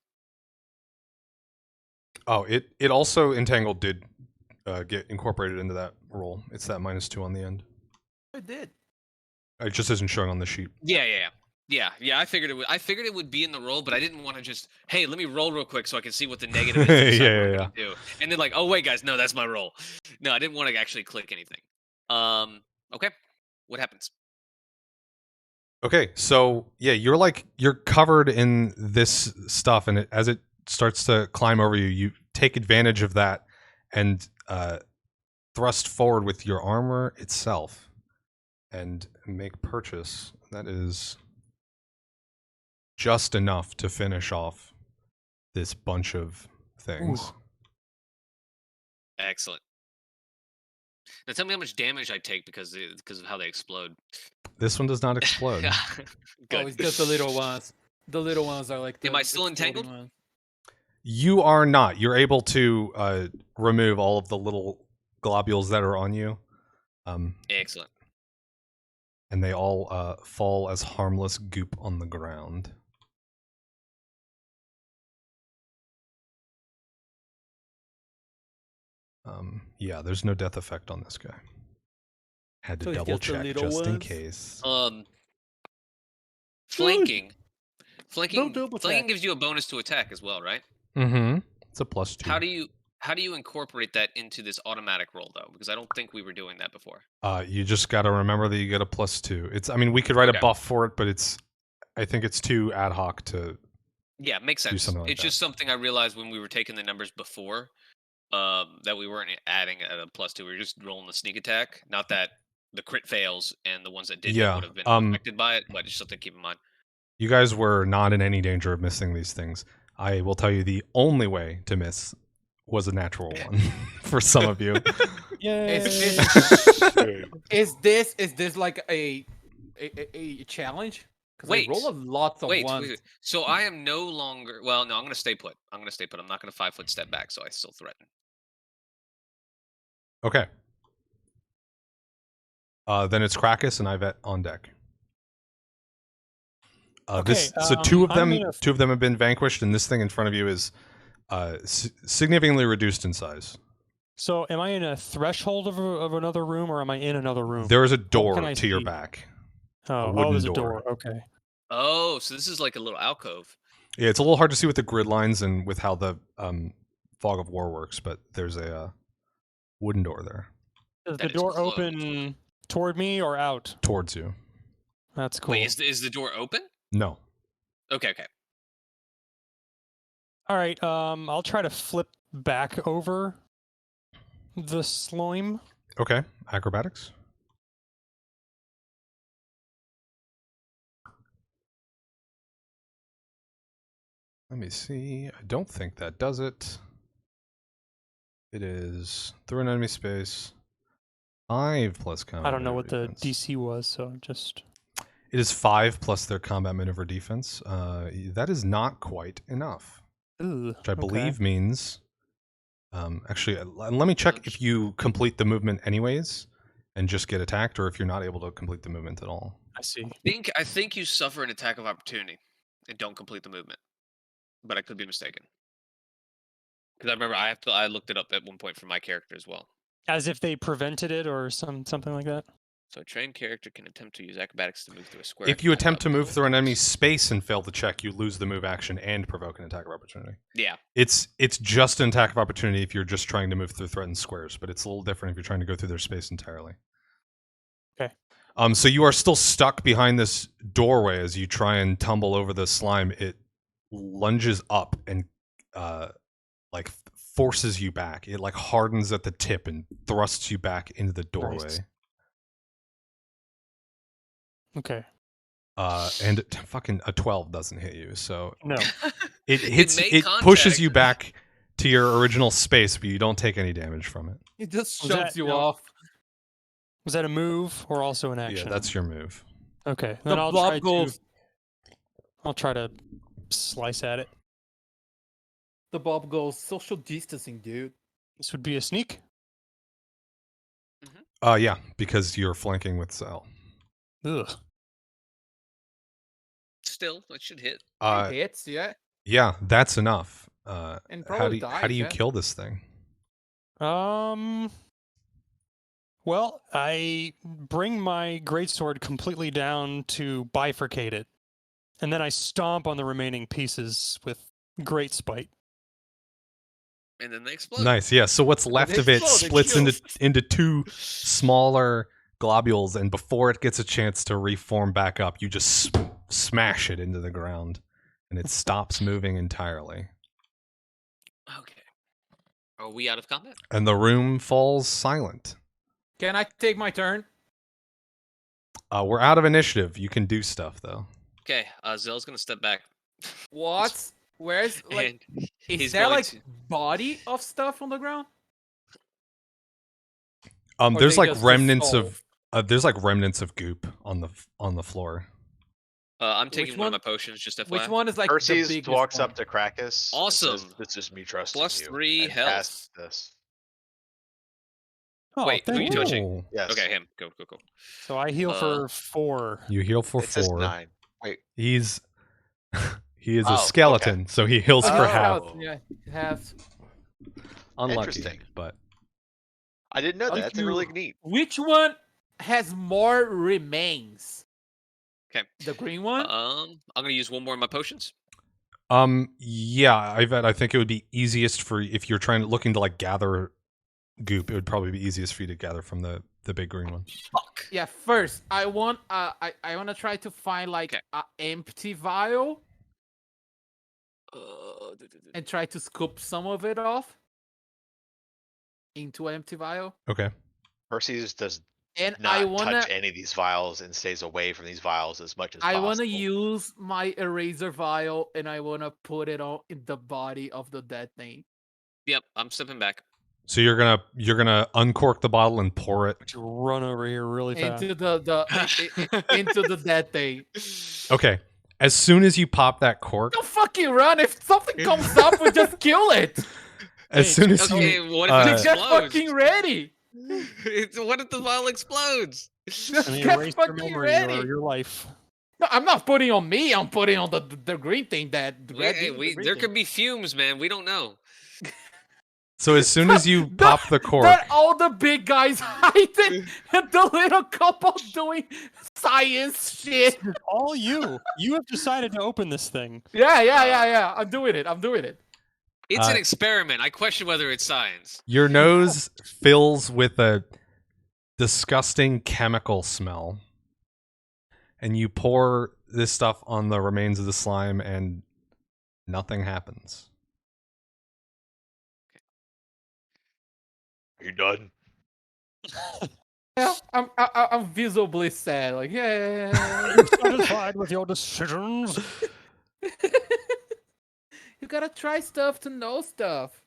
Oh, it also entangled did get incorporated into that roll. It's that -2 on the end. It did. It just isn't showing on the sheet. Yeah. I figured it would. I figured it would be in the roll, but I didn't want to just. Hey, let me roll real quick so I can see what the negative is. Yeah. Do. And then like, oh wait, guys, no, that's my roll. No, I didn't want to actually click anything. Okay, what happens? Okay, so yeah, you're covered in this stuff, and as it starts to climb over you, you take advantage of that and thrust forward with your armor itself and make purchase. That is just enough to finish off this bunch of things. Ooh. Excellent. Now tell me how much damage I take because of how they explode. This one does not explode. Good. Oh, it's just the little ones. The little ones are like. Am I still entangled? Ones. You are not. You're able to remove all of the little globules that are on you. Excellent. And they all fall as harmless goop on the ground. Yeah, there's no death effect on this guy. Had to So it's double just the check little just in ones? case. Flanking Flanking double flanking attack. gives you a bonus to attack as well, right? Mm-hmm. It's a +2. How do you incorporate that into this automatic roll though? Because I don't think we were doing that before. You just got to remember that you get a +2. It's. I mean, we could write Okay. a buff for it, but it's. I think it's too ad hoc to. Yeah, makes sense. something like It's that. just something I realized when we were taking the numbers before, that we weren't adding at a +2. We were just rolling the sneak attack. Not that the crit fails and the ones that did Yeah, would have been affected by it, but just something to keep in mind. You guys were not in any danger of missing these things. I will tell you, the only way to miss was a natural one for some of you. Is this like a challenge? Because I roll a lot of ones. Wait. So I am no longer. Well, no, I'm gonna stay put. I'm not gonna 5-foot step back, so I still threaten. Okay. Then it's Crakus and Ivette on deck. So two of them have been vanquished, and this thing in front of you is significantly reduced in size. So, am I in a threshold of another room, or am I in another room? There is a door can I to your see? back. Oh, there's a door. door. Okay. Oh, so this is like a little alcove. Yeah, it's a little hard to see with the grid lines and with how the Fog of War works, but there's a wooden door there. Does That the is door closed. open toward me or out? Towards you. That's cool. Wait, is the door open? No. Okay. All right. I'll try to flip back over the slime. Okay. Acrobatics. Let me see. I don't think that does it. It is through an enemy space. 5 plus combat. I don't know what the defense. DC was, so just. It is 5 plus their combat maneuver defense. That is not quite enough. Ooh, Which I believe means. Actually, let me check if you complete the movement anyways, and just get attacked, or if you're not able to complete the movement at all. I see. I think you suffer an attack of opportunity and don't complete the movement, but I could be mistaken. Because I remember I looked it up at one point for my character as well. As if they prevented it or something like that. So a trained character can attempt to use acrobatics to move through a square. If you attempt to move through an enemy's space and fail the check, you lose the move action and provoke an attack of opportunity. Yeah. It's just an attack of opportunity if you're just trying to move through threatened squares, but it's a little different if you're trying to go through their space entirely. Okay. So you are still stuck behind this doorway as you try and tumble over the slime. It lunges up and like forces you back. It like hardens at the tip and thrusts you back into the doorway. Nice. Okay. And fucking a 12 doesn't hit you, so No. it hits. made It pushes contact. you back to your original space, but you don't take any damage from it. It just Was shoves that- you no. off. Was that a move or also an action? Yeah, that's your move. Okay. The Then I'll blob try goes. I'll try to slice at it. The Bob goes social distancing, dude. This would be a sneak. Yeah, because you're flanking with Zahel. Ugh. Still, it should hit. It hits, yeah. Yeah, that's enough. And How probably do dies, you yeah. kill this thing? Well, I bring my greatsword completely down to bifurcate it, and then I stomp on the remaining pieces with great spite. And then they explode. Nice. Yeah. So what's left of it splits into two smaller globules, and before it gets a chance to reform back up, you just smash it into the ground, and it stops moving entirely. Okay. Are we out of combat? And the room falls silent. Can I take my turn? We're out of initiative. You can do stuff though. Okay, Zell's gonna step back. What? Where's like? And Is he's there going like to- body of stuff on the ground? There's they like just remnants dissolve? of there's like remnants of goop on the floor. I'm taking Which one of one? my potions, just FYI. Which one is like the Perses biggest walks one? up to Crakus. and says, Awesome. This is me trusting Plus you. 3 and health. casts this. Oh, Wait, who thank are you you. touching? Ooh. Yes. Okay, him. Go. So I heal for 4. You heal for It says 4. 9. Wait. He's he is Oh, a okay. skeleton, so he heals for Oh. half. Yeah, half. Unlucky, Interesting. but I didn't know that. Thank That's really you. neat. Which one has more remains? Okay. The green one? I'm gonna use one more of my potions. Yeah, I think it would be easiest for if you're looking to like gather goop. It would probably be easiest for you to gather from the big green one. Fuck. Yeah, first I want I want to try to find like Okay. an empty vial Uh, and try to scoop some of it off into an empty vial. Okay. Perseus does And not I wanna touch any of these vials and stays away from these vials as much as I possible. wanna use my eraser vial and I wanna put it all in the body of the dead thing. Yep, I'm stepping back. So you're gonna uncork the bottle and pour it. You run over here really fast. Into into the dead thing. Okay. As soon as you pop that cork, Don't fucking run! If something comes up, we just kill it. as soon as Okay, you what if it Get explodes? fucking ready. What if the vial explodes? Just I mean, get erase your fucking memory ready. or your life. No, I'm not putting on me. I'm putting on the green thing. That red. Hey, the green there thing. could be fumes, man. We don't know. so as soon as you pop the cork, That all the big guys hiding and the little couple doing science shit. All you. You have decided to open this thing. Yeah. I'm doing it. It's an Uh, experiment. I question whether it's science. your nose fills with a disgusting chemical smell. And you pour this stuff on the remains of the slime and nothing happens. Are you done? Yeah, I'm visibly sad. Like yeah. Satisfied with your decisions? You gotta try stuff to know stuff.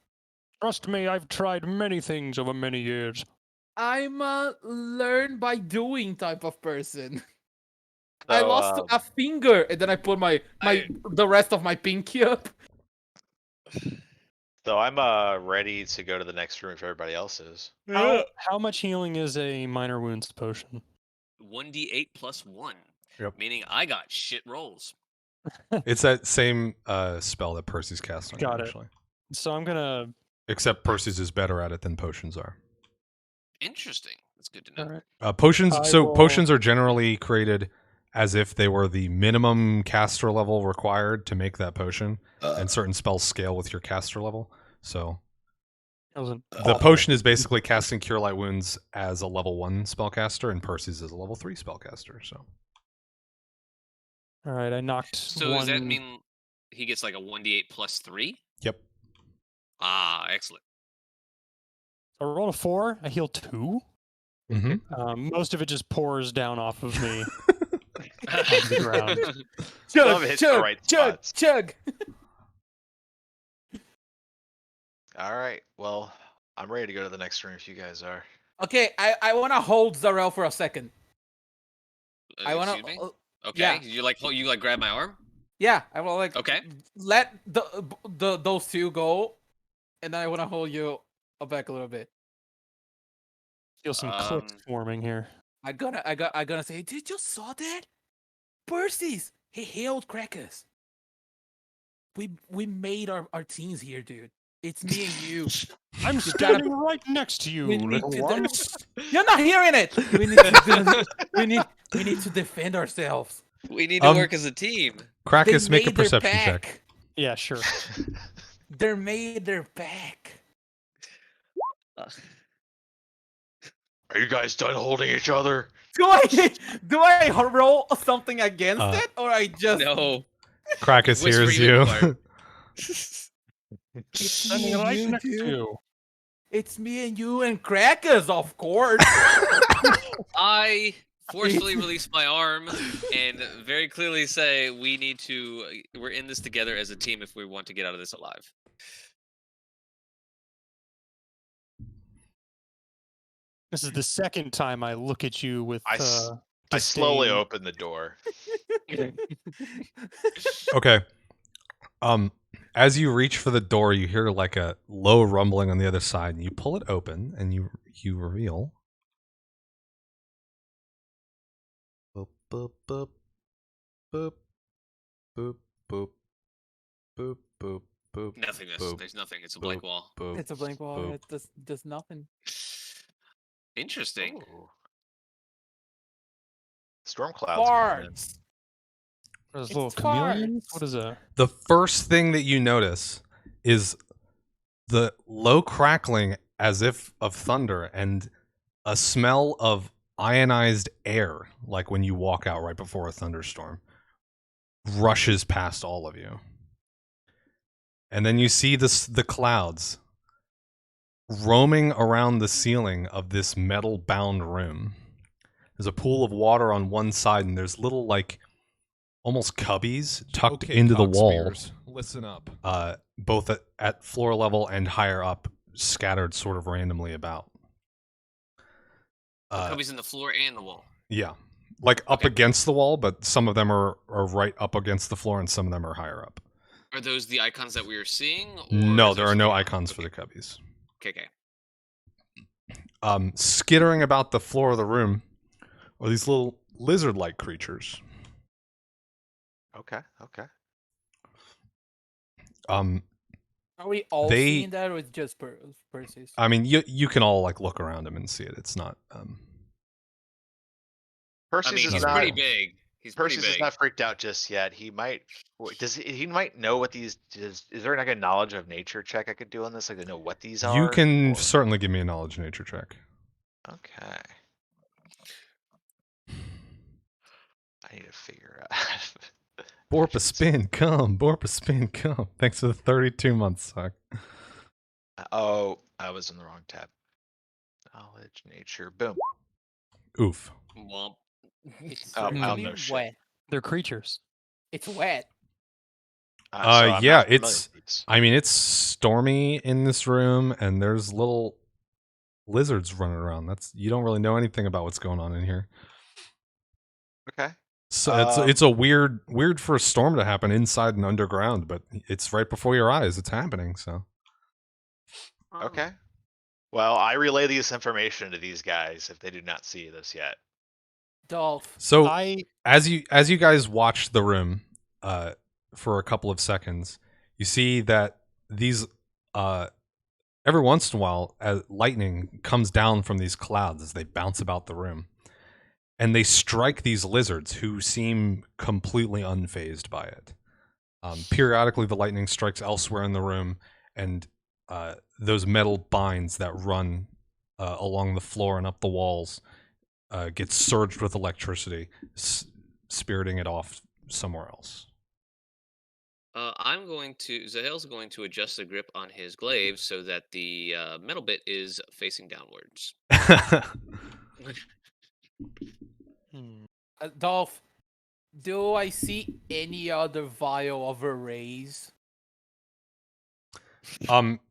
Trust me, I've tried many things over many years. I'm a learn by doing type of person. So, I lost a finger and then I put the rest of my pinky up. So I'm ready to go to the next room if everybody else is. How much healing is a minor wounds potion? 1d8 plus 1. Yep. Meaning I got shit rolls. It's that same spell that Percy's cast on Got you, it. actually. So I'm gonna. Except Percy's is better at it than potions are. Interesting. That's good to know. Alright. Potions are generally created as if they were the minimum caster level required to make that potion, and certain spells scale with your caster level. So the potion is basically casting Cure Light Wounds as a level 1 spellcaster, and Percy's is a level 3 spellcaster. So All right, I knocked. So one... does that mean he gets like a 1d8 plus 3? yep. Ah, excellent. I rolled a 4. I heal 2. Mm-hmm. Most of it just pours down off of me onto the ground. Some of it hits the right spots. chug. All right. Well, I'm ready to go to the next room if you guys are. Okay, I wanna hold Zahel for a second. I wanna. Excuse me? Okay. yeah. You like grab my arm? Yeah, I will like. Okay. Let those two go, and then I wanna hold you back a little bit. Feel some clicks forming here. I gonna say, did you saw that? Perses, he hailed Crakus. We made our teams here, dude. It's me and you. I'm standing right next to you, We need little to one. You're not hearing it. We need to defend ourselves. We need to work as a team. Crakus, They make a made their perception check. back. Yeah, sure. They made their back. Are you guys done holding each other? Do I roll something against it, or I just No. Crakus Whisper hears you you. apart. It's Standing me right and you, next to dude. you. It's me and you and Crakus, of course. I forcefully release my arm and very clearly say we're in this together as a team if we want to get out of this alive. This is the second time I look at you with. I slowly disdain. open the door. Okay. As you reach for the door, you hear like a low rumbling on the other side, and you pull it open, and you reveal. Boop boop boop boop boop boop boop boop boop. Nothingness. boop, There's nothing. It's a blank wall. boop, It's a blank wall. boop. It does nothing. Interesting. Ooh. Storm clouds. coming in. Farts. Those It's little chameleons? farts. What is that? The first thing that you notice is the low crackling as if of thunder and a smell of ionized air, like when you walk out right before a thunderstorm, rushes past all of you. And then you see the clouds roaming around the ceiling of this metal-bound room. There's a pool of water on one side, and there's little, like, almost cubbies tucked into the wall. Listen up. Both at floor level and higher up, scattered sort of randomly about. Cubbies in the floor and the wall. Yeah. Like up Okay. against the wall, but some of them are right up against the floor and some of them are higher up. Are those the icons that we are seeing? Or No, is there there are no something else? icons for Okay. the cubbies. Okay. Skittering about the floor of the room are these little lizard-like creatures. Okay. Okay. Are we all They- seeing that, or it's just Perses? I mean, you can all like look around him and see it. It's not. Perses I mean, is he's not. pretty big. He's pretty Perses is big. not freaked out just yet. He might. He might know what these. Is there like a knowledge of nature check I could do on this? Like to know what these are. You can or- certainly give me a knowledge nature check. Okay. I need to figure out. Borpa spin, come. Borpa spin, come. Thanks for the 32 months, Sock. Oh, I was in the wrong tab. Knowledge, nature, boom. Oof. Womp. It's Oh, really no shit. wet. They're creatures. It's wet. So I'm yeah, not familiar it's- with these. I mean, it's stormy in this room, and there's little lizards running around. You don't really know anything about what's going on in here. Okay. So it's a weird for a storm to happen inside and underground, but it's right before your eyes. It's happening. So Okay. Well, I relay this information to these guys if they do not see this yet. Dolph. so I as you guys watch the room for a couple of seconds, you see that these every once in a while lightning comes down from these clouds as they bounce about the room, and they strike these lizards who seem completely unfazed by it. Periodically the lightning strikes elsewhere in the room, and those metal binds that run along the floor and up the walls get surged with electricity, spiriting it off somewhere else. Zahel's going to adjust the grip on his glaive so that the metal bit is facing downwards. Dolph, do I see any other vial of arrays?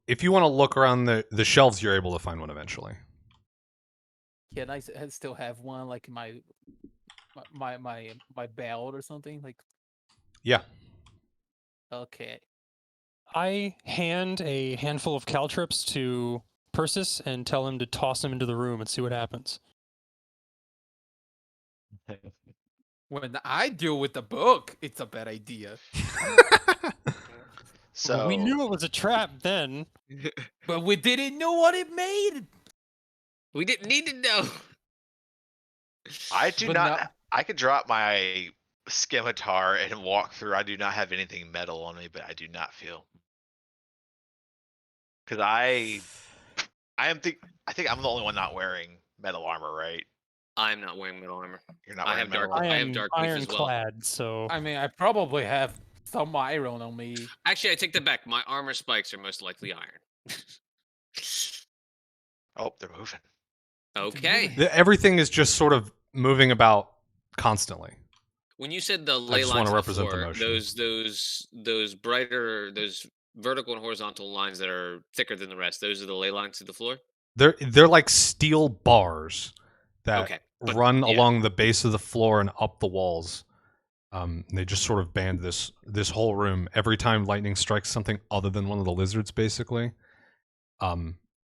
If you want to look around the shelves, you're able to find one eventually. Can I still have one, like my belt or something? Like, Yeah. okay. I hand a handful of caltrips to Persis and tell him to toss them into the room and see what happens. When I deal with the book, it's a bad idea. So We knew it was a trap then. But we didn't know what it made. We didn't need to know. I do But not. now- I could drop my scimitar and walk through. I do not have anything metal on me, but I do not feel. Because I think I'm the only one not wearing metal armor, right? I'm not wearing metal armor. You're not I wearing have metal dark- armor. I have dark leaf as well. ironclad, so I mean, I probably have some iron on me. Actually, I take that back. My armor spikes are most likely iron. Oh, they're moving. Okay. Everything is just sort of moving about constantly. When you said the ley just lines wanna on the represent the floor, motion. those brighter, those vertical and horizontal lines that are thicker than the rest, those are the ley lines to the floor. They're like steel bars that Okay, but run yeah. along the base of the floor and up the walls. They just sort of band this whole room. Every time lightning strikes something other than one of the lizards, basically,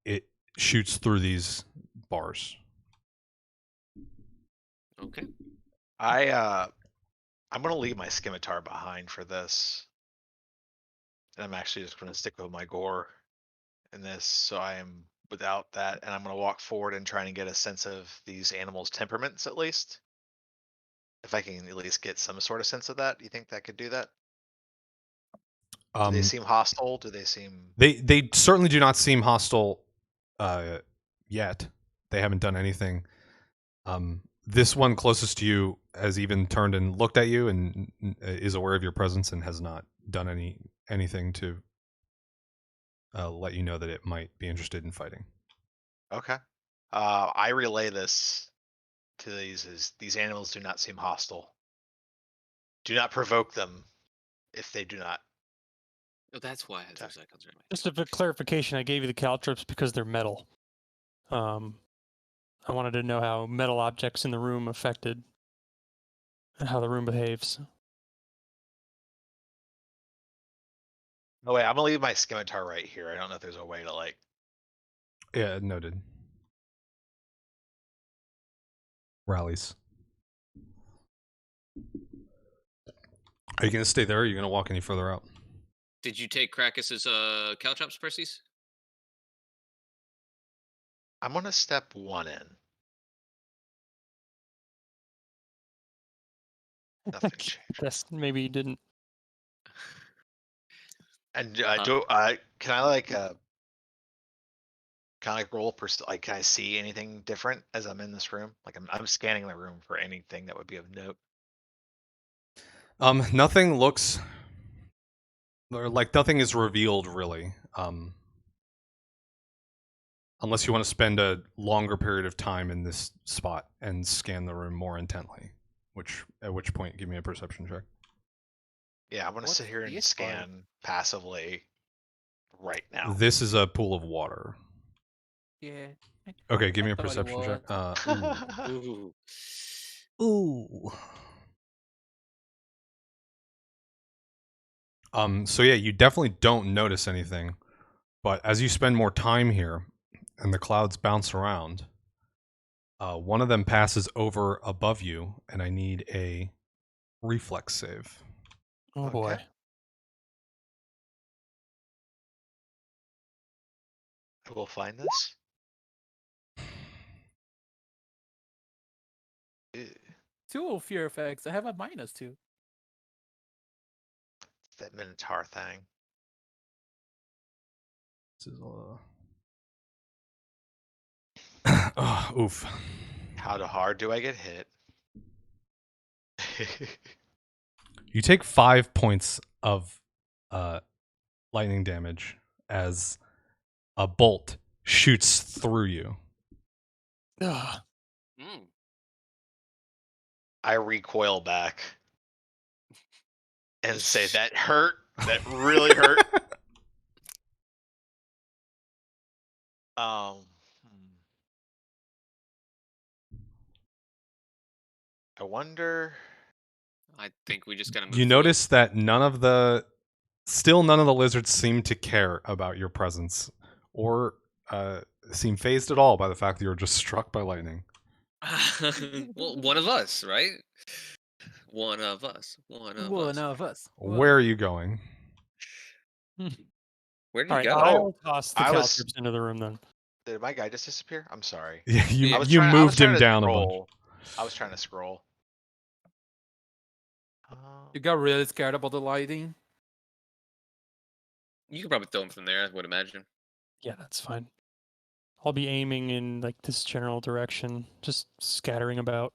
it shoots through these bars. Okay. I'm gonna leave my scimitar behind for this. And I'm actually just gonna stick with my gore in this, so I am without that, and I'm gonna walk forward and try and get a sense of these animals' temperaments at least. If I can at least get some sort of sense of that, do you think that could do that? Do Um, they seem hostile? Do they seem? they certainly do not seem hostile yet. They haven't done anything. This one closest to you has even turned and looked at you and is aware of your presence and has not done anything to let you know that it might be interested in fighting. Okay. I relay this to these as these animals do not seem hostile. Do not provoke them if they do not. Oh, that's why I had those icons. Just a bit clarification, I gave you the caltrops because they're metal. I wanted to know how metal objects in the room affected and how the room behaves. Oh wait, I'm gonna leave my scimitar right here. I don't know if there's a way to like. Yeah, noted. Rallies. Are you going to stay there or are you going to walk any further out? Did you take Crakus's caltrops, Perses? I'm gonna step one in. Nothing changed. Guess maybe you didn't. And can I like roll like can I see anything different as I'm in this room? Like I'm scanning the room for anything that would be of note. Nothing looks or like nothing is revealed really. Unless you want to spend a longer period of time in this spot and scan the room more intently, at which point give me a perception check. Yeah, I'm gonna What's sit here and this scan passively right now. This is a pool of water. Yeah. Okay, give me a That's what it perception check. Ooh. Ooh. So yeah, you definitely don't notice anything, but as you spend more time here and the clouds bounce around, one of them passes over above you, and I need a reflex save. Oh boy. Okay. I will find this. Ew, Two fear effects. I have a -2. that Minotaur thing. This is oh, oof. How hard do I get hit? You take 5 points of lightning damage as a bolt shoots through you. Ugh. Mm. I recoil back and say that hurt. That really hurt. Hmm. I wonder. I think we just gotta move. You through it. notice that none of the lizards seem to care about your presence or seem phased at all by the fact that you were just struck by lightning. Well, one of us, right? One of us. One of One us. of us. Where are you going? Where did All he right, go? I'll toss the I was- caltrops into the room then. Did my guy just disappear? I'm sorry. you Yeah. you moved him down a bunch. scroll. I was trying to scroll. You got really scared about the lighting. You could probably throw him from there, I would imagine. Yeah, that's fine. I'll be aiming in like this general direction, just scattering about.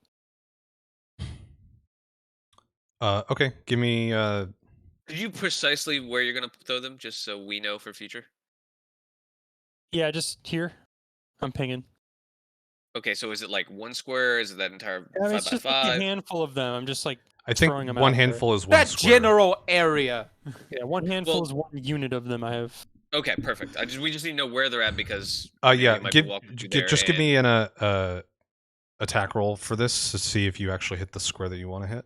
Okay, give me Could you precisely where you're gonna throw them, just so we know for future? Yeah, just here. I'm pinging. Okay, so is it like one square? Is it that entire I mean, it's 5 just by like a 5? handful of them. I'm just like I think throwing 'em one out there. handful is one That square. general area. yeah, one handful Well- is one unit of them I have. Okay, perfect. We just need to know where they're at because Yeah, they might be walking through there just give and- me an attack roll for this to see if you actually hit the square that you want to hit.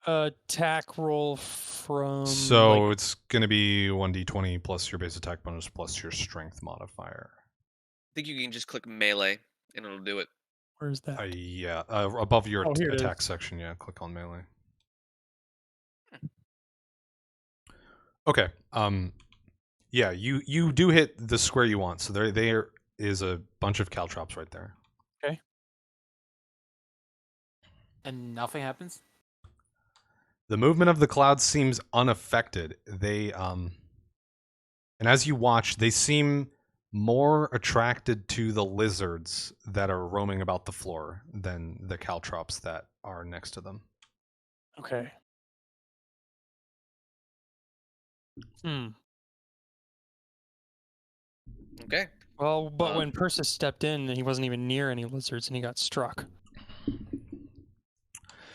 Attack roll from So like, it's going to be 1d20 plus your base attack bonus plus your strength modifier. I think you can just click melee and it'll do it. where's that? Yeah, above your Oh, here it attack is. section, yeah, click on melee. Okay. Yeah, you do hit the square you want. So there is a bunch of caltrops right there. And nothing happens. The movement of the clouds seems unaffected. They and as you watch, they seem more attracted to the lizards that are roaming about the floor than the caltrops that are next to them. Okay. Hmm. Okay. Well, but when Persis stepped in, he wasn't even near any lizards, and he got struck.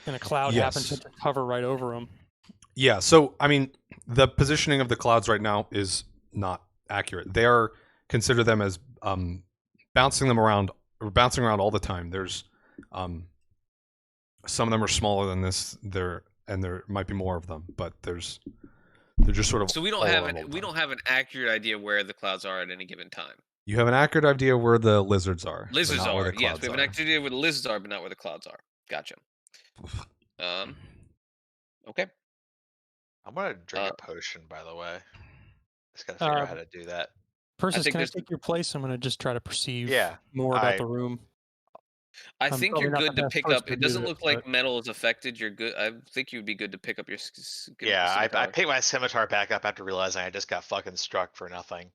And a cloud happened to Yes. hover right over him. Yeah, so I mean, the positioning of the clouds right now is not accurate. They are consider them as bouncing around all the time. There's some of them are smaller than this. There might be more of them, but they're just sort of. So we all don't have around all an the we time. don't have an accurate idea where the clouds are at any given time. You have an accurate idea where the lizards are. but Lizards not where are. the Yes, clouds we have an are. accurate idea where the lizards are, but not where the clouds are. Gotcha. Okay. I'm gonna drink Uh, a potion, by the way. Just gotta figure out how to do that. Persis, think can I there's- take your place? I'm going to just try to perceive Yeah, more about the room. I I'm think probably you're not good the to best pick up. person to It do doesn't this, look like but- metal is affected. You're good. I think you'd be good to pick up your. Yeah, I scimitar. picked my scimitar back up after realizing I just got fucking struck for nothing.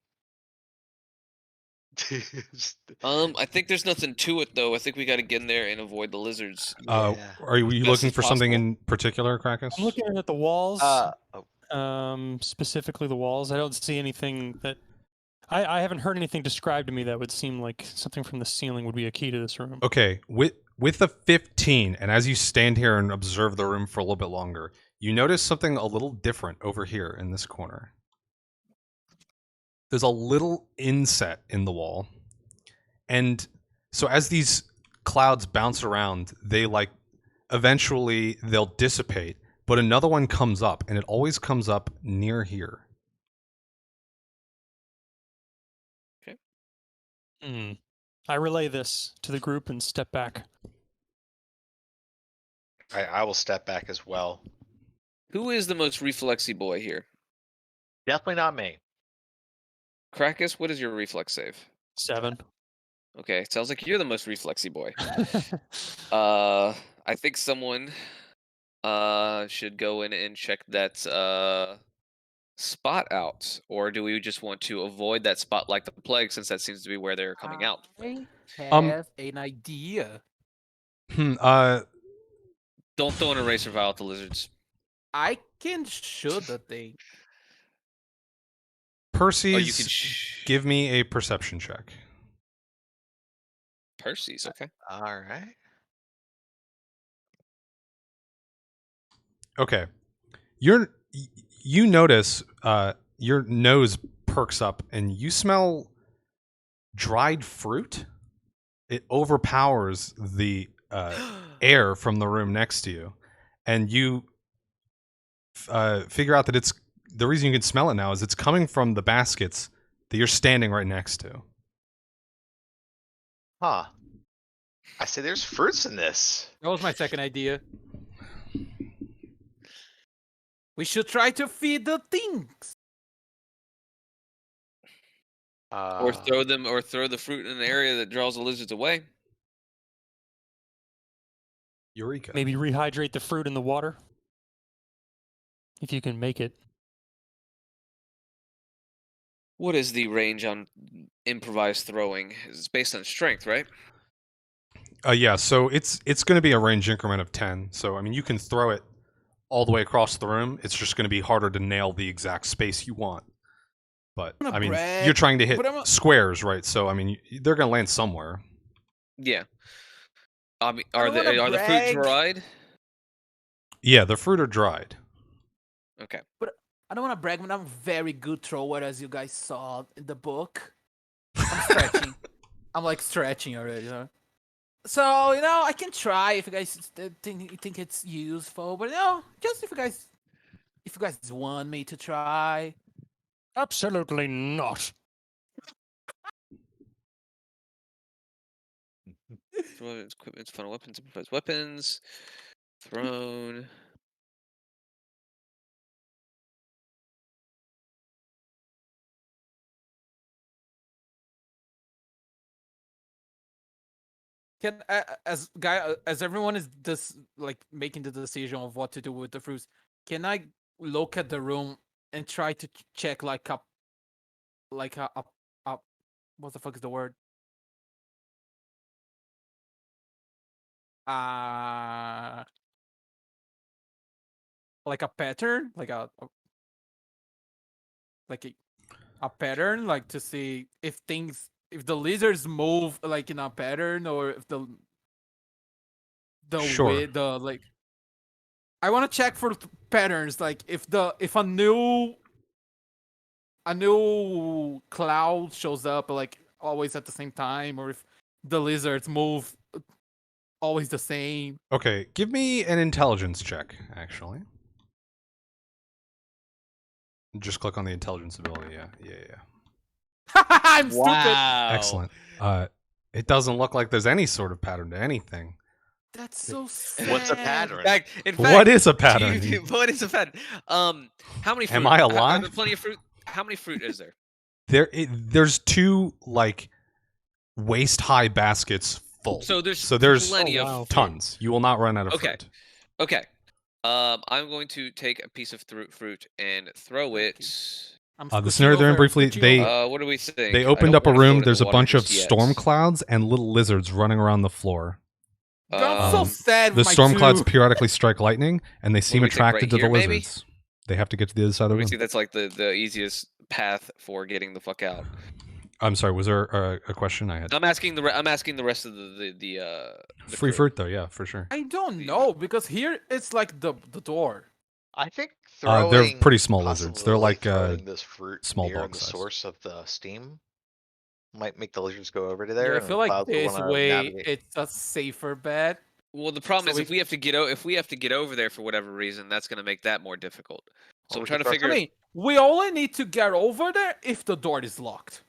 I think there's nothing to it though. I think we got to get in there and avoid the lizards. Yeah. Are you best looking as for something possible. in particular, Crakus? I'm looking at the walls, Oh, specifically the walls. I don't see anything that... I haven't heard anything described to me that would seem like something from the ceiling would be a key to this room. Okay, with the 15, and as you stand here and observe the room for a little bit longer, you notice something a little different over here in this corner. There's a little inset in the wall, and so as these clouds bounce around, they eventually they'll dissipate, but another one comes up, and it always comes up near here. I relay this to the group and step back. I will step back as well. Who is the most reflexy boy here? Definitely not me. Crakus, what is your reflex save? 7. Okay, sounds like you're the most reflexy boy. I think someone should go in and check that spot out, or do we just want to avoid that spot like the plague, since that seems to be where they're coming out? I have an idea. Don't throw an eraser vial at the lizards. I can shoot the thing. Perses, Oh, you can give me a perception check. Perses, okay. All right. Okay, you notice your nose perks up and you smell dried fruit. It overpowers the air from the room next to you, and you figure out that it's the reason you can smell it now is it's coming from the baskets that you're standing right next to. Huh. I say there's fruits in this. That was my second idea. We should try to feed the things. Or throw the fruit in an area that draws the lizards away. Eureka. Maybe rehydrate the fruit in the water. If you can make it. What is the range on improvised throwing? It's based on strength, right? Yeah, so it's going to be a range increment of 10. So I mean, you can throw it all the way across the room. It's just going to be harder to nail the exact space you want. But I mean, brag, you're trying to hit but squares, right? So I mean, they're going to land somewhere. Yeah. I mean, I are don't wanna the fruit brag. dried? Yeah, the fruit are dried. Okay. I don't want to brag, but I'm a very good thrower, as you guys saw in the book. I'm stretching. I'm like stretching already. Huh? So I can try if you guys think it's useful, but just if you guys want me to try. Absolutely not. Equipment, final weapons, improvised weapons, thrown. Can as everyone is making the decision of what to do with the fruits, Can I look at the room and try to check like a what the fuck is the word? Like a pattern, like a pattern, like to see if the lizards move like in a pattern, or if the Sure. like. I want to check for patterns, like if a new cloud shows up like always at the same time, or if the lizards move always the same. Okay, give me an intelligence check, actually. Just click on the intelligence ability, yeah. I'm stupid. Excellent. It doesn't look like there's any sort of pattern to anything. That's so sad. What's a pattern? In fact, What is a pattern? What is a pattern? How many fruit? Am I Are alive? there plenty of fruit? How many fruit is there? There's 2 like waist-high baskets full. So there's plenty Oh, wow. of tons. You will not run out of Okay. fruit. Okay. I'm going to take a piece of fruit and throw it. The scenario they're in briefly, What do we think? they I opened don't up a wanna go room. to There's the a water bunch of just yet. storm clouds and little lizards running around the floor. I'm so sad. The with my storm clouds 2. periodically strike lightning, and they seem do we think, attracted right to here, the maybe? lizards. They have to get to the other side of the We room. see that's like the easiest path for getting the fuck out. I'm sorry. Was there a question I had? I'm asking the rest of the Free crew. fruit, though. Yeah, for sure. I don't know, because here it's like the door. I think They're throwing pretty small lizards. They're possibly like throwing this fruit small near bug the size. source of the steam might make the lizards go over to there. Yeah, I and feel the like clouds will this wanna way navigate. it's a safer bet. Well, the problem So is if we have to get over there for whatever reason, that's going to make that more difficult. So Well, I'm we trying could to throw figure. I mean, we only need to get over there if the door is locked.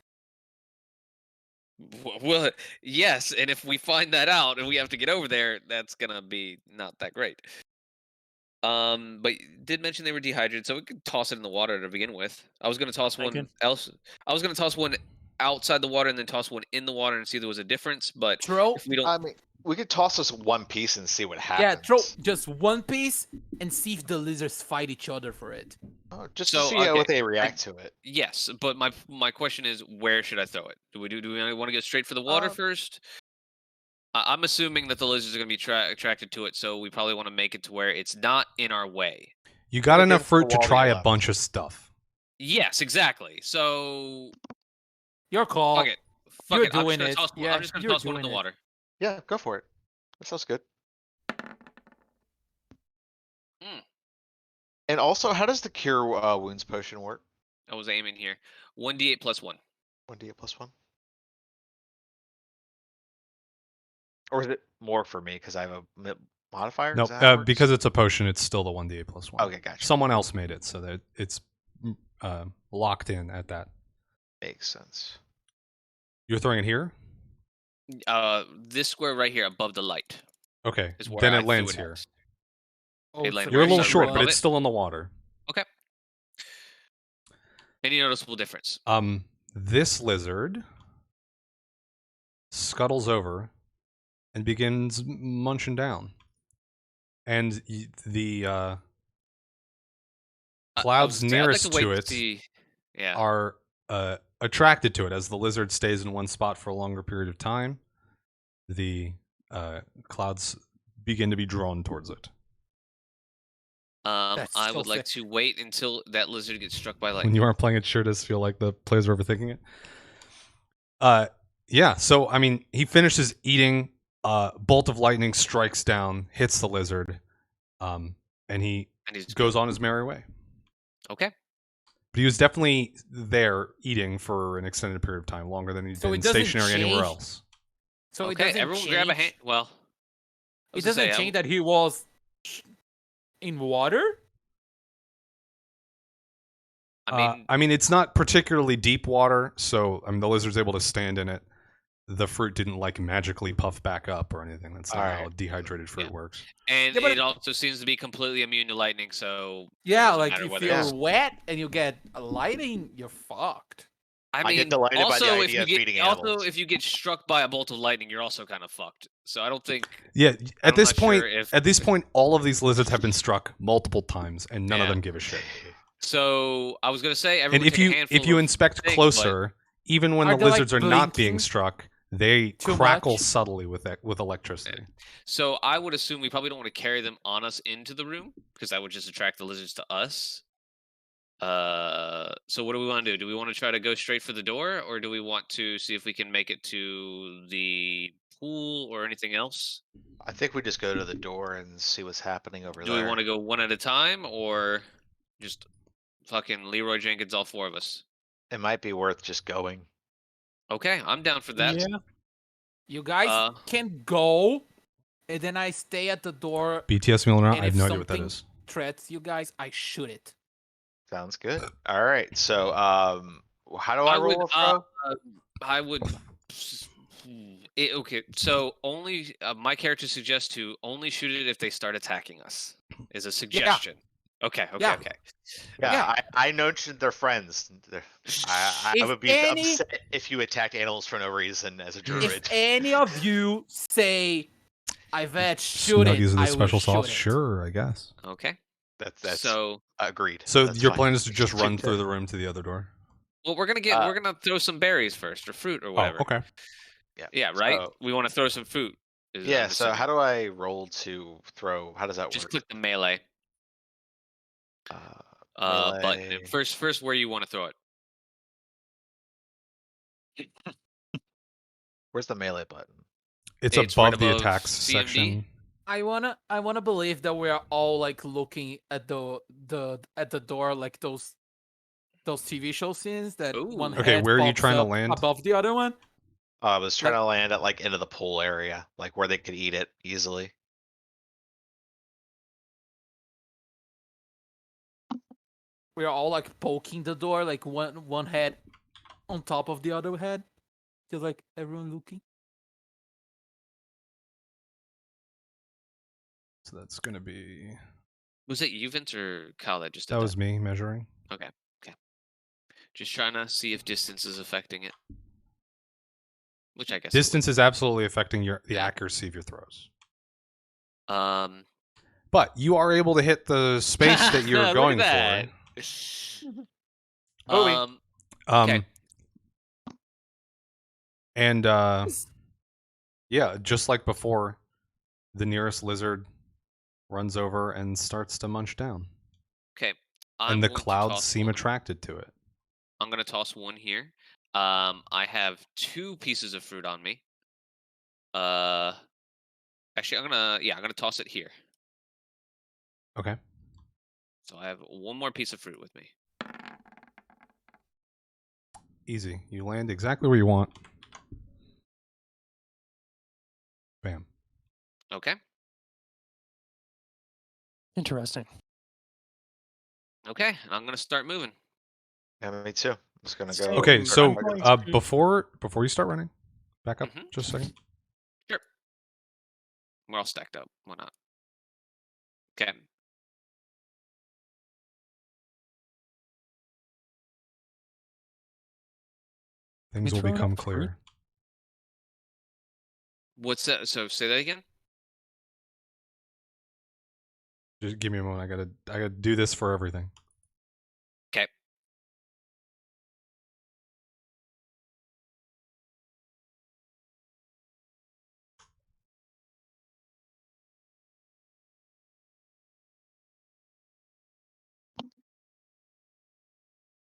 Well, yes, and if we find that out and we have to get over there, that's gonna be not that great. But you did mention they were dehydrated, so we could toss it in the water to begin with. I was gonna toss one can. else. I was gonna toss one outside the water and then toss one in the water and see if there was a difference. But Throw, if we don't, I mean, we could toss us one piece and see what yeah, happens. throw just one piece and see if the lizards fight each other for it. Just So, to see okay, what they react to it. yes. But my question is, where should I throw it? Do we want to get straight for the water first? I'm assuming that the lizards are going to be attracted to it, so we probably want to make it to where it's not in our way. You got enough Against the fruit to wall to try your a left. bunch of stuff. Yes, exactly. So Your call. fuck it. Fuck You're it. I'm doing just it. gonna toss, Yeah, I'm just gonna you're toss one in the doing it. water. Yeah, go for it. That sounds good. Mm. And also, how does the cure wounds potion work? I was aiming here. 1d8 plus 1. 1d8 plus 1? Or is it more for me because I have a modifier? No, Is that how it works? because it's a potion, it's still the 1d8 plus 1. Okay, gotcha. Someone else made it, so that it's locked in at that. Makes sense. You're throwing it here? This square right here above the light Okay, is where then I it threw lands it here. at. Oh, It it's landed You're a right little side short, above but it's it. still in the water. Okay. Any noticeable difference? This lizard scuttles over and begins munching down. And the clouds nearest to it are attracted to it as the lizard stays in one spot for a longer period of time. The clouds begin to be drawn towards it. I That's so would like sick. to wait until that lizard gets struck by When lightning. you aren't playing it, sure does feel like the players are overthinking it. Yeah, so I mean, he finishes eating. Bolt of lightning strikes down, hits the lizard, and he goes on his merry way. Okay. But he was definitely there eating for an extended period of time, longer than he's So been it doesn't stationary anywhere change? else. So it Okay, doesn't everyone change. grab a hand. Well, It doesn't change that he was in water. I mean, it's not particularly deep water, so I mean the lizard's able to stand in it. The fruit didn't like magically puff back up or anything. That's not how Alright. dehydrated fruit Yeah. works. and Yeah, but it also seems to be completely immune to lightning. So it Yeah, doesn't like matter if whether you're it's- wet and you get a lightning, you're fucked. I get delighted by the also, idea of feeding animals. if you get struck by a bolt of lightning, you're also kind of fucked. So I don't think. Yeah, I'm at this not point, sure if- at this point, all of these lizards have been struck multiple times, and none of Yeah. them give a shit. So I was gonna say, And everyone if take a you handful if you of inspect things, closer, even when Are the they, like, lizards are not being blinking struck, they too crackle much? subtly with electricity. So I would assume we probably don't want to carry them on us into the room because that would just attract the lizards to us. So what do we want to do? Do we want to try to go straight for the door, or do we want to see if we can make it to the pool or anything else? I think we just go to the door and see what's happening over Do there. we want to go one at a time, or just fucking Leroy Jenkins, all four of us? It might be worth just going. Okay, I'm down for that. Yeah. You guys Uh, can go, and then I stay at the door. BTS meal or not, And I have if no idea what that something- is. Threats you guys, I shoot it. Sounds good. All right. So, how do I roll a throw? I would. Okay, so only my character suggests to only shoot it if they start attacking us. Is a suggestion. Okay. Yeah. Yeah, yeah. I noted they're friends. I If would be any- upset if you attacked animals for no reason as a If druid. any of you say, Ivette, shoot Snuggies it, of I the will special shoot sauce? it. Sure, I guess. Okay. That's So agreed. So That's your fine. plan is to just Shoot run through them. the room to the other door? well, we're gonna throw some berries first, or fruit, or whatever. Oh, okay. Yeah, right. So- we want to throw some fruit. Yeah. So how do I roll to throw? How does that Just work? click the melee Melee. button. First, where you want to throw it. Where's the melee button? It's It's above right the above attacks CMD. section. I wanna believe that we are all like looking at the door, like those TV show scenes that Ooh. one Okay, head where are you pops trying to up land? above the other one. I was trying to land at like into the pool area, like where they could eat it easily. We are all like poking the door, like one head on top of the other head, just like everyone looking. So that's going to be... Was it you, Vince, or Kyle that just did That was me measuring. Okay. Just trying to see if distance is affecting it. Which I guess it Distance is absolutely affecting the accuracy of your throws. would. But you are able to hit the space that you're Look at going that. for. Moving. Okay. And yeah, just like before, the nearest lizard runs over and starts to munch down. Okay. And the going to clouds toss seem one. attracted to it. I'm gonna toss one here. I have 2 pieces of fruit on me. Actually, I'm gonna toss it here. Okay. So I have one more piece of fruit with me. Easy. You land exactly where you want. Bam. Okay. Interesting. Okay. I'm gonna start moving. Yeah, me too. I'm just gonna So- go. Okay, I'm so going to- before you start running, back up Mhm. just a second. Sure. We're all stacked up. Why not? Okay. Things will throwing become up fruit? clear. What's that? So say that again. Just give me a moment. I gotta do this for everything. Okay.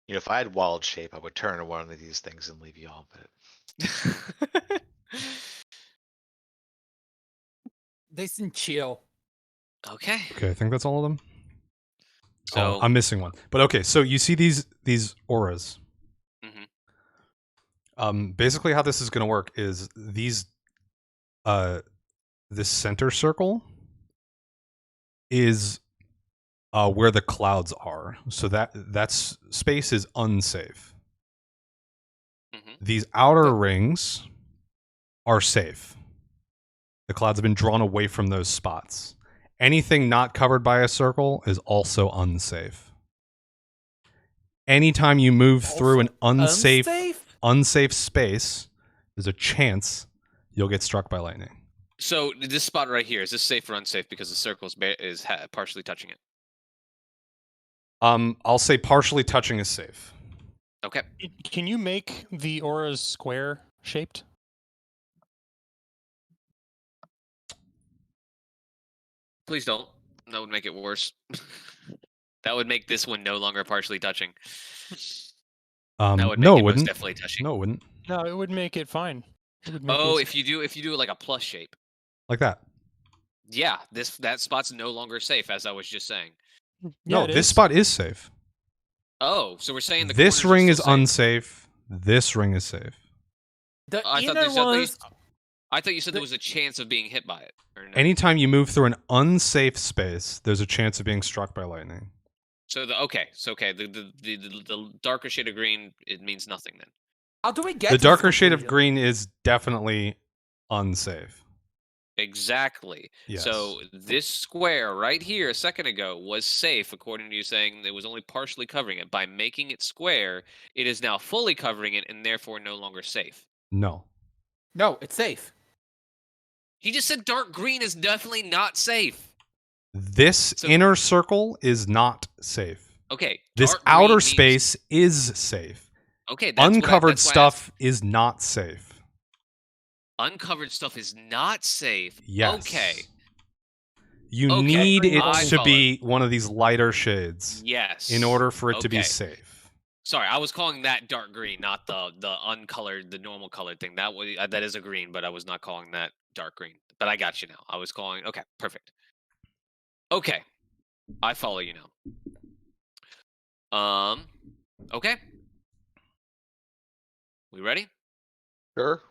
You know, if I had wild shape, I would turn to one of these things and leave you all. But They seem chill. Okay. Okay, I think that's all of them. So Oh, I'm missing one. But okay, so you see these auras. Mhm. Basically how this is going to work is this center circle is where the clouds are. So that's space is unsafe. Mhm. These outer rings are safe. The clouds have been drawn away from those spots. Anything not covered by a circle is also unsafe. Anytime you move through an unsafe Unsafe? unsafe space, there's a chance you'll get struck by lightning. So this spot right here, is this safe or unsafe because the circle is partially touching it? I'll say partially touching is safe. Okay. Can you make the auras square shaped? Please don't. That would make it worse. That would make this one no longer partially touching. That would make No, it it most wouldn't. definitely touching. No, it wouldn't. No, it would make it fine. It would make Oh, it- if you do it like a plus shape. Like that. Yeah, that spot's no longer safe, as I was just saying. Yeah, No, it this is. spot is safe. Oh, so we're saying the This corners are ring is still safe. unsafe. This ring is safe. The I thought inner ones. I thought you said there was a chance of being hit by it. Or no? Anytime you move through an unsafe space, there's a chance of being struck by lightning. So the darker shade of green, it means nothing then. How do we get The to this darker shade of conclusion? green is definitely unsafe. Exactly. Yes. So this square right here a second ago was safe, according to you saying it was only partially covering it. By making it square, it is now fully covering it and therefore no longer safe. No. No, it's safe. He just said dark green is definitely not safe. This So- inner circle is not safe. Okay. This dark green outer means- space is safe. Okay. That's what Uncovered that's why I stuff is not safe. Uncovered stuff is not safe. Yes. Okay. You Okay, need it I to follow. be one of these lighter shades Yes. in order for it to be Okay. safe. Sorry, I was calling that dark green, not the uncolored, the normal colored thing. That is a green, but I was not calling that dark green. But I got you now. I was calling. Okay, perfect. Okay, I follow you now. Okay. We ready? Sure.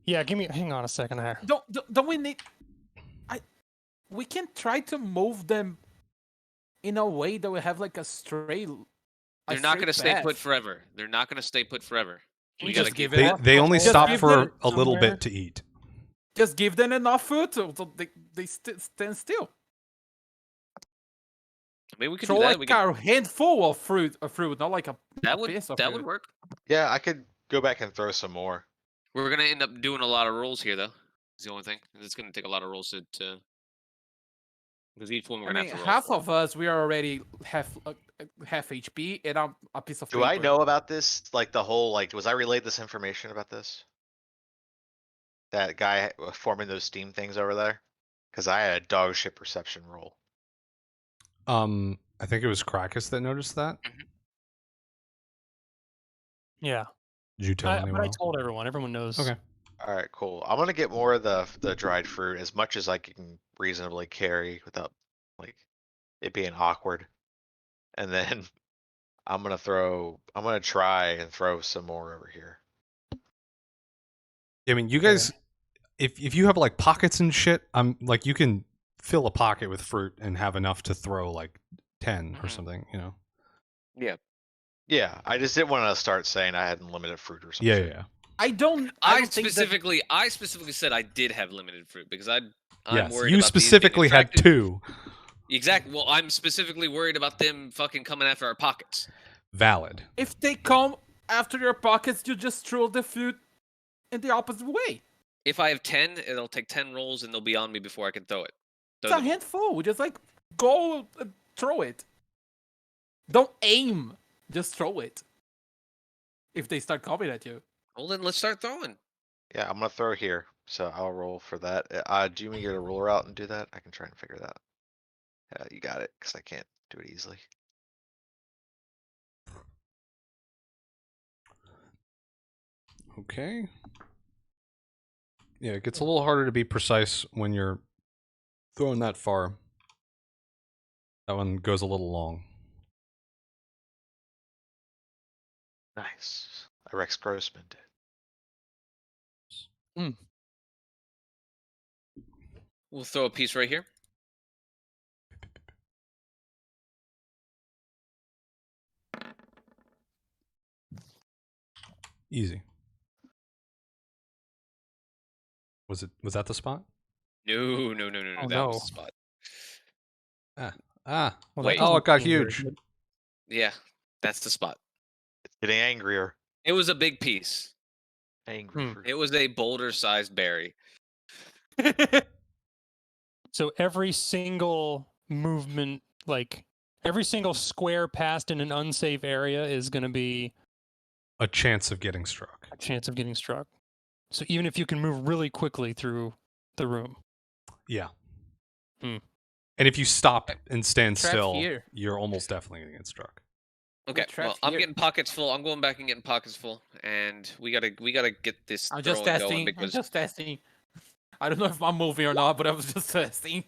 Yeah, hang on a second there. Don't we need? We can try to move them in a way that we have like a straight. They're not going to stay put forever. They're not going to stay put forever. We We gotta just give keep it They, up. they only Just stop give for them a little somewhere. bit to eat. Just give them enough food so they stand still. Maybe we could Throw do that. like We could, a handful of fruit, not like a that would piece of that would fruit. work. Yeah, I could go back and throw some more. We're gonna end up doing a lot of rolls here, though. Is the only thing. It's gonna take a lot of rolls to because each one we're I gonna mean, have to roll. half for. of us we are already half HP and a piece of Do I paper. know about this? Like the whole, like, was I relayed this information about this? That guy forming those steam things over there? Cause I had a dog shit perception roll. I think it was Crakus that noticed that. Yeah, Did you tell but anyone I else? told everyone. Everyone knows. Okay. Alright, cool. I'm gonna get more of the dried fruit, as much as I can reasonably carry without, like, it being awkward. And then I'm gonna try and throw some more over here. I mean, you guys, if you have like pockets and shit, I'm like, you can fill a pocket with fruit and have enough to throw like 10 or Mhm. something, you know? Yeah, I just didn't wanna start saying I had unlimited fruit or Yeah, something. yeah, yeah. I don't think that I specifically said I did have limited fruit because I'm Yes, worried you about these being specifically had attracted. 2. Exactly. Well, I'm specifically worried about them fucking coming after our pockets. Valid. if they come after your pockets, you just throw the food in the opposite way. If I have 10, it'll take 10 rolls and they'll be on me before I can throw it. Throw It's a the ball. handful. We just like go and throw it. Don't aim. Just throw it. If they start coming at you. Well, then let's start throwing. Yeah, I'm gonna throw here, so I'll roll for that. Do you want me to get a ruler out and do that? I can try and figure that. Yeah, you got it, cause I can't do it easily. Okay. Yeah, it gets a little harder to be precise when you're throwing that far. That one goes a little long. Nice. A Rex Grossman did. We'll throw a piece right here. Easy. Was that the spot? No. Oh, That no. was the spot. Ah. Well, Wait. that Oh, doesn't it got seem very huge. good. Yeah, that's the spot. It's getting angrier. It was a big piece. Angry Hmm. fruit. It was a boulder-sized berry. So every single movement, like every single square passed in an unsafe area, is going to be A chance of getting struck. a chance of getting struck. So even if you can move really quickly through the room. Yeah. Hmm. And if you stop and stand Trapped still, here. you're almost definitely going to get struck. Okay, well, trapped I'm here. getting pockets full. I'm going back and getting pockets full, and we gotta get this I'm just throwing going testing. I'm because just testing. I don't know if I'm moving or not, but I was just testing.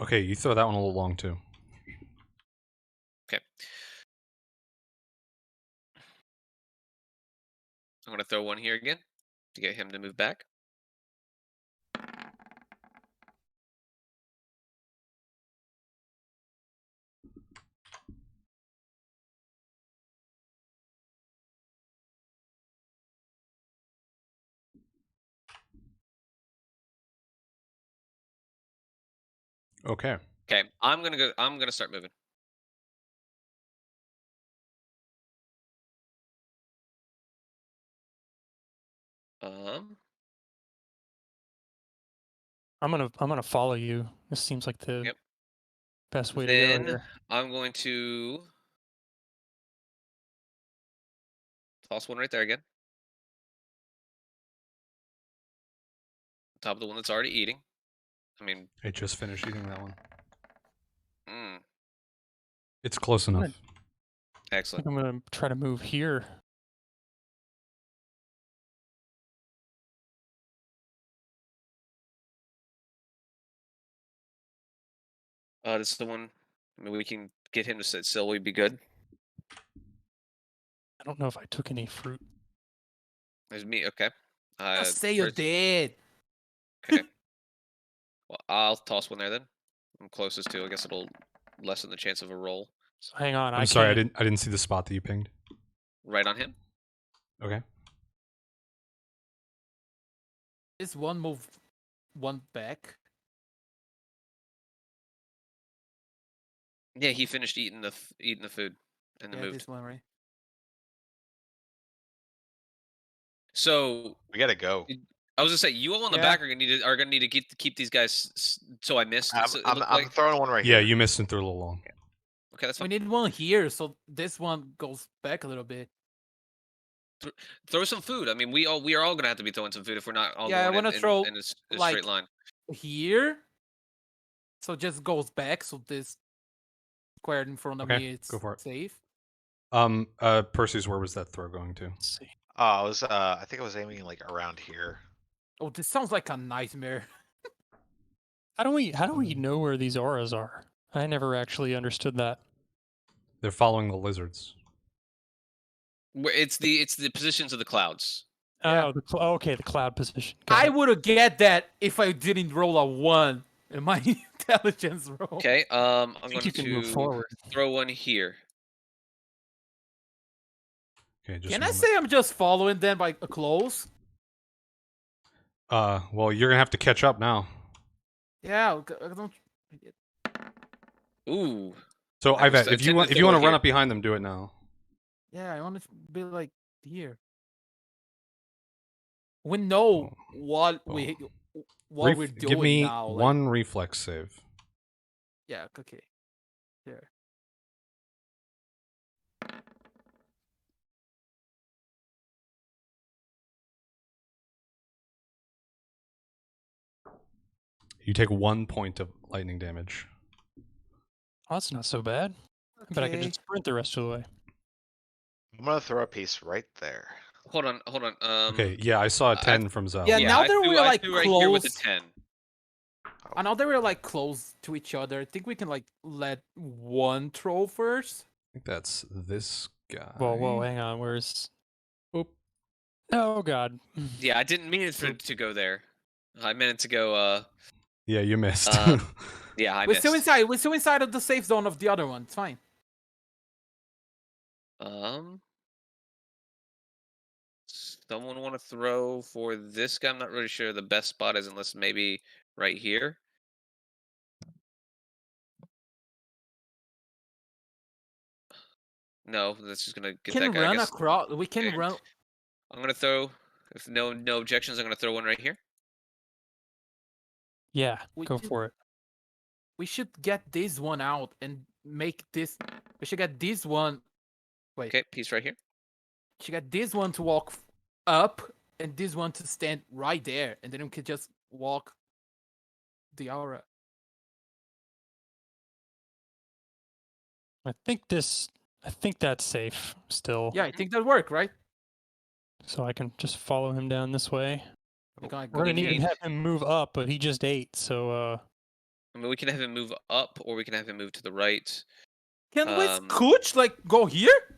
Okay, you throw that one a little long too. I'm gonna throw one here again to get him to move back. Okay. Okay, I'm gonna start moving. I'm gonna follow you. This seems like the Yep. best way to Then go here. I'm going to toss one right there again. Top of the one that's already eating. I mean, I just finished eating that one. mm, It's close enough. I excellent. think I'm gonna try to move here. This is the one. I mean, we can get him to sit still. We'd be good. I don't know if I took any fruit. There's me. Okay. Just say you're first- dead. Okay. Well, I'll toss one there then. I'm closest to. I guess it'll lessen the chance of a roll. So hang on. I'm sorry, can't- I didn't see the spot that you pinged. Right on him. Okay. This one move, one back. Yeah, he finished eating the food and then Yeah, moved. this one, right? So We gotta go. I was gonna say you all on the Yeah. back are gonna need to keep these guys. So I missed. I'm, so it I'm, looked I'm like. throwing one right Yeah, here. you missed and threw a little long. Okay, that's We fine. need one here, so this one goes back a little bit. Throw some food. I mean, we are all gonna have to be throwing some food if we're not all Yeah, I going wanna throw, in a like, straight line. Here, so it just goes back. So this square in front of Okay, me, it's go for it. safe. Perseus, where was that throw going to? Let's see. I think I was aiming like around here. Oh, this sounds like a nightmare. How do we know where these auras are? I never actually understood that. They're following the lizards. It's the positions of the clouds. Yeah. Oh, okay, the cloud position. Got I it. would have get that if I didn't roll a 1 in my intelligence roll. Okay. I'm I think going you can move to forward. throw one here. Okay, just Can a I moment. say I'm just following them by close? Well, you're gonna have to catch up now. Yeah, I don't. Ooh. So, I was Ivette, if you intending want to to throw it run here. up behind them, do it now. Yeah, I want to be like here. We know what we're doing Give me now. Like, one reflex save. yeah, okay. There. You take 1 point of lightning damage. Oh, that's not so bad. But I can Okay. just sprint the rest of the way. I'm gonna throw a piece right there. Hold on. Okay, yeah, I saw a 10 from Zahel. Yeah, now I that threw- we're I like threw right here with a close. 10. I know they were like close to each other. I think we can like let one throw first. I think that's this guy. Whoa, hang on. Where's? Oop. Oh God. Yeah, I didn't mean it to go there. I meant it to go. Yeah, you missed. Yeah, I We're missed. still inside. We're still inside of the safe zone of the other one. It's fine. Someone want to throw for this guy? I'm not really sure the best spot is unless maybe right here. No, that's just gonna get Can that guy. I run guess. across. We can Okay. run. I'm gonna throw. If no objections, I'm gonna throw one right here. Yeah, We go can- for it. We should get this one out and make this. We should get this one. Wait. Okay, piece right here. We should get this one to walk up and this one to stand right there, and then we could just walk the aura. I think that's safe still. Yeah, I think that work, right? So I can just follow him down this way. We're gonna We're gonna go need to need- have him move up, but he just ate, so I mean, we can have him move up, or we can have him move to the right. Can we Um, scooch like go here,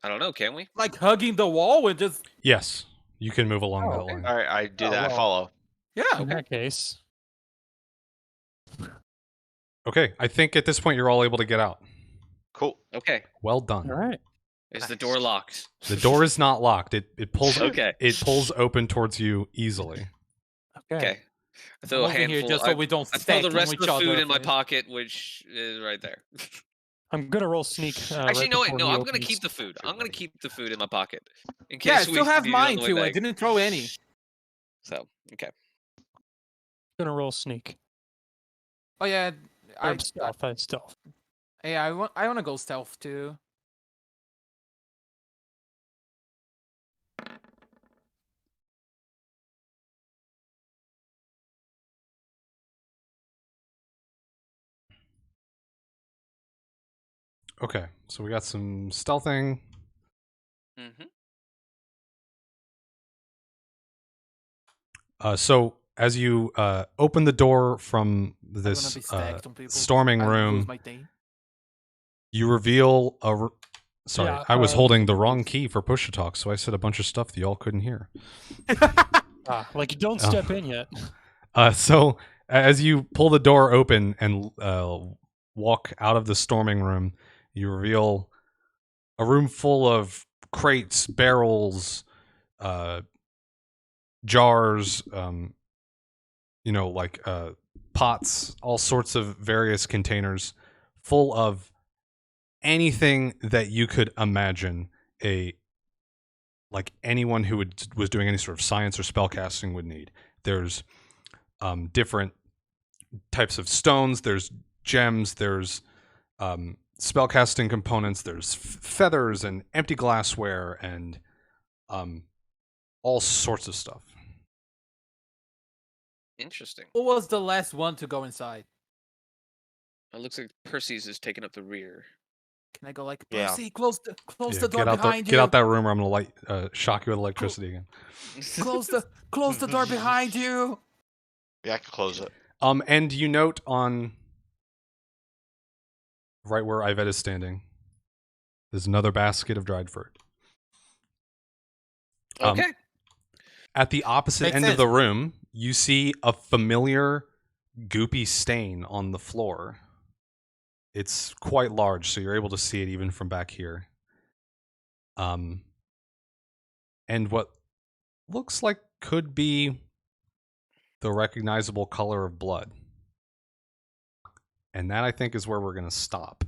I don't know. Can we? like hugging the wall and just Yes, you can move along that okay. line. All right, I do Oh, that. I well. follow. yeah. in that case, Okay, I think at this point you're all able to get out. Cool. Okay. Well done. all right. Is the door locked? The door is not locked. It pulls Okay. it pulls open towards you easily. Okay. I throw a Over here handful. just so we don't I throw stack the rest on of each the other. food in my please. pocket, which is right there. I'm gonna roll sneak. Actually, right no, wait, before no. he I'm gonna opens. keep the food. I'm gonna keep the food in my pocket in Yeah, I case we still have need it on mine the way too. I back. didn't throw any. So okay. Gonna roll sneak. Oh yeah, Or stealth. Stealth. I want to go stealth too. Okay, so we got some stealthing. Mm-hmm. So as you open the door from I'm gonna this be stacked on people. storming I lose room, my thing. you reveal a. Sorry, Yeah, I was holding the wrong key for push to talk, so I said a bunch of stuff that y'all couldn't hear. Like you don't Oh. step in yet. So as you pull the door open and walk out of the storming room, you reveal a room full of crates, barrels, jars, pots, all sorts of various containers full of anything that you could imagine anyone who was doing any sort of science or spellcasting would need. There's different types of stones, there's gems, there's spellcasting components, there's feathers and empty glassware and all sorts of stuff. Interesting. Who was the last one to go inside? It looks like Perses is taking up the rear. Can I go like Yeah. Percy? Close Yeah, the door behind you. Get out that room, or I'm gonna shock you with electricity again. Close the door behind you. Yeah, I can close it. And you note on right where Ivette is standing, there's another basket of dried fruit. Okay. At the opposite Makes end sense. of the room, you see a familiar goopy stain on the floor. It's quite large, so you're able to see it even from back here. And what looks like could be the recognizable color of blood. And that, I think, is where we're going to stop.